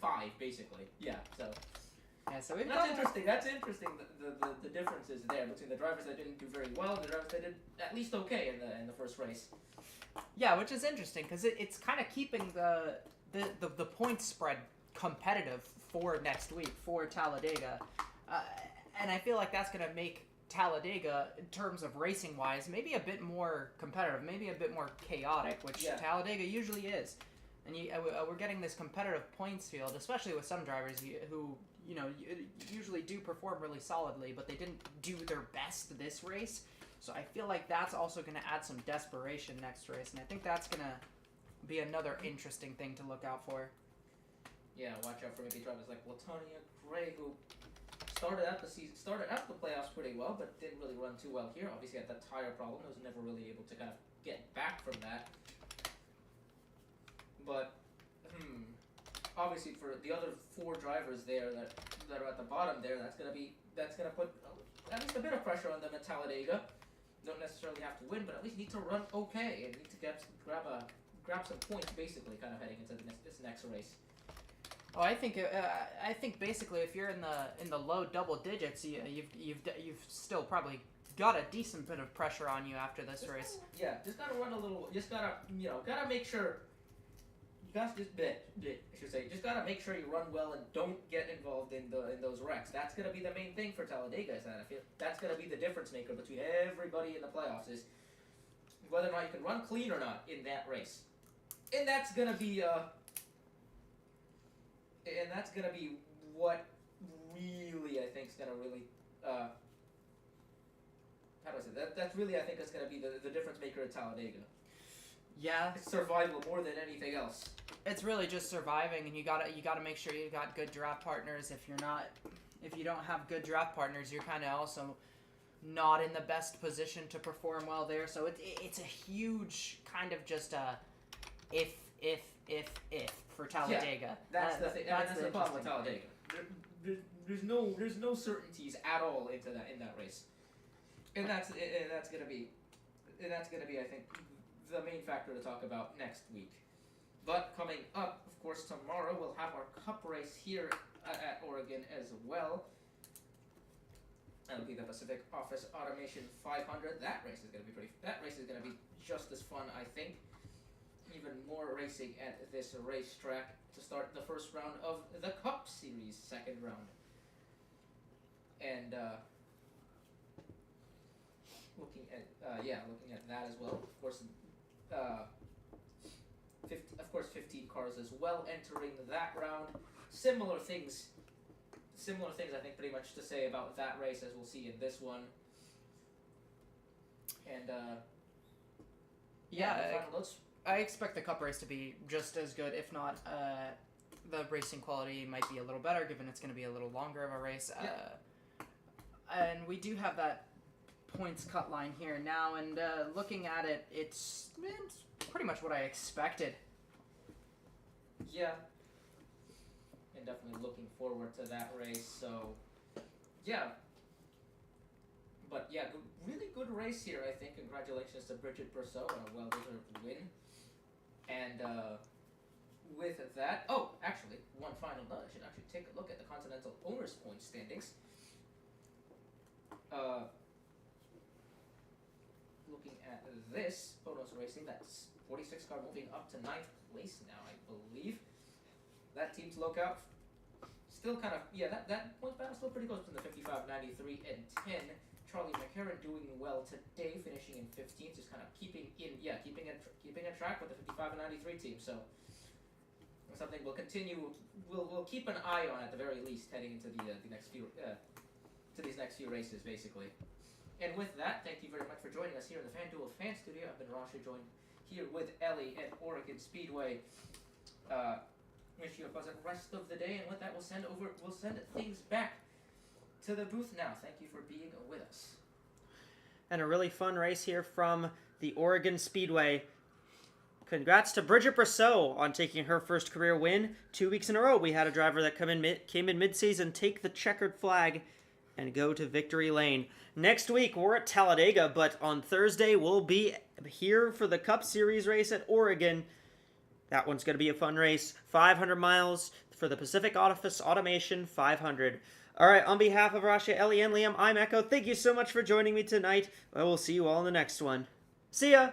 5, basically. Yeah. So. Yeah, so we've That's interesting. The differences there between the drivers that didn't do very well and the drivers that did at least okay in the first race. Yeah, which is interesting because it's kind of keeping the point spread competitive for next week for Talladega, and I feel like that's going to make Talladega, in terms of racing wise, maybe a bit more competitive, maybe a bit more chaotic, which Talladega usually is. And we're getting this competitive points field, especially with some drivers who usually do perform really solidly, but they didn't do their best this race. So I feel like that's also going to add some desperation next race, and I think that's going to be another interesting thing to look out for. Yeah, watch out for maybe drivers like Latanya Gray, who started out the playoffs pretty well, but didn't really run too well here. Obviously had that tire problem. Was never really able to kind of get back from that. But obviously for the other 4 drivers there that are at the bottom there, that's gonna put at least a bit of pressure on them at Talladega. Don't necessarily have to win, but at least need to run okay and need to grab a grab some points basically, kind of heading into this next race. Oh, I think basically if you're in the low double digits, you've still probably got a decent bit of pressure on you after this race. Yeah, just gotta run a little. Just gotta gotta make sure. Just gotta make sure you run well and don't get involved in those wrecks. That's gonna be the main thing for Talladega. Is that I feel that's gonna be the difference maker between everybody in the playoffs is whether or not you can run clean or not in that race, and that's gonna be what really I think is gonna really how do I say that? That's really I think is gonna be the difference maker at Talladega. Yeah, It's survival more than anything else. it's really just surviving, and you gotta make sure you got good draft partners. If you don't have good draft partners, you're kind of also not in the best position to perform well there. So it's a huge kind of just if for Talladega. That's the thing. That's That's the the problem with interesting Talladega. There's no certainties at all in that race, and that's gonna be I think the main factor to talk about next week. But coming up, of course, tomorrow we'll have our Cup race here at Oregon as well. That'll be the Pacific Office Automation 500. That race is gonna be just as fun, I think. Even more racing at this racetrack to start the first round of the Cup Series second round. And looking at that as well. Of course, 15 cars as well entering that round. Similar things I think pretty much to say about that race as we'll see in this one. And I expect the Cup race to be just as good, if not the racing quality might be a little better, given it's going to be a little longer of a race. And we do have that points cut line here now, and looking at it, it's pretty much what I expected. Yeah. And definitely looking forward to that race. So, yeah. But yeah, really good race here, I think. Congratulations to Bridget Brousseau on a well-deserved win. And with that, actually, one final note. I should actually take a look at the Continental Owners' Point standings. Looking at this, Photos Racing, that's 46 car moving up to 9th place now, I believe. That team to look out. Still kind of, that points battle still pretty close to the 55, 93, and 10. Charlie McCarron doing well today, finishing in 15th, just kind of keeping a track with the 55 and 93 team. So something we'll continue. We'll keep an eye on at the very least heading into the next few these next few races, basically. And with that, thank you very much for joining us here in the FanDuel Fan Studio. I've been Rasha, joined here with Ellie at Oregon Speedway. Wish you a pleasant rest of the day, and with that, we'll send things back to the booth now. Thank you for being with us. And a really fun race here from the Oregon Speedway. Congrats to Bridget Brousseau on taking her first career win. 2 weeks in a row, we had a driver that came in mid-season, take the checkered flag, and go to victory lane. Next week, we're at Talladega, but on Thursday, we'll be here for the Cup Series race at Oregon. That one's going to be a fun race. 500 miles for the Pacific Office Automation 500. All right, on behalf of Rasha, Ellie, and Liam, I'm Echo. Thank you so much for joining me tonight. I will see you all in the next one. See ya!